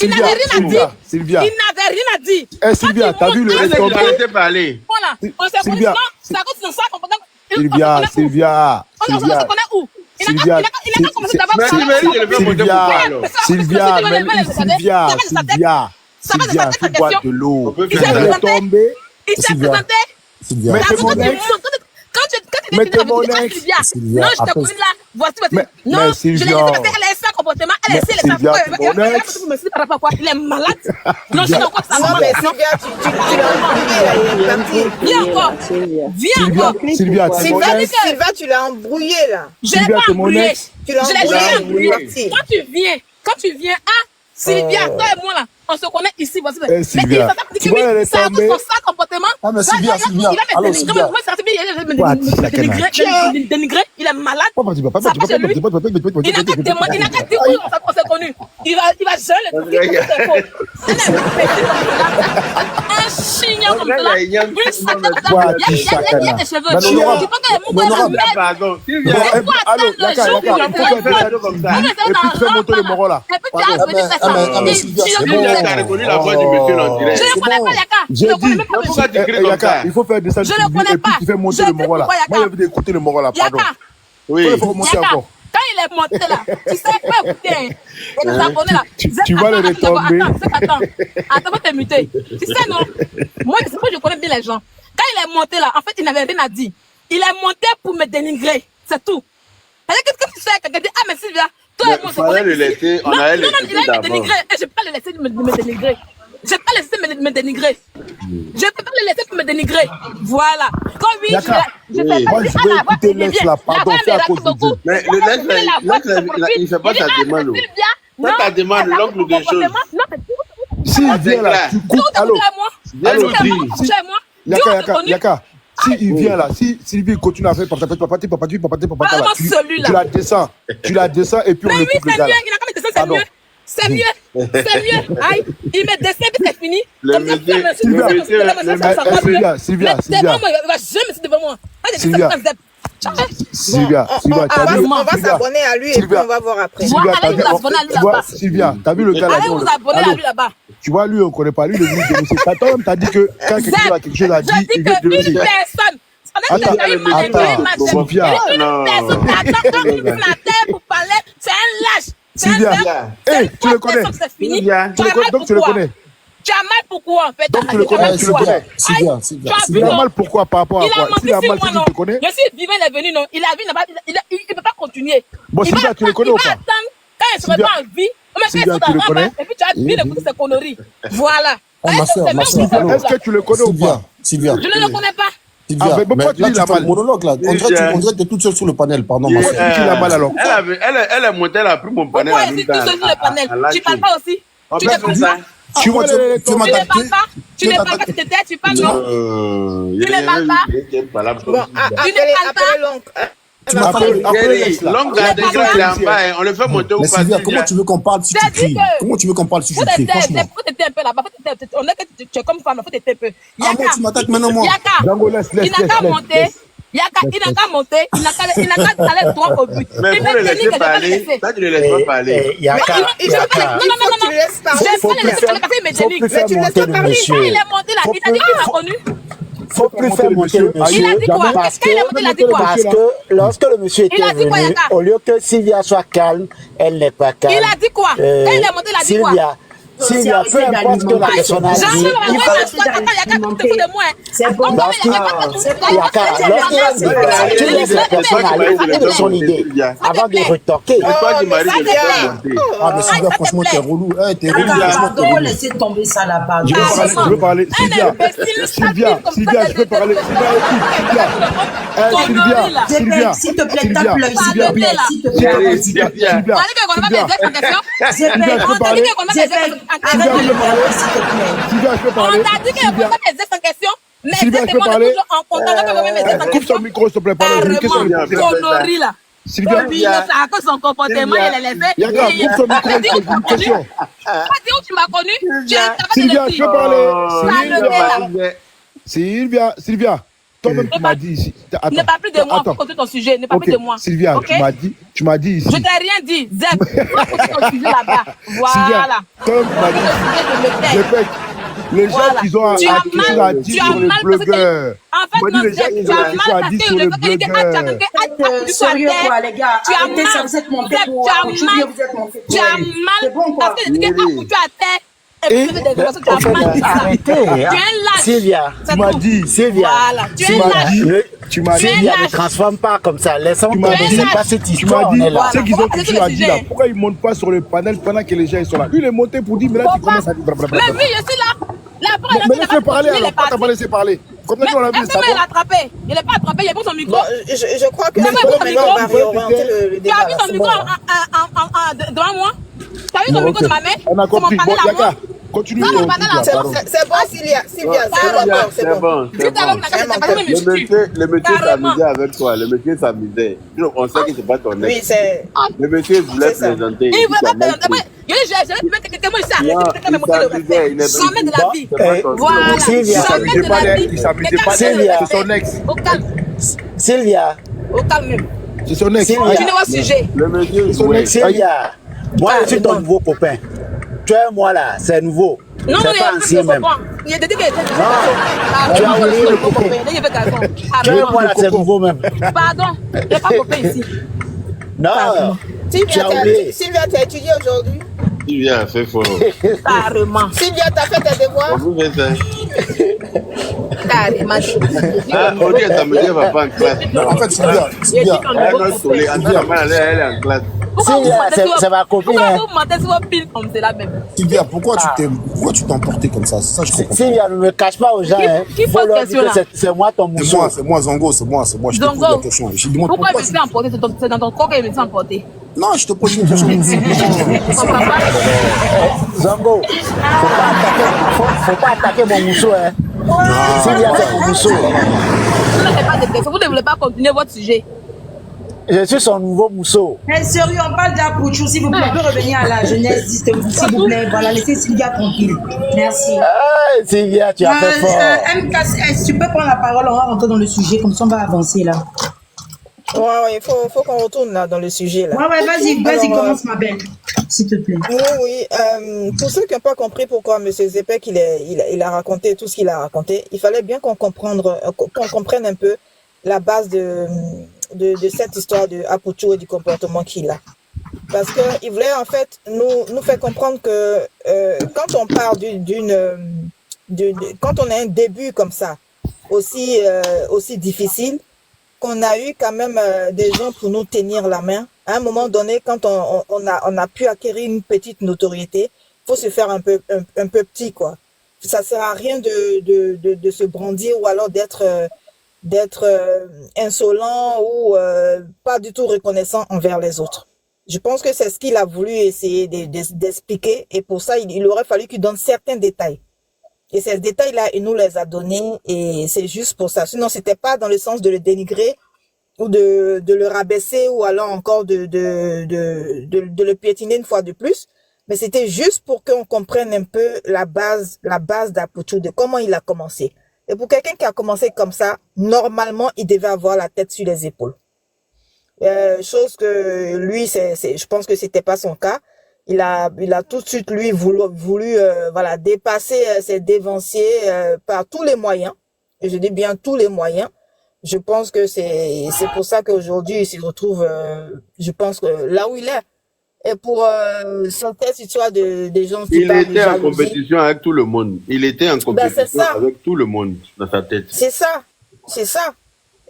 il n'avait rien à dire. Sylvia. Il n'avait rien à dire. Sylvia, t'as vu le restaurant? Arrêtez de parler. Voilà. On s'est connus. C'est à cause de ça qu'on peut. Sylvia. On se connaît où? Il n'a pas commencé d'avoir Sylvia, tu bois de l'eau. Il s'est présenté. Sylvia. Quand tu mon ex. Non, je te connais là. Voici. Non, je l'ai dit parce qu'elle a un comportement. Elle essaie de savoir. Il est malade. Non, je ne sais pas ça. Viens encore. Sylvia, tu l'as embrouillé là. Je l'ai pas embrouillé. Je l'ai embrouillé. Quand tu viens à Sylvia, toi et moi là, on se connaît ici. Sylvia, tu vois, elle est tombée. Comportement. Ah, mais Sylvia. Alors, Sylvia. Dénigré, il est malade. Il n'a qu'à dire oui, on s'est connus. Il va jeune. Un chignon comme ça. Il y a des cheveux. Pardon. T'as reconnu la voix du monsieur là, direct. Je ne connais pas Yaka. J'ai dit, il faut faire descendre et puis tu fais monter le Moro là. Moi, j'ai envie d'écouter le Moro là, pardon. Oui. Il faut monter encore. Quand il est monté là, tu sais pas écouter. Hein. Et les abonnés là. Tu vas le retomber. Attends, te muter. Tu sais, non? Moi, je connais bien les gens. Quand il est monté là, en fait, il n'avait rien à dire. Il est monté pour me dénigrer. C'est tout. Qu'est-ce que tu sais? Quelqu'un dit, ah, mais Sylvia, toi et moi, il fallait le laisser. On allait le laisser il allait me dénigrer. Et je ne peux pas le laisser me dénigrer. Je ne peux pas le laisser me dénigrer. Je ne peux pas le laisser pour me dénigrer. Voilà. Quand oui, je fais pas moi, je vais écouter Lex là, pardon, c'est à cause de Dieu. Mais le Lex, il ne fait pas ta demande. Fais ta demande, l'oncle des choses. S'il vient là, tu coupes. Allô, Yaka. S'il vient là, si Sylvie continue à faire papa, tu la descends et puis on le coupe le gars. C'est mieux. Aïe, il me descend, c'est fini. Sylvia. On va s'abonner à lui et puis on va voir après. Sylvia, t'as vu le gars là? Allez vous abonner à lui là-bas. Tu vois, lui, on ne connaît pas. Lui, le ministre de l'OC. Toi-même, t'as dit que quand quelqu'un a quelque chose à dire, il vient de une personne. Attends, Sylvia. C'est un lâche. Sylvia, tu le connais. Donc tu le connais. Tu as mal pourquoi en fait? Donc tu le connais. Sylvia. Il a mal pourquoi par rapport à quoi? S'il a mal, tu le connais. Je suis vivant, il est venu, non. Il ne peut pas continuer. Bon, Sylvia, tu le connais ou pas? Il va attendre quand il sera pas en vie. Sylvia, tu le connais? Et puis tu as bien écouté ses conneries. Voilà. Ma soeur. Est-ce que tu le connais ou pas? Sylvia. Je ne le connais pas. Sylvia, mais là, tu fais le monologue, là. On dirait que tu es toute seule sur le panel, pardon, ma soeur. Qui l'a mal alors? Elle est montée, elle a pris mon panel. Pourquoi est-ce que tu es sur le panel? Tu parles pas aussi? Tu ne parles pas? Tu ne parles pas? Tu ne parles pas, tu te tais, tu parles non? Tu ne parles pas? Bon, appelez l'oncle. L'oncle il est en bas, on le fait monter ou pas? Sylvia, comment tu veux qu'on parle si tu cries? Comment tu veux qu'on parle si tu cries? Franchement. Faut t'aider un peu là-bas. On est que tu es comme femme, faut t'aider un peu. Ah, moi, tu m'attaques maintenant, moi. Yaka, il n'a qu'à monter. Yaka, il n'a qu'à monter. Il n'a qu'à aller droit au but. Mais vous le laissez parler. Ça, tu ne le laisses pas parler. Yaka. Non. Tu laisses parler. Je vais laisser parler parce qu'il me dénigre. Mais tu ne laisses pas parler. Quand il est monté là, il t'a dit qu'il m'a connu. Faut plus faire monter le monsieur. Il a dit quoi? Parce que lorsque le monsieur était venu, au lieu que Sylvia soit calme, elle n'est pas calme. Il a dit quoi? Elle est montée, il a dit quoi? Sylvia, peu importe que la personne a dit, il faut... C'est bon. Lorsqu'il laisse la personne aller au bout de son idée, avant de retorquer. C'est toi qui m'as dit de le faire monter. Ah, mais Sylvia, franchement, t'es relou. T'es relou. Pardon, laissez tomber ça là-bas. Je veux parler. Sylvia, je peux parler. Sylvia. S'il te plaît, tape-le, s'il te plaît. Sylvia, je peux parler. On t'a dit qu'il y a des questions, mais Sylvia, je peux parler. Coupe son micro, s'il te plaît. Connerie là. Sylvia, à cause de son comportement, il est laissé. Yaka, coupe son micro, j'ai une question. Pas dire où tu m'as connu. Sylvia, je peux parler. Sylvia. Toi-même, tu m'as dit ici. Ne parle plus de moi, pour continuer ton sujet. Ne parle plus de moi. Sylvia, tu m'as dit ici. Je t'ai rien dit. Zeb, pour continuer ton sujet là-bas. Voilà. Toi-même, tu m'as dit. Répète. Les gens qui ont quelque chose à dire sur le blogueur. En fait, non, tu as mal parce que le fait que sérieux quoi, les gars. Tu as mal. Vous êtes montés pour aujourd'hui, vous êtes montés pour. Tu as mal parce que tu as foutu à terre. Arrêtez, Sylvia, tu m'as dit, Sylvia, tu m'as dit, Sylvia, ne transforme pas comme ça, laissons c'est pas cette histoire. Tu m'as dit, c'est qu'ils ont quelque chose à dire là. Pourquoi ils ne montent pas sur le panel pendant que les gens sont là? Lui, il est monté pour dire, mais là, tu commences à dire. Mais oui, je suis là. Mais laisse-le parler alors, pourquoi t'as pas laissé parler? Comme ça, on a vu ça. Il l'a attrapé. Il n'est pas attrapé, il a pris son micro. Je crois que c'est le Tu as vu son micro devant moi? Tu as vu son micro de ma main? On a compris. Bon, Yaka, continue. C'est bon, Sylvia, c'est bon. Le monsieur s'amusait avec toi. Le monsieur s'amusait. On sait que c'est pas ton ex. Oui, c'est... Le monsieur voulait présenter. Il voulait pas présenter. Je vais mettre quelqu'un ici. Jamais de la vie. Voilà. Jamais de la vie. Il s'amusait pas. C'est son ex. Au calme. Sylvia. Au calme. C'est son ex. Tu n'es pas sujet. Le monsieur, Sylvia. Moi, je suis ton nouveau copain. Tu es moi là, c'est nouveau. Non, c'est pas ancien même. Il a dit qu'il était tu as oublié le copain. Tu es moi là, c'est nouveau même. Pardon, il n'y a pas copain ici. Non, tu as oublié. Sylvia, tu as étudié aujourd'hui? Sylvia a fait fort. Carrément. Sylvia, tu as fait tes devoirs? Vous faites ça. Carrément. Ah, on dit que ta mère va pas en classe. En fait, Sylvia, Elle est en classe. C'est ma copine. Sylvia, pourquoi tu t'es emporté comme ça? C'est ça, je comprends. Sylvia, ne me cache pas aux gens. Qui pose question là? C'est moi ton mousseau. C'est moi, Zango, c'est moi. Je te pose la question. Pourquoi je me suis emporté? C'est dans ton corps que je me suis emporté. Non, je te pose une question. Zango, faut pas attaquer mon mousseau, hein. Sylvia, c'est mon mousseau. Vous ne voulez pas continuer votre sujet. Je suis son nouveau mousseau. Mais sérieux, on parle d'Apouchou, s'il vous plaît. On peut revenir à la jeunesse, s'il vous plaît. Voilà, laissez Sylvia tranquille. Merci. Sylvia, tu as fait fort. MKS, tu peux prendre la parole, on va rentrer dans le sujet, comme ça on va avancer là. Ouais, il faut qu'on retourne là dans le sujet là. Ouais, vas-y, commence ma belle, s'il te plaît. Oui. Pour ceux qui n'ont pas compris pourquoi M. Zepek il a raconté tout ce qu'il a raconté, il fallait bien qu'on comprenne un peu la base de cette histoire de Apouchou et du comportement qu'il a. Parce qu'il voulait en fait nous faire comprendre que quand on parle quand on a un début comme ça, aussi difficile, qu'on a eu quand même des gens pour nous tenir la main. À un moment donné, quand on a pu acquérir une petite notoriété, faut se faire un peu petit, quoi. Ça sert à rien de se brandir ou alors d'être insolent ou pas du tout reconnaissant envers les autres. Je pense que c'est ce qu'il a voulu essayer d'expliquer et pour ça, il aurait fallu qu'il donne certains détails. Et ces détails-là, il nous les a donnés et c'est juste pour ça. Sinon, c'était pas dans le sens de le dénigrer ou de le rabaisser ou alors encore de le piétiner une fois de plus. Mais c'était juste pour qu'on comprenne un peu la base d'Apouchou, de comment il a commencé. Et pour quelqu'un qui a commencé comme ça, normalement, il devait avoir la tête sur les épaules. Chose que lui, je pense que c'était pas son cas. Il a tout de suite, lui, voulu dépasser ses dévanciers par tous les moyens. Et je dis bien tous les moyens. Je pense que c'est pour ça qu'aujourd'hui, il se retrouve, je pense que là où il est. Et pour cette histoire des gens qui il était en compétition avec tout le monde. Il était en compétition avec tout le monde dans sa tête. C'est ça.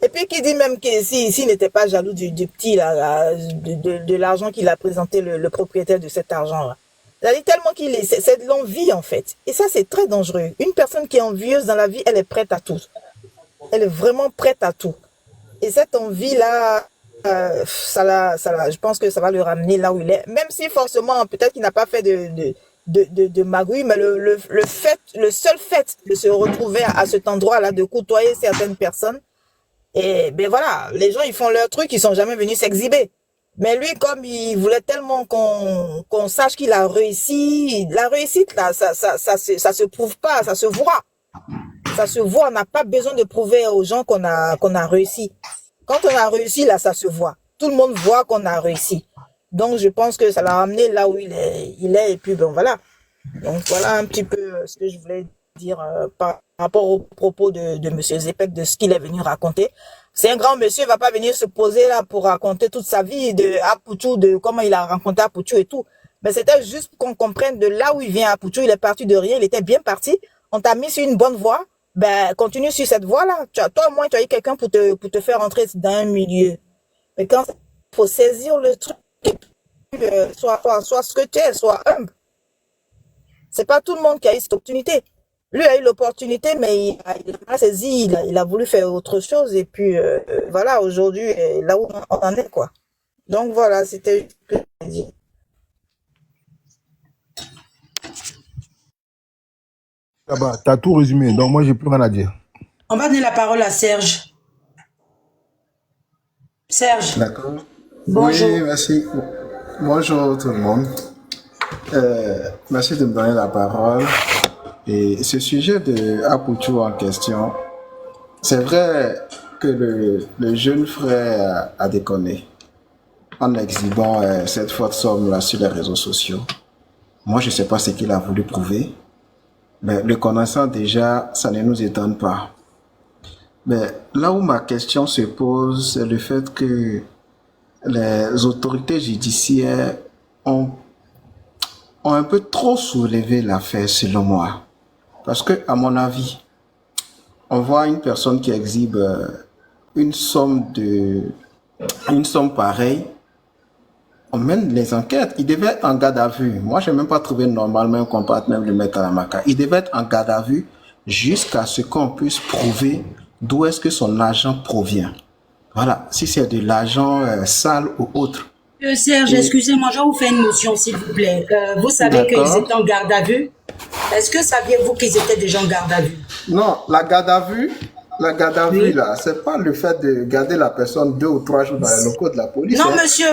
Et puis qui dit même que s'il n'était pas jaloux du petit là, de l'argent qu'il a présenté le propriétaire de cet argent là. C'est tellement c'est de l'envie en fait. Et ça c'est très dangereux. Une personne qui est envieuse dans la vie, elle est prête à tout. Elle est vraiment prête à tout. Et cette envie là, je pense que ça va le ramener là où il est. Même si forcément peut-être qu'il n'a pas fait de magouille, mais le seul fait de se retrouver à cet endroit là, de côtoyer certaines personnes. Et ben voilà, les gens ils font leur truc, ils sont jamais venus s'exhiber. Mais lui, comme il voulait tellement qu'on sache qu'il a réussi, la réussite là, ça se prouve pas, ça se voit. Ça se voit, on n'a pas besoin de prouver aux gens qu'on a réussi. Quand on a réussi là, ça se voit. Tout le monde voit qu'on a réussi. Donc je pense que ça l'a ramené là où il est et puis ben voilà. Donc voilà un petit peu ce que je voulais dire par rapport au propos de M. Zepek, de ce qu'il est venu raconter. C'est un grand monsieur, il va pas venir se poser là pour raconter toute sa vie de Apouchou, de comment il a rencontré Apouchou et tout. Mais c'était juste pour qu'on comprenne de là où il vient Apouchou, il est parti de rien, il était bien parti. On t'a mis sur une bonne voie, ben continue sur cette voie-là. Toi au moins tu as eu quelqu'un pour te faire entrer dans un milieu. Mais quand il faut saisir le truc, soit ce que tu es, soit humble. C'est pas tout le monde qui a eu cette opportunité. Lui a eu l'opportunité, mais il a pas saisi, il a voulu faire autre chose, et puis voilà, aujourd'hui, là où on en est, quoi. Donc voilà, c'était ce que je dire. Ah bah, t'as tout résumé, donc moi j'ai plus rien à dire. On va donner la parole à Serge. Serge. D'accord. Bonjour. Oui, merci. Bonjour tout le monde. Merci de me donner la parole. Et ce sujet de Apouchou en question, c'est vrai que le jeune frère a déconné en exhibant cette faute somme-là sur les réseaux sociaux. Moi, je ne sais pas ce qu'il a voulu prouver, mais le connaissant déjà, ça ne nous étonne pas. Mais là où ma question se pose, c'est le fait que les autorités judiciaires ont un peu trop soulevé l'affaire, selon moi. Parce que, à mon avis, on voit une personne qui exhibe une somme pareille. On mène les enquêtes. Il devait être en garde à vue. Moi, je n'ai même pas trouvé normalement qu'on peut même le mettre à la maca. Il devait être en garde à vue jusqu'à ce qu'on puisse prouver d'où est-ce que son argent provient. Voilà, si c'est de l'argent sale ou autre. Serge, excusez-moi, je vais vous faire une motion, s'il vous plaît. Vous savez qu'ils étaient en garde à vue? Est-ce que saviez-vous qu'ils étaient déjà en garde à vue? Non, la garde à vue, là, c'est pas le fait de garder la personne 2 ou 3 jours dans les locaux de la police. Non, hein. monsieur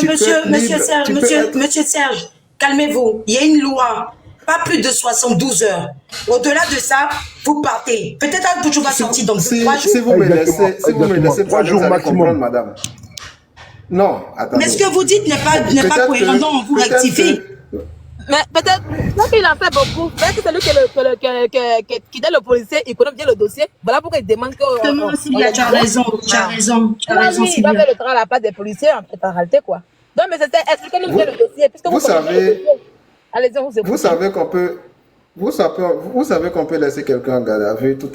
Serge, calmez-vous. Il y a une loi, pas plus de 72 heures. Au-delà de ça, vous partez. Peut-être que tu vas sortir dans 3 jours. Si vous me laissez 3 jours maximum, madame. Non, attendez. Mais ce que vous dites n'est pas cohérent, donc vous rectifiez. Mais peut-être qu'il en fait beaucoup. Peut-être que c'est lui qui donne le policier, il connaît bien le dossier. Voilà pourquoi il demande que. Sylvia, tu as raison. Tu as raison, il va faire le travail à la place des policiers en réalité, quoi. Donc, mais c'était expliquez-nous bien le dossier. Puisque vous savez. Allez-y, vous savez qu'on peut. Vous savez qu'on peut laisser quelqu'un en garde à vue tout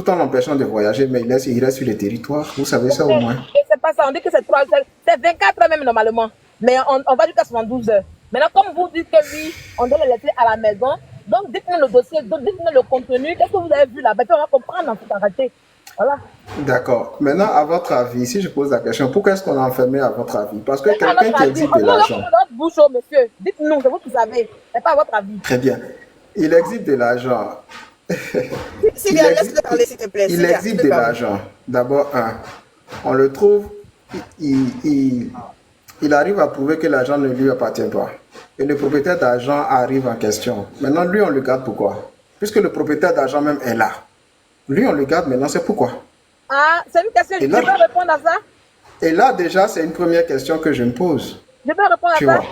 en l'empêchant de voyager, mais il reste sur le territoire. Vous savez ça au moins. C'est pas ça. On dit que c'est 24 heures même normalement. Mais on va jusqu'à 72 heures. Maintenant, comme vous dites que lui, on doit le laisser à la maison, donc dites-nous le dossier, dites-nous le contenu, qu'est-ce que vous avez vu là-bas, on va comprendre en toute arrêté. Voilà. D'accord. Maintenant, à votre avis, si je pose la question, pourquoi est-ce qu'on l'a enfermé à votre avis? Parce que quelqu'un qui exhibe de l'argent. Notre bouche, monsieur. Dites-nous, c'est vous qui savez. C'est pas à votre avis. Très bien. Il exhibe de l'argent. Sylvia, laisse-le parler, s'il te plaît. Il exhibe de l'argent. D'abord, on le trouve, il arrive à prouver que l'argent ne lui appartient pas. Et le propriétaire d'argent arrive en question. Maintenant, lui, on le garde pourquoi? Puisque le propriétaire d'argent même est là. Lui, on le garde maintenant, c'est pourquoi? Ah, c'est une question, je peux répondre à ça? Et là, déjà, c'est une première question que je me pose. Je peux répondre à ça? Vois.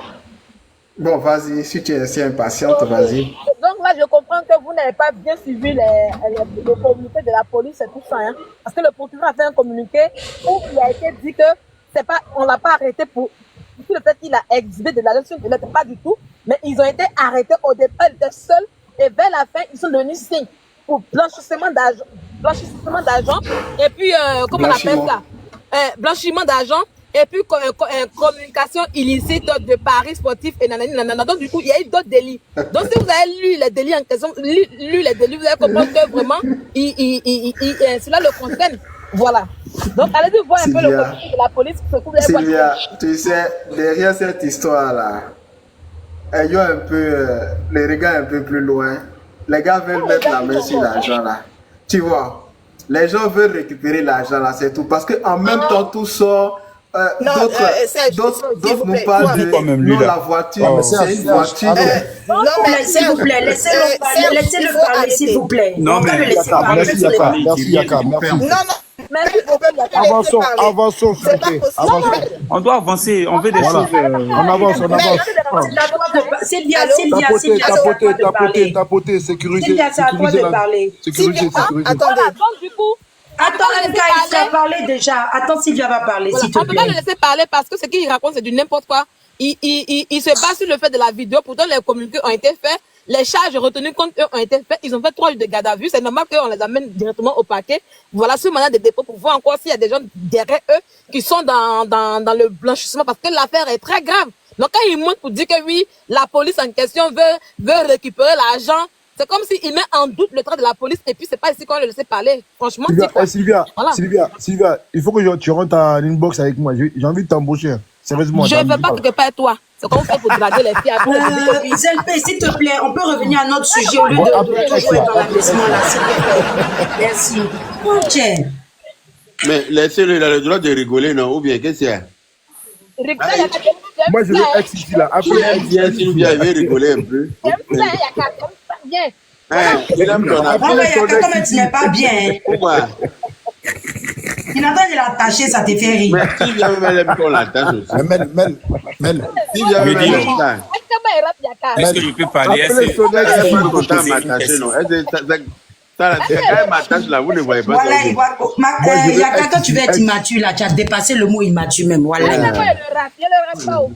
Bon, vas-y, si tu es si impatiente, vas-y. Donc là, je comprends que vous n'avez pas bien suivi le communiqué de la police et tout ça. Hein? Parce que le procureur a fait un communiqué où il a été dit que on ne l'a pas arrêté pour le fait qu'il a exhibé de l'argent, il n'était pas du tout, mais ils ont été arrêtés au départ, ils étaient seuls, et vers la fin, ils sont devenus signes pour blanchissement d'argent, et puis, comment on appelle ça? Blanchiment d'argent, et puis communication illicite de paris sportifs, et nanana. Donc, du coup, il y a eu d'autres délits. Donc, si vous avez lu les délits en question, vous allez comprendre que vraiment, cela le concerne. Voilà. Donc, allez-y voir un peu le communiqué de la police. Sylvia, tu sais, derrière cette histoire-là, ayons un peu les regards un peu plus loin. Les gars veulent mettre la main sur l'argent là. Tu vois, les gens veulent récupérer l'argent là, c'est tout. Parce qu'en même temps, tout sort. D'autres nous parlent de la voiture. C'est une voiture. Non, mais s'il vous plaît, laissez-le parler, s'il vous plaît. Non, mais merci Yaka. Avançons, s'il vous plaît. On doit avancer, on veut des choses. On avance. Sylvia, tapoter, sécuriser. Sylvia, c'est à toi de parler. Sécuriser. Attendez, du coup. Attends, il a parlé déjà. Attends, Sylvia va parler, s'il te plaît. On peut pas le laisser parler parce que ce qu'il raconte, c'est du n'importe quoi. Il se base sur le fait de la vidéo. Pourtant, les communiqués ont été faits. Les charges retenues contre eux ont été faites. Ils ont fait 3 jours de garde à vue. C'est normal qu'on les amène directement au paquet. Voilà, ce mandat de dépôt pour voir encore s'il y a des gens derrière eux qui sont dans le blanchissement parce que l'affaire est très grave. Donc, quand ils montent pour dire que oui, la police en question veut récupérer l'argent, c'est comme s'il met en doute le travail de la police et puis c'est pas ici qu'on le laisse parler. Franchement, Sylvia, il faut que tu rentres en inbox avec moi. J'ai envie de t'embaucher. Sérieusement. Je ne veux pas quelque part avec toi. C'est comme ça pour draguer les filles. Zelpé, s'il te plaît, on peut revenir à notre sujet au lieu de toujours être dans l'abaissement là, s'il te plaît. Merci. Ok. Mais laissez-le, il a le droit de rigoler, non? Ou bien, qu'est-ce qu'il y a? Moi, je vais ex ici là. Après, Sylvia, il veut rigoler un peu. Comme tu n'es pas bien. Pourquoi? Il a en train de l'attacher, ça te fait rire. Mais Sylvia, même aime qu'on l'attache aussi. Mel. Sylvia, même aime ça. Est-ce que je peux parler? Ça, là, c'est quand même ma tâche là, vous ne voyez pas. Voilà, Yaka, quand tu veux être immature là, tu as dépassé le mot immature même. Voilà. Si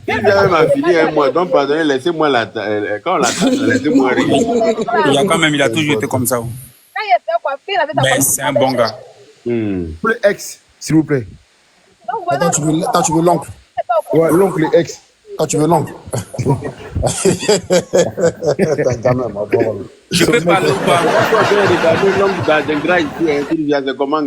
j'avais ma fille un mois, donc pardonnez, laissez-moi la quand on l'attend, laissez-moi rire. Il y a quand même, il a toujours été comme ça. Mais c'est un bon gars. Pour les ex, s'il vous plaît. Attends, tu veux l'oncle? Ouais, l'oncle et ex. Quand tu veux l'oncle. Je peux parler ou pas? C'est comment?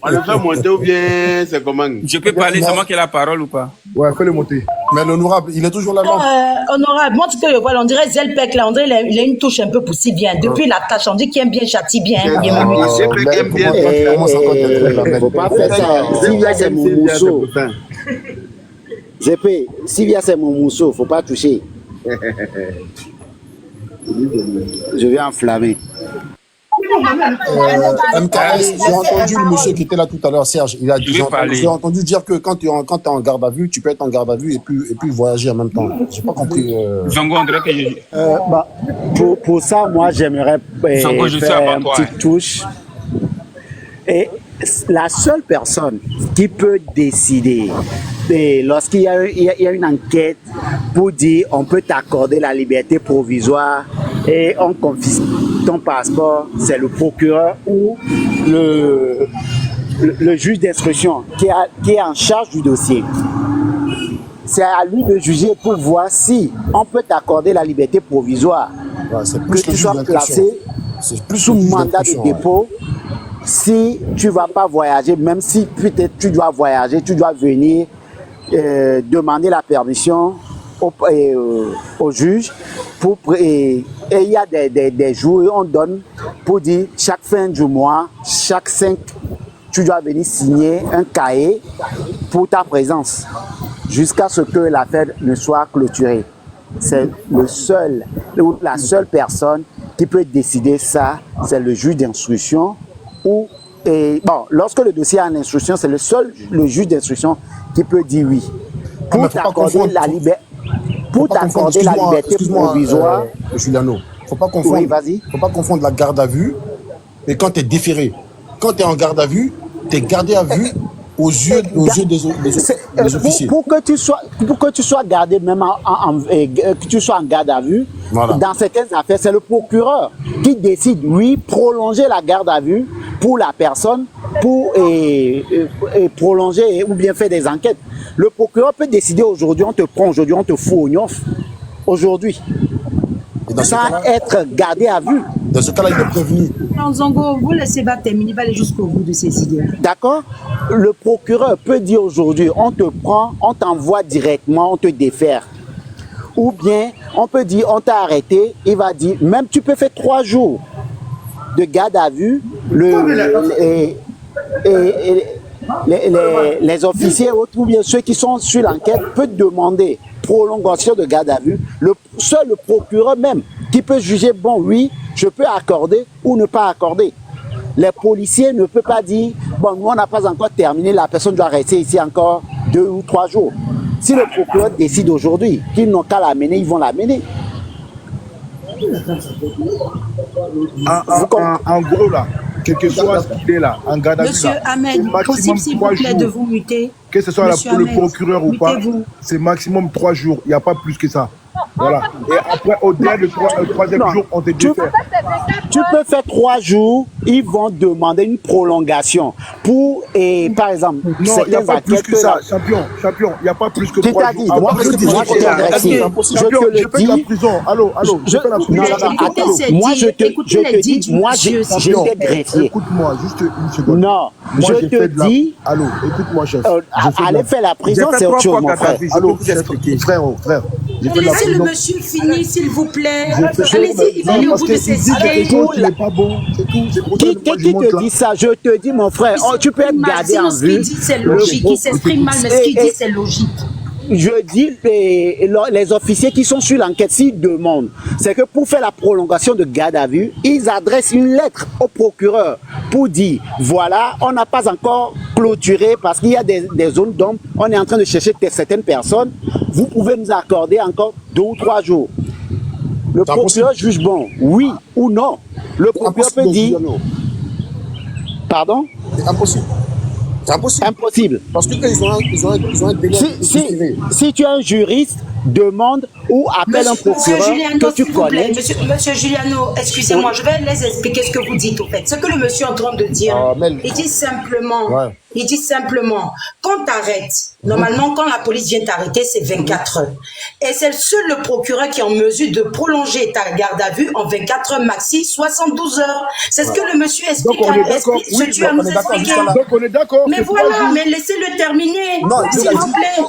On le fait monter ou bien c'est comment? Je peux parler, c'est moi qui ai la parole ou pas? Ouais, fais-le monter. Mais l'honorable, il est toujours là. Honorable, moi tu peux le voir, on dirait Zelpec là, on dirait il a une touche un peu poussée bien. Depuis la tâche, on dit qu'il aime bien, châtie bien. Zelpec aime bien. Faut pas faire ça. Sylvia, c'est mon mousseau. Zépé, Sylvia, c'est mon mousseau, faut pas toucher. Je vais enflammer. MKS, j'ai entendu le monsieur qui était là tout à l'heure, Serge. Il a dit, j'ai entendu dire que quand tu es en garde à vue, tu peux être en garde à vue et puis voyager en même temps. J'ai pas compris. Pour ça, moi, j'aimerais faire une petite touche. Et la seule personne qui peut décider, lorsqu'il y a une enquête pour dire on peut t'accorder la liberté provisoire et on confisque ton passeport, c'est le procureur ou le juge d'instruction qui est en charge du dossier. C'est à lui de juger pour voir si on peut t'accorder la liberté provisoire, que tu sois placé sous mandat de dépôt. Si tu ne vas pas voyager, même si peut-être tu dois voyager, tu dois venir demander la permission au juge. Et il y a des jours où on donne pour dire chaque fin du mois, chaque 5, tu dois venir signer un cahier pour ta présence jusqu'à ce que l'affaire ne soit clôturée. C'est la seule personne qui peut décider ça, c'est le juge d'instruction. Lorsque le dossier est en instruction, c'est le juge d'instruction qui peut dire oui. Pour t'accorder la liberté provisoire. Juliano, faut pas confondre. Oui, vas-y. Faut pas confondre la garde à vue et quand tu es déféré. Quand tu es en garde à vue, tu es gardé à vue aux yeux des officiers. Pour que tu sois gardé, même que tu sois en garde à vue, dans certaines affaires, c'est le procureur qui décide, oui, prolonger la garde à vue pour la personne, pour prolonger ou bien faire des enquêtes. Le procureur peut décider aujourd'hui, on te prend aujourd'hui, on te fout au gnoff, aujourd'hui, sans être gardé à vue. Dans ce cas-là, il est prévenu. Non, Zongo, vous laissez pas terminer, va aller jusqu'au bout de ces idées. D'accord? Le procureur peut dire aujourd'hui, on te prend, on t'envoie directement, on te défère. Ou bien, on peut dire, on t'a arrêté, il va dire, même tu peux faire 3 jours de garde à vue, les officiers ou bien ceux qui sont sur l'enquête peuvent demander prolongation de garde à vue. Seul le procureur même qui peut juger, bon oui, je peux accorder ou ne pas accorder. Les policiers ne peuvent pas dire, bon, nous on n'a pas encore terminé, la personne doit rester ici encore 2 ou 3 jours. Si le procureur décide aujourd'hui qu'ils n'ont qu'à l'amener, ils vont l'amener. En gros, là, quel que soit ce qu'il est là, en garde à vue, Monsieur Ahmed, possible s'il vous plaît de vous muter. Que ce soit pour le procureur ou pas, c'est maximum 3 jours. Il n'y a pas plus que ça. Voilà. Et après, au-delà du 3e jour, on te défère. Tu peux faire 3 jours, ils vont demander une prolongation. Pour, par exemple, non, il n'y a pas plus que ça, champion, il n'y a pas plus que 3 jours. Moi, je te le dis. Allô, moi, je te dis, moi, j'étais greffier. Écoute-moi, juste une seconde. Non, je te dis. Allô, écoute-moi, chef. Aller faire la prison, c'est autre chose, mon frère. Allô, frère. Laissez le monsieur finir, s'il vous plaît. Allez-y, il va aller au bout de ses idées. Il n'est pas bon, c'est tout. Qui te dit ça? Je te dis, mon frère, tu peux être gardé en vue. Ce qu'il dit, c'est logique. Il s'exprime mal, mais ce qu'il dit, c'est logique. Je dis, les officiers qui sont sur l'enquête, s'ils demandent, c'est que pour faire la prolongation de garde à vue, ils adressent une lettre au procureur pour dire, voilà, on n'a pas encore clôturé parce qu'il y a des zones d'ombre, on est en train de chercher certaines personnes, vous pouvez nous accorder encore 2 ou 3 jours. Le procureur juge bon, oui ou non. Le procureur peut dire... Pardon? C'est impossible. C'est impossible. Impossible. Parce qu'ils ont un délai. Si tu es un juriste, demande ou appelle un procureur Giuliano, que tu s'il vous plaît. connais. Monsieur Giuliano, excusez-moi, je vais les expliquer ce que vous dites au fait. Ce que le monsieur est en train de dire, il dit simplement, quand tu arrêtes, normalement quand la police vient t'arrêter, c'est 24 heures. Et c'est seul le procureur qui est en mesure de prolonger ta garde à vue en 24 heures maxi, 72 heures. C'est ce que le monsieur explique. Donc on est d'accord. Oui, tu as nous expliqué. Donc on est d'accord. Mais voilà, mais laissez-le terminer, s'il vous plaît.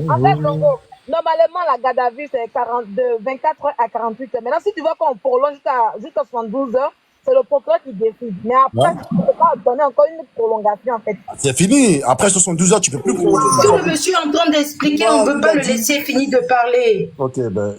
En fait, Longo, normalement, la garde à vue, c'est de 24 heures à 48 heures. Maintenant, si tu veux qu'on prolonge jusqu'à 72 heures, c'est le procureur qui décide. Mais après, tu ne peux pas donner encore une prolongation, en fait. C'est fini. Après 72 heures, tu ne peux plus prolonger. Ce que le monsieur est en train d'expliquer, on ne peut pas le laisser finir de parler. Ok, ben,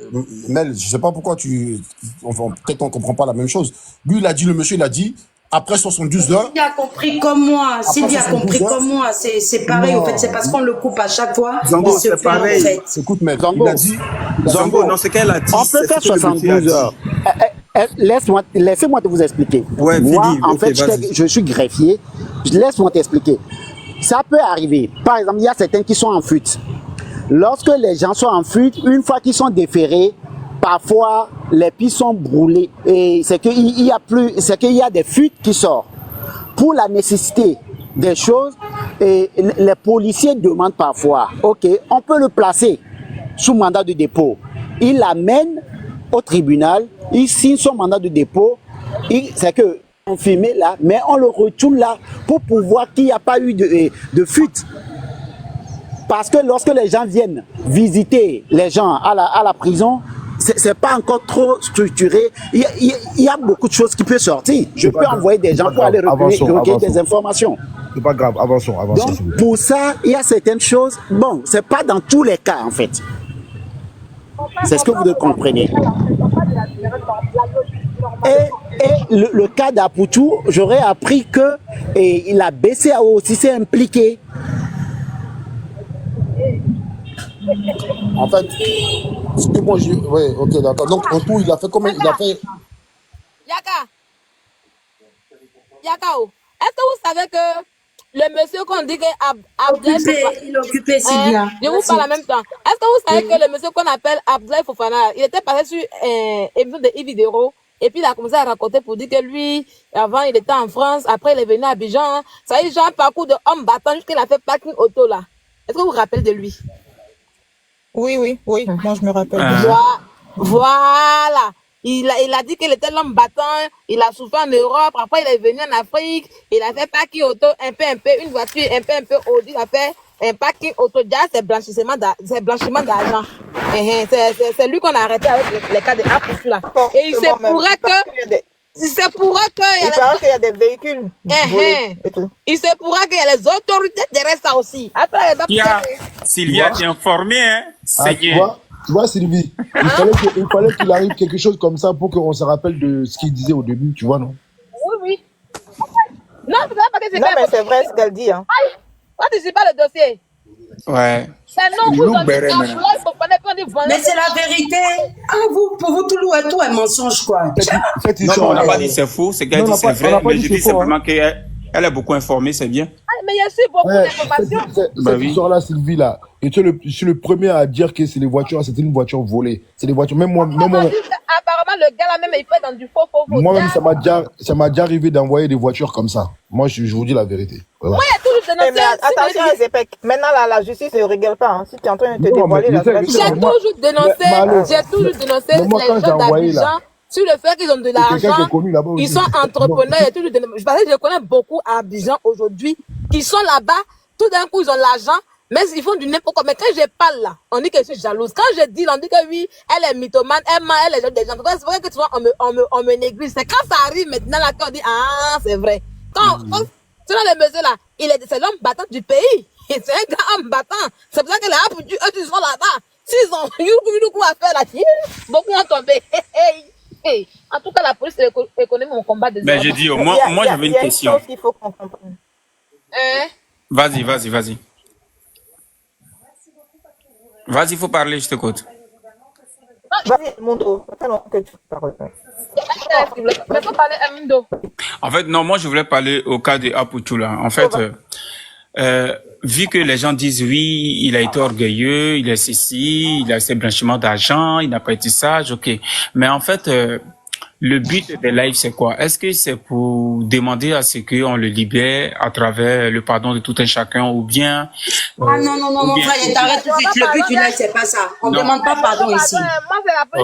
Mel, je ne sais pas pourquoi peut-être on ne comprend pas la même chose. Lui, le monsieur, il a dit, après 72 heures. Sylvie a compris comme moi. Sylvie a compris comme moi. C'est pareil, en fait. C'est parce qu'on le coupe à chaque fois. Zango, c'est pareil. En fait. Écoute, mec, Zango, il a dit. Zango, non, ce qu'elle a dit. On peut faire 72 heures. Laissez-moi vous expliquer. Ouais, moi, Philippe, en ok, fait, je suis greffier. Laisse-moi t'expliquer. Ça peut arriver. Par exemple, il y a certains qui sont en fuite. Lorsque les gens sont en fuite, une fois qu'ils sont déférés, parfois les pistes sont brûlées. Et c'est qu'il y a des fuites qui sortent. Pour la nécessité des choses, et les policiers demandent parfois, ok, on peut le placer sous mandat de dépôt. Il l'amène au tribunal, il signe son mandat de dépôt, c'est que confirmé là, mais on le retourne là pour pouvoir qu'il n'y a pas eu de fuite. Parce que lorsque les gens viennent visiter les gens à la prison, c'est pas encore trop structuré. Il y a beaucoup de choses qui peuvent sortir. Je peux envoyer des gens pour aller recueillir des informations. C'est pas grave, avançons. Donc, pour ça, il y a certaines choses. Bon, c'est pas dans tous les cas, en fait. C'est ce que vous comprenez. Et le cas d'Apoutou, j'aurais appris que la BCAO aussi s'est impliquée. En fait, oui, ok, d'accord. Donc, en tout, il a fait combien? Il a fait. Yakao, est-ce que vous savez que le monsieur qu'on dit que il est occupé, Sylvia. Je vous parle en même temps. Est-ce que vous savez que le monsieur qu'on appelle Abdoulaye Fofana, il était passé sur émission de Ividero et puis il a commencé à raconter pour dire que lui, avant il était en France, après il est venu à Abidjan. Ça y est, genre un parcours de homme battant jusqu'à il a fait parking auto là. Est-ce que vous vous rappelez de lui? Oui, moi je me rappelle. Voilà. Il a dit qu'il était l'homme battant, il a souffert en Europe, après il est venu en Afrique, il a fait parking auto, un peu, une voiture, un peu Audi, il a fait un parking auto, déjà c'est blanchiment d'argent. C'est lui qu'on a arrêté avec les cas de Apoutou là. Et il se pourrait que... Il paraît qu'il y a des véhicules. Il se pourra qu'il y a les autorités derrière ça aussi. Après, Sylvia, tu es informée, hein? C'est bien. Tu vois, Sylvie, il fallait qu'il arrive quelque chose comme ça pour qu'on se rappelle de ce qu'il disait au début, tu vois, non? Oui. Non, mais c'est vrai ce qu'elle dit. Hein. Tu sais pas le dossier. Ouais. Mais c'est la vérité. Pour vous, tout est mensonge, quoi. Non, on n'a pas dit c'est faux, c'est qu'elle dit c'est vrai, mais je dis simplement qu'elle est beaucoup informée, c'est bien. Mais il y a aussi beaucoup d'informations. Cette histoire-là, Sylvie, là, et je suis le premier à dire que c'est les voitures, c'était une voiture volée. C'est des voitures, même moi. Apparemment, le gars là même, il fait dans du faux. Moi-même, ça m'a déjà arrivé d'envoyer des voitures comme ça. Moi, je vous dis la vérité. Voilà. Moi, il y a toujours dénoncé. Mais attention, Zepek. Maintenant, la justice ne rigole pas. Hein. Si tu es en train de te dévoiler, j'ai toujours dénoncé les gens d'Abidjan sur le fait qu'ils ont de l'argent. Ils sont entrepreneurs. Je connais beaucoup à Abidjan aujourd'hui qui sont là-bas. Tout d'un coup, ils ont l'argent. Mais ils font du n'importe quoi. Mais quand je parle là, on dit que je suis jalouse. Quand je dis, on dit que oui, elle est mythomane, elle est des gens. C'est vrai que tu vois, on me néglige. C'est quand ça arrive maintenant là qu'on dit, ah, c'est vrai. Quand tu vois le monsieur là, c'est l'homme battant du pays. C'est un grand homme battant. C'est pour ça que les Apoutou, eux, ils sont là-bas. S'ils ont eu à faire là, beaucoup ont tombé. En tout cas, la police connaît mon combat de Mais je dis, moi j'avais une question. Il y a une chose qu'il faut qu'on comprenne. Vas-y. Vas-y, il faut parler, je t'écoute. Non, Vas-y, Mondo. Attends que tu parles. Laisse-moi parler à Mundo. En fait, non, moi, je voulais parler au cas de Aputu, là. En fait, vu que les gens disent oui, il a été orgueilleux, il est ceci, il a ses blanchiments d'argent, il n'a pas été sage, ok. Mais en fait, le but des lives, c'est quoi? Est-ce que c'est pour demander à ce qu'on le libère à travers le pardon de tout un chacun ou bien... Ah non, mon frère, t'arrêtes tout de suite. Le but du live, c'est pas ça. On ne demande pas pardon ici.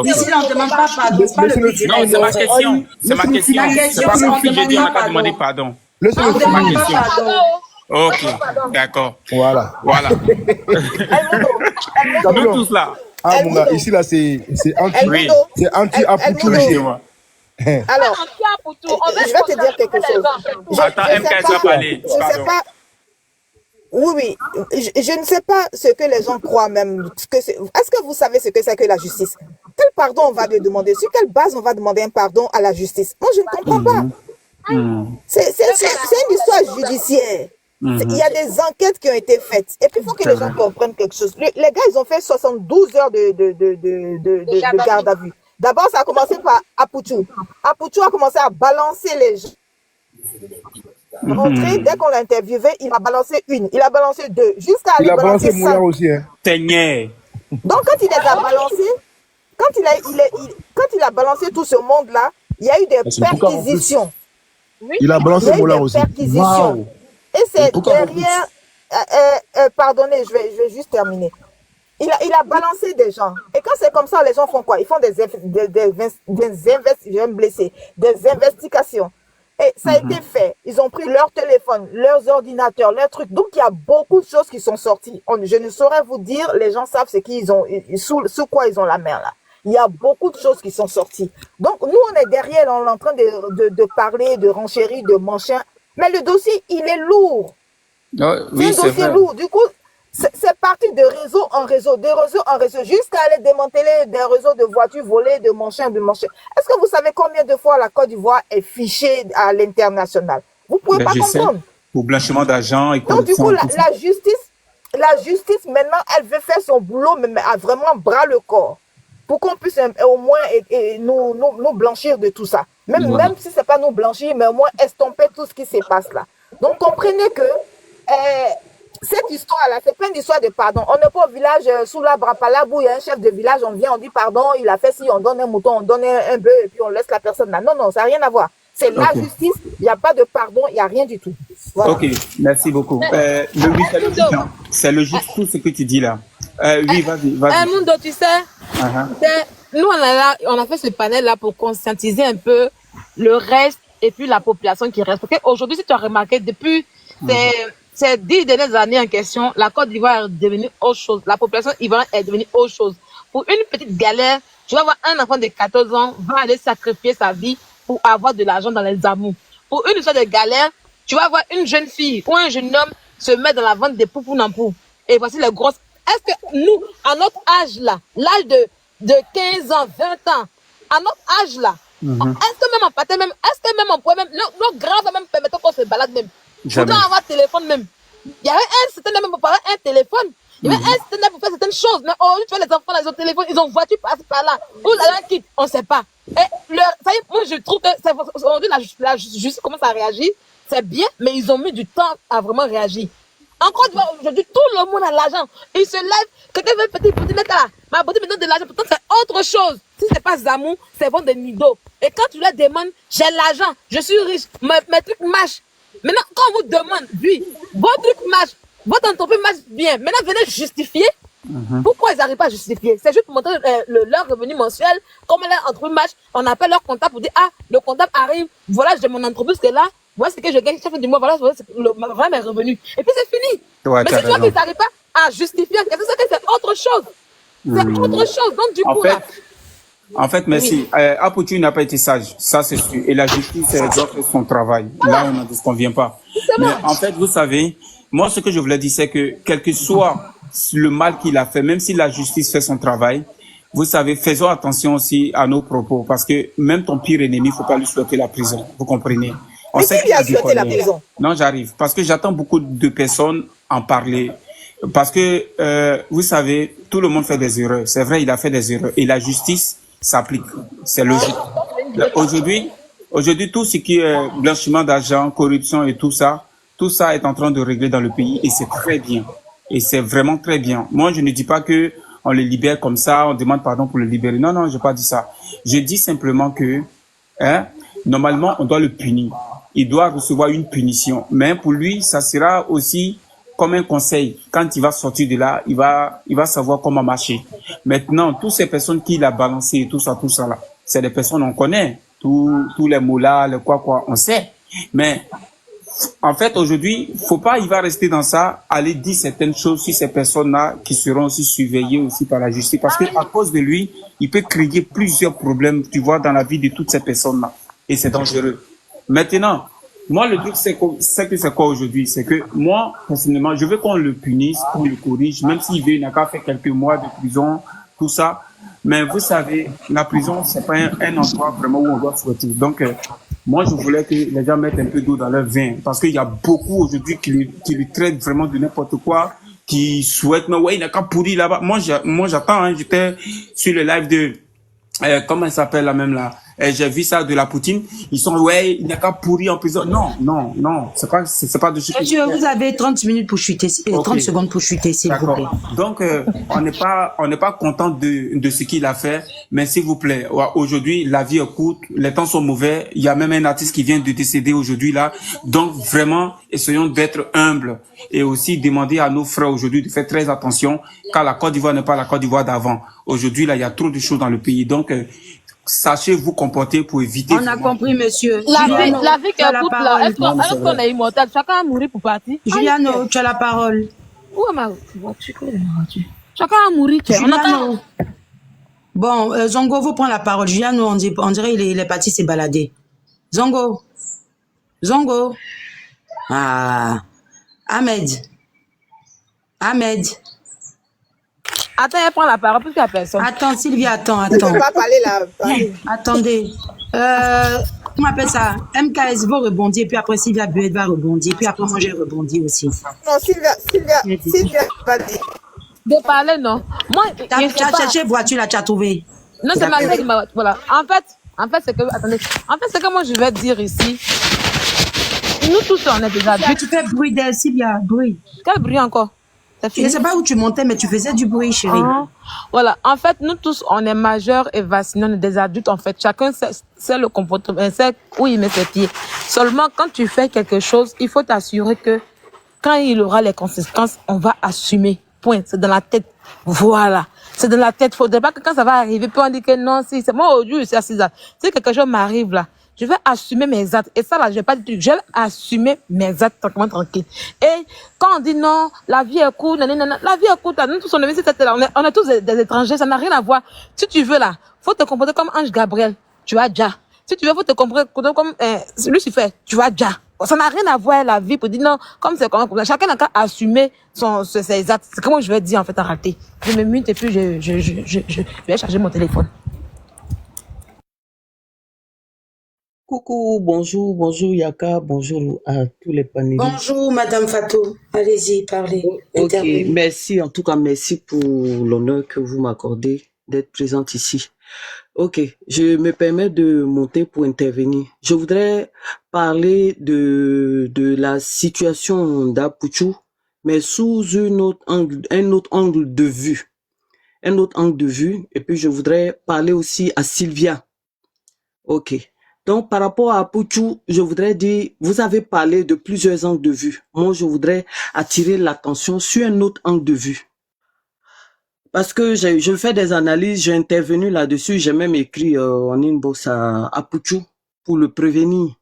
Ici, on ne demande pas pardon. C'est pas le but du live. Non, c'est ma question. C'est ma question. C'est pas comme si j'ai dit on n'a pas demandé pardon. On ne demande pas pardon. Ok, d'accord. Voilà. Nous tous là. Ah, mon gars, ici, là, c'est anti-Aputu. Alors, je vais te dire quelque chose. Attends, MKS va parler. Je ne sais pas. Oui. Je ne sais pas ce que les gens croient même. Est-ce que vous savez ce que c'est que la justice? Quel pardon on va lui demander? Sur quelle base on va demander un pardon à la justice? Moi, je ne comprends pas. C'est une histoire judiciaire. Il y a des enquêtes qui ont été faites. Et puis, il faut que les gens comprennent quelque chose. Les gars, ils ont fait 72 heures de garde à vue. D'abord, ça a commencé par Aputu. Aputu a commencé à balancer les gens. Rentré, dès qu'on l'a interviewé, il a balancé une, il a balancé deux, jusqu'à aller balancer 5. Aussi, hein. Donc, quand il les a balancés, quand il a balancé tout ce monde-là, il y a eu des perquisitions. Il a balancé Moulin aussi. Wow. Et c'est derrière... pardonnez, je vais juste terminer. Il a balancé des gens. Et quand c'est comme ça, les gens font quoi? Ils font des investigations. Et ça a été fait. Ils ont pris leur téléphone, leurs ordinateurs, leurs trucs. Donc, il y a beaucoup de choses qui sont sorties. Je ne saurais vous dire, les gens savent ce qu'ils ont, sous quoi ils ont la main là. Il y a beaucoup de choses qui sont sorties. Donc, nous, on est derrière, on est en train de parler, de renchérir, de machin. Mais le dossier, il est lourd. Oui, c'est un dossier lourd. Du coup, c'est parti de réseau en réseau, jusqu'à aller démanteler des réseaux de voitures volées, de machin. Est-ce que vous savez combien de fois la Côte d'Ivoire est fichée à l'international? Vous pouvez pas comprendre. Pour blanchiment d'argent et donc, du coup, la justice, maintenant, elle veut faire son boulot, mais à vraiment bras le corps. Pour qu'on puisse au moins nous blanchir de tout ça. Même si c'est pas nous blanchir, mais au moins estomper tout ce qui se passe là. Donc, comprenez que cette histoire-là, c'est plein d'histoires de pardon. On n'est pas au village sous la Brapalab où il y a un chef de village, on vient, on dit pardon, il a fait ci, on donne un mouton, on donne un bœuf et puis on laisse la personne là. Non, ça n'a rien à voir. C'est la justice, il n'y a pas de pardon, il n'y a rien du tout. Voilà. Ok, merci beaucoup. C'est logique tout ce que tu dis là. Oui, vas-y. Mundo, tu sais, nous on a fait ce panel là pour conscientiser un peu le reste et puis la population qui reste. Parce qu'aujourd'hui, si tu as remarqué, depuis ces 10 dernières années en question, la Côte d'Ivoire est devenue autre chose. La population ivoirienne est devenue autre chose. Pour une petite galère, tu vas voir un enfant de 14 ans va aller sacrifier sa vie pour avoir de l'argent dans les amours. Pour une histoire de galère, tu vas voir une jeune fille ou un jeune homme se mettre dans la vente des poupous nampou. Et voici les grosses. Est-ce que nous, à notre âge là, l'âge de 15 ans, 20 ans, à notre âge là, est-ce que même on partait même, est-ce que même on pouvait même, nos grands va même permettre qu'on se balade même. Jamais. Pour avoir téléphone même. Il y avait un certain même pour parler un téléphone. Il y avait un certain pour faire certaines choses. Mais aujourd'hui, tu vois les enfants, là, ils ont téléphone, ils ont voiture par là. Où la quitte, on ne sait pas. Et ça y est, moi je trouve que aujourd'hui la justice commence à réagir. C'est bien, mais ils ont mis du temps à vraiment réagir. Encore aujourd'hui, tout le monde a l'argent. Ils se lèvent, quelqu'un veut petit mettre là. Ma beauté me donne de l'argent, pourtant c'est autre chose. Si c'est pas Zamou, c'est vendre des nidos. Et quand tu leur demandes, j'ai l'argent, je suis riche, mes trucs marchent. Maintenant, quand on vous demande, oui, votre truc marche, votre entreprise marche bien, maintenant venez justifier. Pourquoi ils n'arrivent pas à justifier? C'est juste pour montrer leur revenu mensuel, comment leur entreprise marche. On appelle leur comptable pour dire, ah, le comptable arrive, voilà, j'ai mon entreprise qui est là, voilà ce que je gagne chaque fin du mois, voilà mes revenus. Et puis c'est fini. Mais si tu vois qu'ils n'arrivent pas à justifier, c'est autre chose. C'est autre chose. Donc du coup, en fait, merci. Aputu n'a pas été sage, ça c'est sûr. Et la justice doit faire son travail. Là, on n'en disconvient pas. Mais en fait, vous savez, moi, ce que je voulais dire, c'est que quel que soit le mal qu'il a fait, même si la justice fait son travail, vous savez, faisons attention aussi à nos propos, parce que même ton pire ennemi, il ne faut pas lui souhaiter la prison. Vous comprenez? Mais qui lui a souhaité la prison? Non, j'arrive. Parce que j'attends beaucoup de personnes en parler. Parce que, vous savez, tout le monde fait des erreurs. C'est vrai, il a fait des erreurs. Et la justice s'applique. C'est logique. Aujourd'hui, tout ce qui est blanchiment d'argent, corruption et tout ça est en train de régler dans le pays et c'est très bien. Et c'est vraiment très bien. Moi, je ne dis pas que on le libère comme ça, on demande pardon pour le libérer. Non, non, j'ai pas dit ça. Je dis simplement que, normalement, on doit le punir. Il doit recevoir une punition. Mais pour lui, ça sera aussi comme un conseil. Quand il va sortir de là, il va savoir comment marcher. Maintenant, toutes ces personnes qu'il a balancées et tout ça là, c'est des personnes on connaît. Tous les mots là, les quoi, on sait. Mais, en fait, aujourd'hui, faut pas, il va rester dans ça, aller dire certaines choses sur ces personnes-là qui seront aussi surveillées aussi par la justice. Parce que à cause de lui, il peut créer plusieurs problèmes, tu vois, dans la vie de toutes ces personnes-là. Et c'est dangereux. Maintenant, moi, le truc, c'est quoi aujourd'hui? C'est que moi, personnellement, je veux qu'on le punisse, qu'on le corrige, même s'il veut, il n'a qu'à faire quelques mois de prison, tout ça. Mais vous savez, la prison, c'est pas un endroit vraiment où on doit souhaiter. Donc, moi, je voulais que les gens mettent un peu d'eau dans leur vin. Parce qu'il y a beaucoup aujourd'hui qui lui traitent vraiment de n'importe quoi, qui souhaitent, mais ouais, il n'a qu'à pourrir là-bas. Moi, j'attends, hein, j'étais sur le live de, comment elle s'appelle là même là? J'ai vu ça de la Poutine. Ils sont, ouais, il n'a qu'à pourrir en prison. Non. C'est pas de ce Monsieur, vous avez 30 minutes pour chuter, 30 secondes pour chuter, s'il vous plaît. Donc, on n'est pas content de ce qu'il a fait, mais s'il vous plaît, aujourd'hui, la vie est courte, les temps sont mauvais. Il y a même un artiste qui vient de décéder aujourd'hui là. Donc, vraiment, essayons d'être humbles et aussi demander à nos frères aujourd'hui de faire très attention, car la Côte d'Ivoire n'est pas la Côte d'Ivoire d'avant. Aujourd'hui, là, il y a trop de choses dans le pays. Donc, sachez vous comporter pour éviter. On a compris, monsieur. La vie qui écoute là, est-ce qu'on est immortel? Chacun a mouru pour partir. Juliano, tu as la parole. Où est ma voiture? Chacun a mouru. Juliano. Bon, Zongo, vous prendre la parole. Juliano, on dirait il est parti se balader. Zongo. Ah. Ahmed. Attends, elle prend la parole plus qu'à personne. Attends, Sylvia, attends. Je ne peux pas parler là. Attendez. Comment on appelle ça? MKS va rebondir, puis après Sylvia Buet va rebondir, puis après moi j'ai rebondi aussi. Non, Sylvia, vas-y. De parler, non. Moi, tu as cherché voiture là, tu as trouvé. Non, c'est ma sœur qui m'a. Voilà. En fait, c'est que. Attendez. En fait, c'est que moi je vais dire ici. Nous tous, on est déjà. Mais tu fais bruit d'elle, Sylvia, bruit. Quel bruit encore? Je ne sais pas où tu montais, mais tu faisais du bruit, chérie. Voilà. En fait, nous tous, on est majeurs et vaccinés, on est des adultes, en fait. Chacun sait le comportement, sait où il met ses pieds. Seulement, quand tu fais quelque chose, il faut t'assurer que quand il aura les conséquences, on va assumer. Point. C'est dans la tête. Voilà. C'est dans la tête. Faudrait pas que quand ça va arriver, puis on dit que non, si, c'est moi aujourd'hui, c'est assise là. Si quelque chose m'arrive là, je vais assumer mes actes. Et ça, là, je vais pas dire, je vais assumer mes actes tranquille. Et quand on dit non, la vie est courte, la vie est courte, nous tous, on est ici, on est tous des étrangers, ça n'a rien à voir. Si tu veux, là, faut te comporter comme Ange Gabriel, tu as déjà. Si tu veux, faut te comporter comme Lucifer, tu as déjà. Ça n'a rien à voir la vie pour dire non, comme c'est comme ça. Chacun n'a qu'à assumer ses actes. C'est comment je vais dire, en fait, arrêter. Je me mute et puis je vais charger mon téléphone. Coucou, bonjour Yaka, bonjour à tous les panélistes. Bonjour Madame Fatou, allez-y, parlez. Ok, merci, en tout cas merci pour l'honneur que vous m'accordez d'être présente ici. Ok, je me permets de monter pour intervenir. Je voudrais parler de la situation d'Apouchou, mais sous un autre angle de vue. Et puis je voudrais parler aussi à Sylvia. Ok. Donc, par rapport à Apouchou, je voudrais dire, vous avez parlé de plusieurs angles de vue. Moi, je voudrais attirer l'attention sur un autre angle de vue. Parce que je fais des analyses, j'ai intervenu là-dessus, j'ai même écrit en inbox à Apouchou pour le prévenir.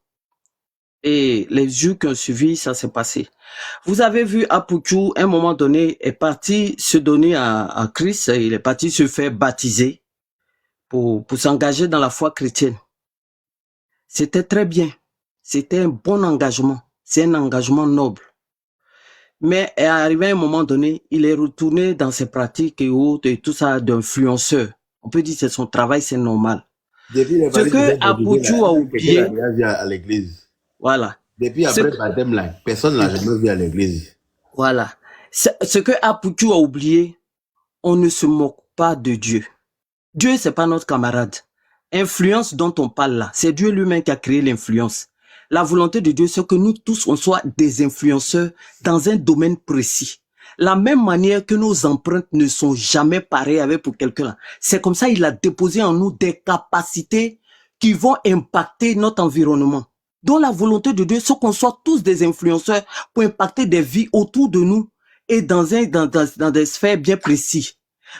Et les jours qui ont suivi, ça s'est passé. Vous avez vu Apouchou, à un moment donné, est parti se donner à Christ, il est parti se faire baptiser pour s'engager dans la foi chrétienne. C'était très bien. C'était un bon engagement. C'est un engagement noble. Mais arrivé à un moment donné, il est retourné dans ses pratiques et autres et tout ça d'influenceur. On peut dire que c'est son travail, c'est normal. Ce que Apouchou a oublié à l'église. Voilà. Depuis après le baptême là, personne ne l'a jamais vu à l'église. Voilà. Ce que Apoutou a oublié, on ne se moque pas de Dieu. Dieu, c'est pas notre camarade. Influence dont on parle là, c'est Dieu lui-même qui a créé l'influence. La volonté de Dieu, c'est que nous tous, on soit des influenceurs dans un domaine précis. La même manière que nos empreintes ne sont jamais pareilles avec pour quelqu'un là. C'est comme ça, il a déposé en nous des capacités qui vont impacter notre environnement. Donc la volonté de Dieu, c'est qu'on soit tous des influenceurs pour impacter des vies autour de nous et dans des sphères bien précises.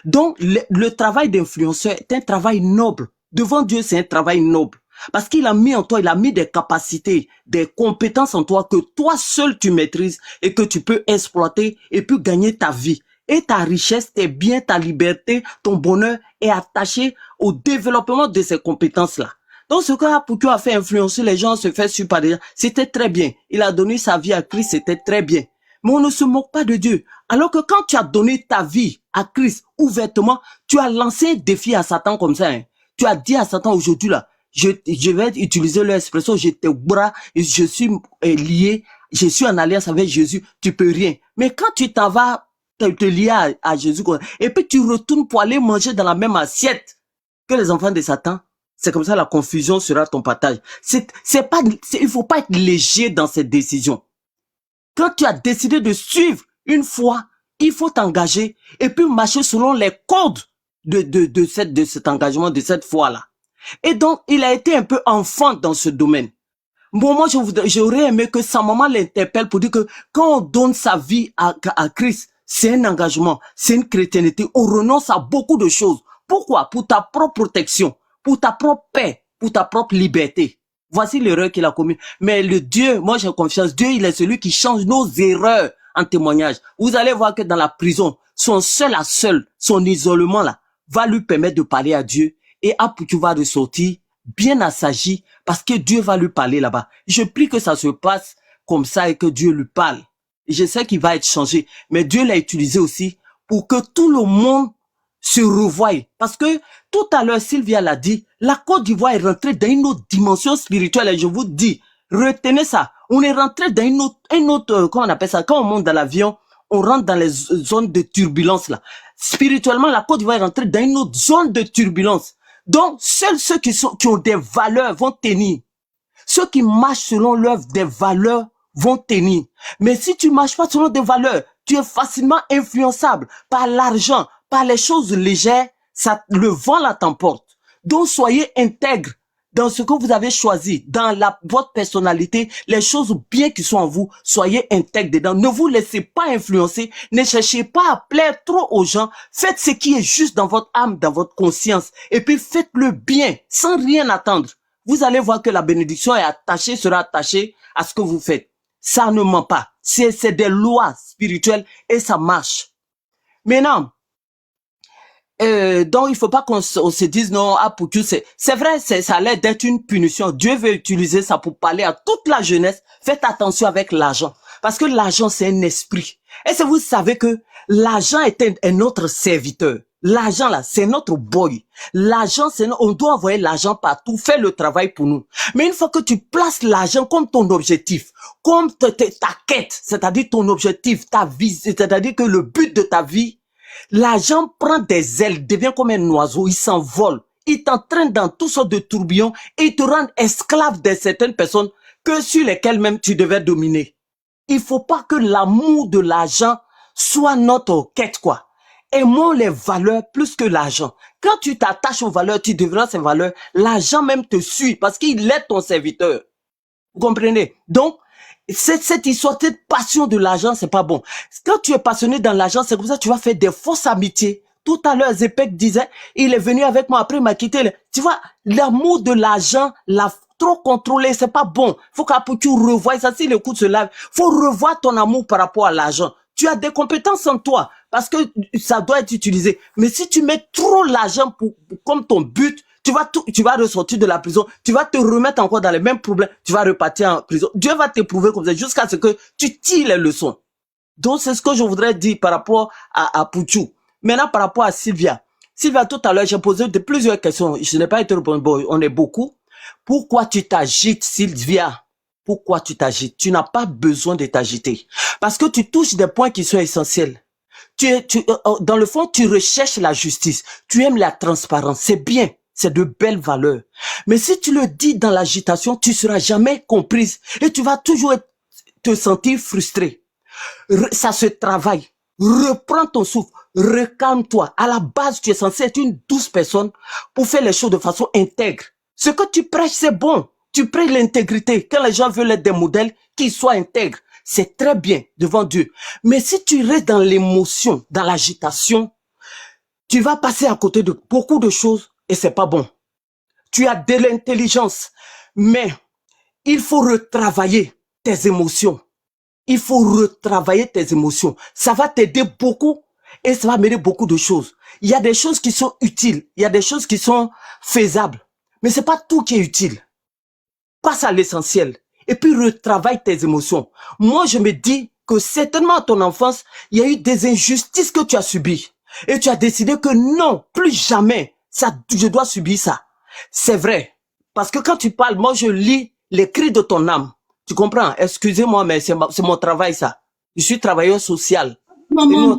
Donc le travail d'influenceur est un travail noble. Devant Dieu, c'est un travail noble. Parce qu'il a mis en toi, il a mis des capacités, des compétences en toi que toi seul tu maîtrises et que tu peux exploiter et puis gagner ta vie. Et ta richesse, tes biens, ta liberté, ton bonheur est attaché au développement de ces compétences-là. Donc ce que Apoutou a fait influencer les gens, se faire suivre par des gens, c'était très bien. Il a donné sa vie à Christ, c'était très bien. Mais on ne se moque pas de Dieu. Alors que quand tu as donné ta vie à Christ ouvertement, tu as lancé un défi à Satan comme ça. Hein. Tu as dit à Satan aujourd'hui là, je vais utiliser l'expression, je te bras, je suis lié, je suis en alliance avec Jésus, tu peux rien. Mais quand tu t'en vas te lier à Jésus, et puis tu retournes pour aller manger dans la même assiette que les enfants de Satan, c'est comme ça la confusion sera ton partage. Il faut pas être léger dans cette décision. Quand tu as décidé de suivre une foi, il faut t'engager et puis marcher selon les codes de cet engagement, de cette foi-là. Et donc, il a été un peu enfant dans ce domaine. Bon, moi, j'aurais aimé que sa maman l'interpelle pour dire que quand on donne sa vie à Christ, c'est un engagement, c'est une chrétienté. On renonce à beaucoup de choses. Pourquoi? Pour ta propre protection, pour ta propre paix, pour ta propre liberté. Voici l'erreur qu'il a commise. Mais le Dieu, moi j'ai confiance, Dieu, il est celui qui change nos erreurs en témoignage. Vous allez voir que dans la prison, son son isolement là, va lui permettre de parler à Dieu. Et Apoutou va ressortir bien assagi parce que Dieu va lui parler là-bas. Je prie que ça se passe comme ça et que Dieu lui parle. Et je sais qu'il va être changé. Mais Dieu l'a utilisé aussi pour que tout le monde se revoie. Parce que tout à l'heure, Sylvia l'a dit, la Côte d'Ivoire est rentrée dans une autre dimension spirituelle. Et je vous dis, retenez ça. On est rentré dans une autre, comment on appelle ça? Quand on monte dans l'avion, on rentre dans les zones de turbulence là. Spirituellement, la Côte d'Ivoire est rentrée dans une autre zone de turbulence. Donc, seuls ceux qui ont des valeurs vont tenir. Ceux qui marchent selon l'œuvre des valeurs vont tenir. Mais si tu marches pas selon des valeurs, tu es facilement influençable par l'argent, par les choses légères, le vent la t'emporte. Donc, soyez intègres dans ce que vous avez choisi, dans votre personnalité, les choses bien qui sont en vous, soyez intègres dedans. Ne vous laissez pas influencer, ne cherchez pas à plaire trop aux gens. Faites ce qui est juste dans votre âme, dans votre conscience, et puis faites-le bien, sans rien attendre. Vous allez voir que la bénédiction sera attachée à ce que vous faites. Ça ne ment pas. C'est des lois spirituelles et ça marche. Maintenant, donc il faut pas qu'on se dise non, Apoutou, c'est vrai, ça a l'air d'être une punition. Dieu veut utiliser ça pour parler à toute la jeunesse. Faites attention avec l'argent. Parce que l'argent, c'est un esprit. Est-ce que vous savez que l'argent est un autre serviteur? L'argent là, c'est notre boy. L'argent, on doit envoyer l'argent partout, faire le travail pour nous. Mais une fois que tu places l'argent comme ton objectif, comme ta quête, c'est-à-dire ton objectif, ta vie, c'est-à-dire que le but de ta vie, l'argent prend des ailes, devient comme un oiseau, il s'envole, il t'entraîne dans toutes sortes de tourbillons et il te rend esclave de certaines personnes sur lesquelles même tu devais dominer. Il faut pas que l'amour de l'argent soit notre quête, quoi. Aimons les valeurs plus que l'argent. Quand tu t'attaches aux valeurs, tu deviens ces valeurs, l'argent même te suit parce qu'il est ton serviteur. Vous comprenez? Donc, cette histoire, cette passion de l'argent, c'est pas bon. Quand tu es passionné dans l'argent, c'est comme ça que tu vas faire des fausses amitiés. Tout à l'heure, Zepek disait, il est venu avec moi, après il m'a quitté. Tu vois, l'amour de l'argent, l'a trop contrôlé, c'est pas bon. Faut qu'Apoutou revoie ça, si le coup se lave. Faut revoir ton amour par rapport à l'argent. Tu as des compétences en toi, parce que ça doit être utilisé. Mais si tu mets trop l'argent comme ton but, tu vas ressortir de la prison, tu vas te remettre encore dans les mêmes problèmes, tu vas repartir en prison. Dieu va t'éprouver comme ça jusqu'à ce que tu tires les leçons. Donc c'est ce que je voudrais dire par rapport à Apoutou. Maintenant par rapport à Sylvia. Sylvia, tout à l'heure, j'ai posé plusieurs questions. Je n'ai pas été répondu. Bon, on est beaucoup. Pourquoi tu t'agites, Sylvia? pourquoi tu t'agites. Tu n'as pas besoin de t'agiter. Parce que tu touches des points qui sont essentiels. Dans le fond, tu recherches la justice. Tu aimes la transparence. C'est bien. C'est de belles valeurs. Mais si tu le dis dans l'agitation, tu seras jamais comprise. Et tu vas toujours te sentir frustré. Ça se travaille. Reprends ton souffle. Recalme-toi. À la base, tu es censé être une douce personne pour faire les choses de façon intègre. Ce que tu prêches, c'est bon. Tu prêches l'intégrité. Quand les gens veulent être des modèles, qu'ils soient intègres. C'est très bien devant Dieu. Mais si tu restes dans l'émotion, dans l'agitation, tu vas passer à côté de beaucoup de choses et c'est pas bon. Tu as de l'intelligence, mais il faut retravailler tes émotions. Il faut retravailler tes émotions. Ça va t'aider beaucoup et ça va m'aider beaucoup de choses. Il y a des choses qui sont utiles, il y a des choses qui sont faisables, mais c'est pas tout qui est utile. Passe à l'essentiel et puis retravaille tes émotions. Moi, je me dis que certainement à ton enfance, il y a eu des injustices que tu as subies et tu as décidé que non, plus jamais, je dois subir ça. C'est vrai. Parce que quand tu parles, moi, je lis les cris de ton âme. Tu comprends? Excusez-moi, mais c'est mon travail, ça. Je suis travailleur social. Maman,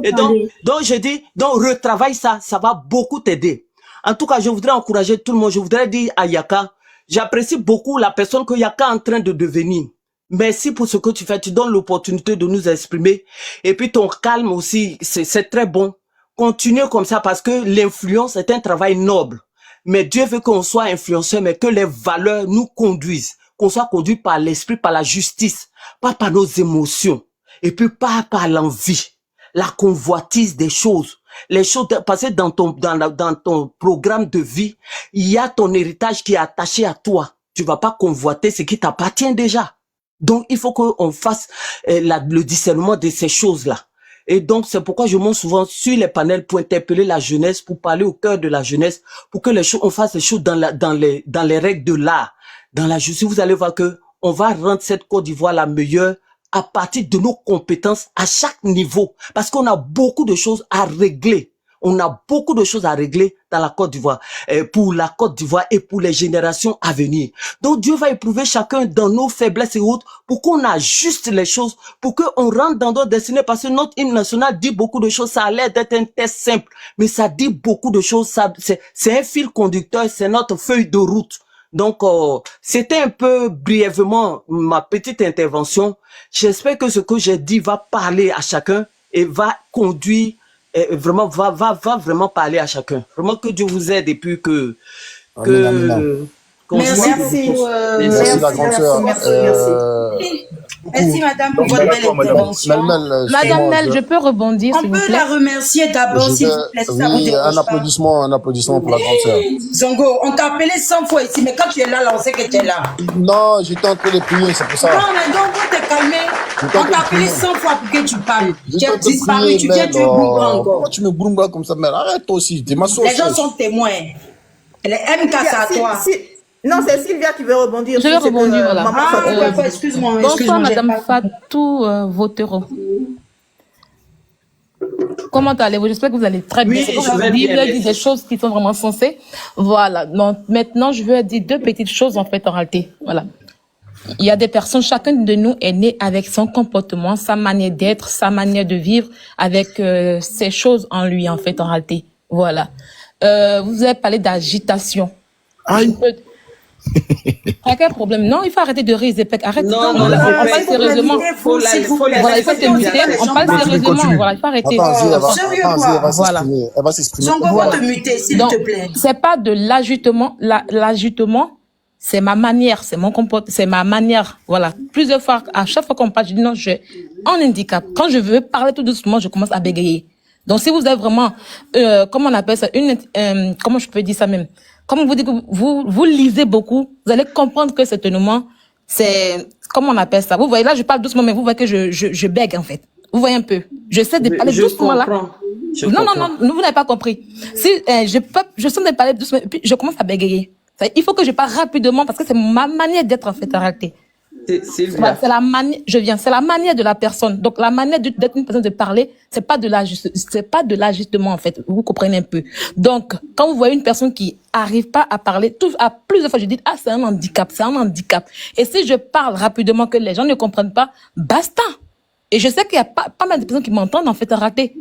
et donc, je dis, retravaille ça, ça va beaucoup t'aider. En tout cas, je voudrais encourager tout le monde. Je voudrais dire à Yaka, j'apprécie beaucoup la personne que Yaka est en train de devenir. Merci pour ce que tu fais. Tu donnes l'opportunité de nous exprimer. Et puis ton calme aussi, c'est très bon. Continuez comme ça parce que l'influence est un travail noble. Mais Dieu veut qu'on soit influenceur, mais que les valeurs nous conduisent. Qu'on soit conduit par l'esprit, par la justice, pas par nos émotions. Et puis pas par l'envie, la convoitise des choses. Les choses, parce que dans ton programme de vie, il y a ton héritage qui est attaché à toi. Tu vas pas convoiter ce qui t'appartient déjà. Donc, il faut qu'on fasse le discernement de ces choses-là. Et donc, c'est pourquoi je monte souvent sur les panels pour interpeller la jeunesse, pour parler au cœur de la jeunesse, pour que on fasse les choses dans les règles de l'art, dans la justice. Vous allez voir que on va rendre cette Côte d'Ivoire la meilleure à partir de nos compétences à chaque niveau. Parce qu'on a beaucoup de choses à régler. On a beaucoup de choses à régler dans la Côte d'Ivoire, pour la Côte d'Ivoire et pour les générations à venir. Donc Dieu va éprouver chacun dans nos faiblesses et autres pour qu'on ajuste les choses, pour qu'on rentre dans notre destinée. Parce que notre hymne national dit beaucoup de choses. Ça a l'air d'être un test simple, mais ça dit beaucoup de choses. C'est un fil conducteur, c'est notre feuille de route. Donc, c'était un peu brièvement ma petite intervention. J'espère que ce que j'ai dit va parler à chacun et va conduire, vraiment, va vraiment parler à chacun. Vraiment que Dieu vous aide et puis que merci la grande sœur. Merci madame pour votre belle intervention. Madame Nel, je peux rebondir On peut la remercier d'abord s'il vous plaît. Oui, un applaudissement pour la grande sœur. Zongo, on t'a appelé 100 fois ici, mais quand tu es là, on sait que tu es là. Non, j'étais en train de prier, c'est pour ça. Non, mais donc vous te calmer. On t'a appelé 100 fois pour que tu parles. Tu as disparu, tu viens, tu es bourre encore. Pourquoi tu me bourres comme ça, mère? Arrête toi aussi, t'es ma sauce. Les gens sont témoins. Les MK, c'est à toi. Non, c'est Sylvia qui veut rebondir. Je vais rebondir, voilà. Excuse-moi. Bonsoir, Madame Fatou Votero. Comment allez-vous? J'espère que vous allez très bien. Oui, je vais bien. Vous avez dit des choses qui sont vraiment sensées. Voilà. Donc, maintenant, je vais dire deux petites choses, en fait, en réalité. Voilà. Il y a des personnes, chacun de nous est né avec son comportement, sa manière d'être, sa manière de vivre, avec ces choses en lui, en fait, en réalité. Voilà. Vous avez parlé d'agitation. Quel problème? Non, il faut arrêter de rire, Zepek. Arrête. Non, on parle sérieusement. Voilà, il faut te muter. On parle sérieusement. Voilà, il faut arrêter. Voilà. Elle va s'exprimer. Voilà. Te muter, s'il te plaît. C'est pas de l'agitement. L'agitement, c'est ma manière, c'est mon comportement, c'est ma manière. Voilà. Plusieurs fois, à chaque fois qu'on parle, je dis non, je suis en handicap. Quand je veux parler tout doucement, je commence à bégayer. Donc, si vous avez vraiment, comment on appelle ça, comment je peux dire ça même? Comme vous dites que vous lisez beaucoup, vous allez comprendre que certainement, c'est, comment on appelle ça? Vous voyez, là, je parle doucement, mais vous voyez que je bègue, en fait. Vous voyez un peu. Je sais de parler doucement, là. Non, vous n'avez pas compris. Si, je sens de parler doucement, puis je commence à bégayer. Il faut que je parle rapidement parce que c'est ma manière d'être, en fait, en réalité. Sylvia. C'est la manière, c'est la manière de la personne. Donc, la manière d'être une personne de parler, c'est pas de l'ajustement, en fait. Vous comprenez un peu. Donc, quand vous voyez une personne qui arrive pas à parler, à plusieurs fois, je dis, c'est un handicap, c'est un handicap. Et si je parle rapidement que les gens ne comprennent pas, basta. Et je sais qu'il y a pas mal de personnes qui m'entendent, en fait, rater.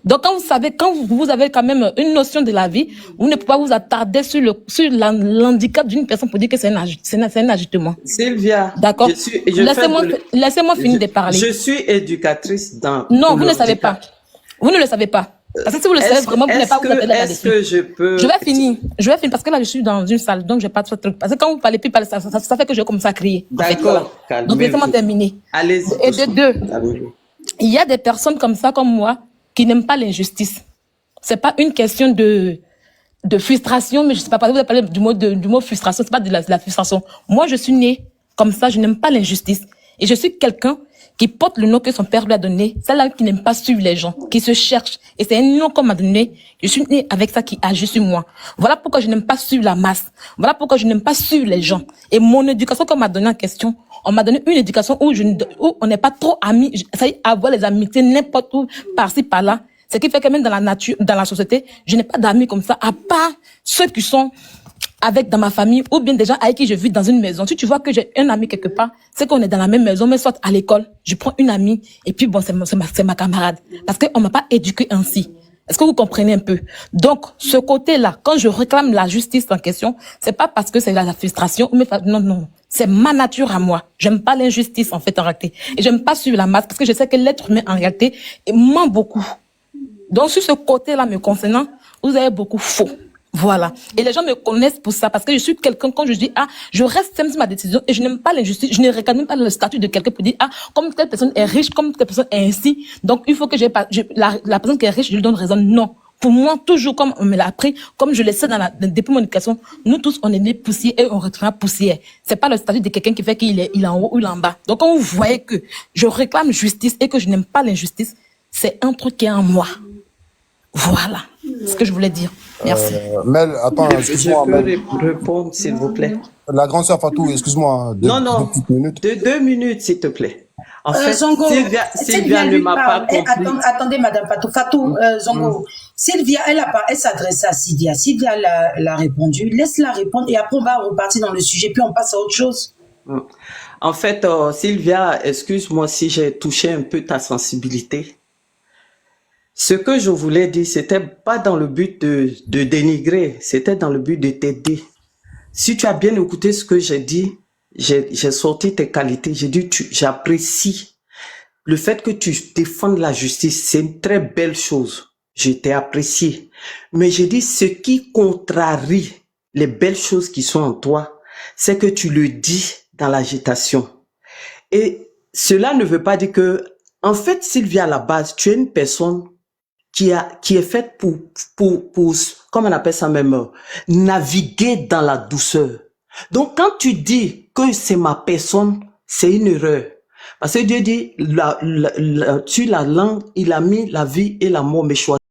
Donc, quand vous avez quand même une notion de la vie, vous ne pouvez pas vous attarder sur l'handicap d'une personne pour dire que c'est un ajustement. Sylvia. D'accord. Laissez-moi finir de parler. Je suis éducatrice dans. Non, vous ne le savez pas. Vous ne le savez pas. Parce que si vous le savez vraiment, vous n'avez pas vous appelé là-dessus. Est-ce que je peux. Je vais finir parce que là, je suis dans une salle, donc je n'ai pas de truc. Parce que quand vous parlez plus, ça fait que je commence à crier. D'accord. Donc, laissez-moi terminer. Allez-y. Et de deux, il y a des personnes comme ça, comme moi, qui n'aiment pas l'injustice. C'est pas une question de frustration, mais je sais pas, vous avez parlé du mot frustration, c'est pas de la frustration. Moi, je suis née comme ça, je n'aime pas l'injustice. Et je suis quelqu'un qui porte le nom que son père lui a donné, celle-là qui n'aime pas suivre les gens, qui se cherche. Et c'est un nom qu'on m'a donné. Je suis née avec ça qui agit sur moi. Voilà pourquoi je n'aime pas suivre la masse. Voilà pourquoi je n'aime pas suivre les gens. Et mon éducation qu'on m'a donnée en question, on m'a donné une éducation où on n'est pas trop amis, ça y est, avoir les amitiés n'importe où, par-ci, par-là. Ce qui fait que même dans la nature, dans la société, je n'ai pas d'amis comme ça, à part ceux qui sont avec dans ma famille ou bien des gens avec qui je vis dans une maison. Si tu vois que j'ai un ami quelque part, c'est qu'on est dans la même maison, mais soit à l'école, je prends une amie et puis bon, c'est ma camarade. Parce qu'on m'a pas éduqué ainsi. Est-ce que vous comprenez un peu? Donc, ce côté-là, quand je réclame la justice en question, c'est pas parce que c'est la frustration, mais non. C'est ma nature à moi. J'aime pas l'injustice, en fait, en réalité. Et j'aime pas suivre la masse parce que je sais que l'être humain, en réalité, ment beaucoup. Donc, sur ce côté-là me concernant, vous avez beaucoup faux. Voilà. Et les gens me connaissent pour ça, parce que je suis quelqu'un, quand je dis, je reste ferme sur ma décision et je n'aime pas l'injustice, je ne réclame même pas le statut de quelqu'un pour dire, comme telle personne est riche, comme telle personne est ainsi, donc il faut que la personne qui est riche, je lui donne raison. Non. Pour moi, toujours comme on me l'a appris, comme je le sais depuis mon éducation, nous tous, on est nés poussière et on retournera poussière. C'est pas le statut de quelqu'un qui fait qu'il est en haut ou il est en bas. Donc, quand vous voyez que je réclame justice et que je n'aime pas l'injustice, c'est un truc qui est en moi. Voilà ce que je voulais dire. Merci. Mel, attends, excuse-moi. Je peux répondre, s'il vous plaît. La grande sœur Fatou, excuse-moi. Non. 2 minutes, s'il te plaît. En fait, Zongo, Sylvia ne m'a pas compris. Attendez, madame Fatou. Zongo, Sylvia, elle s'adresse à Sylvia. Sylvia l'a répondu. Laisse-la répondre et après on va repartir dans le sujet, puis on passe à autre chose. En fait, Sylvia, excuse-moi si j'ai touché un peu ta sensibilité. Ce que je voulais dire, c'était pas dans le but de dénigrer, c'était dans le but de t'aider. Si tu as bien écouté ce que j'ai dit, j'ai sorti tes qualités, j'ai dit j'apprécie le fait que tu défendes la justice, c'est une très belle chose. Je t'ai apprécié. Mais j'ai dit ce qui contrarie les belles choses qui sont en toi, c'est que tu le dis dans l'agitation. Et cela ne veut pas dire que, en fait, Sylvia, à la base, tu es une personne qui est faite pour, comment on appelle ça même, naviguer dans la douceur. Donc, quand tu dis que c'est ma personne, c'est une erreur. Parce que Dieu dit, sur la langue, il a mis la vie et la mort, mais choisi.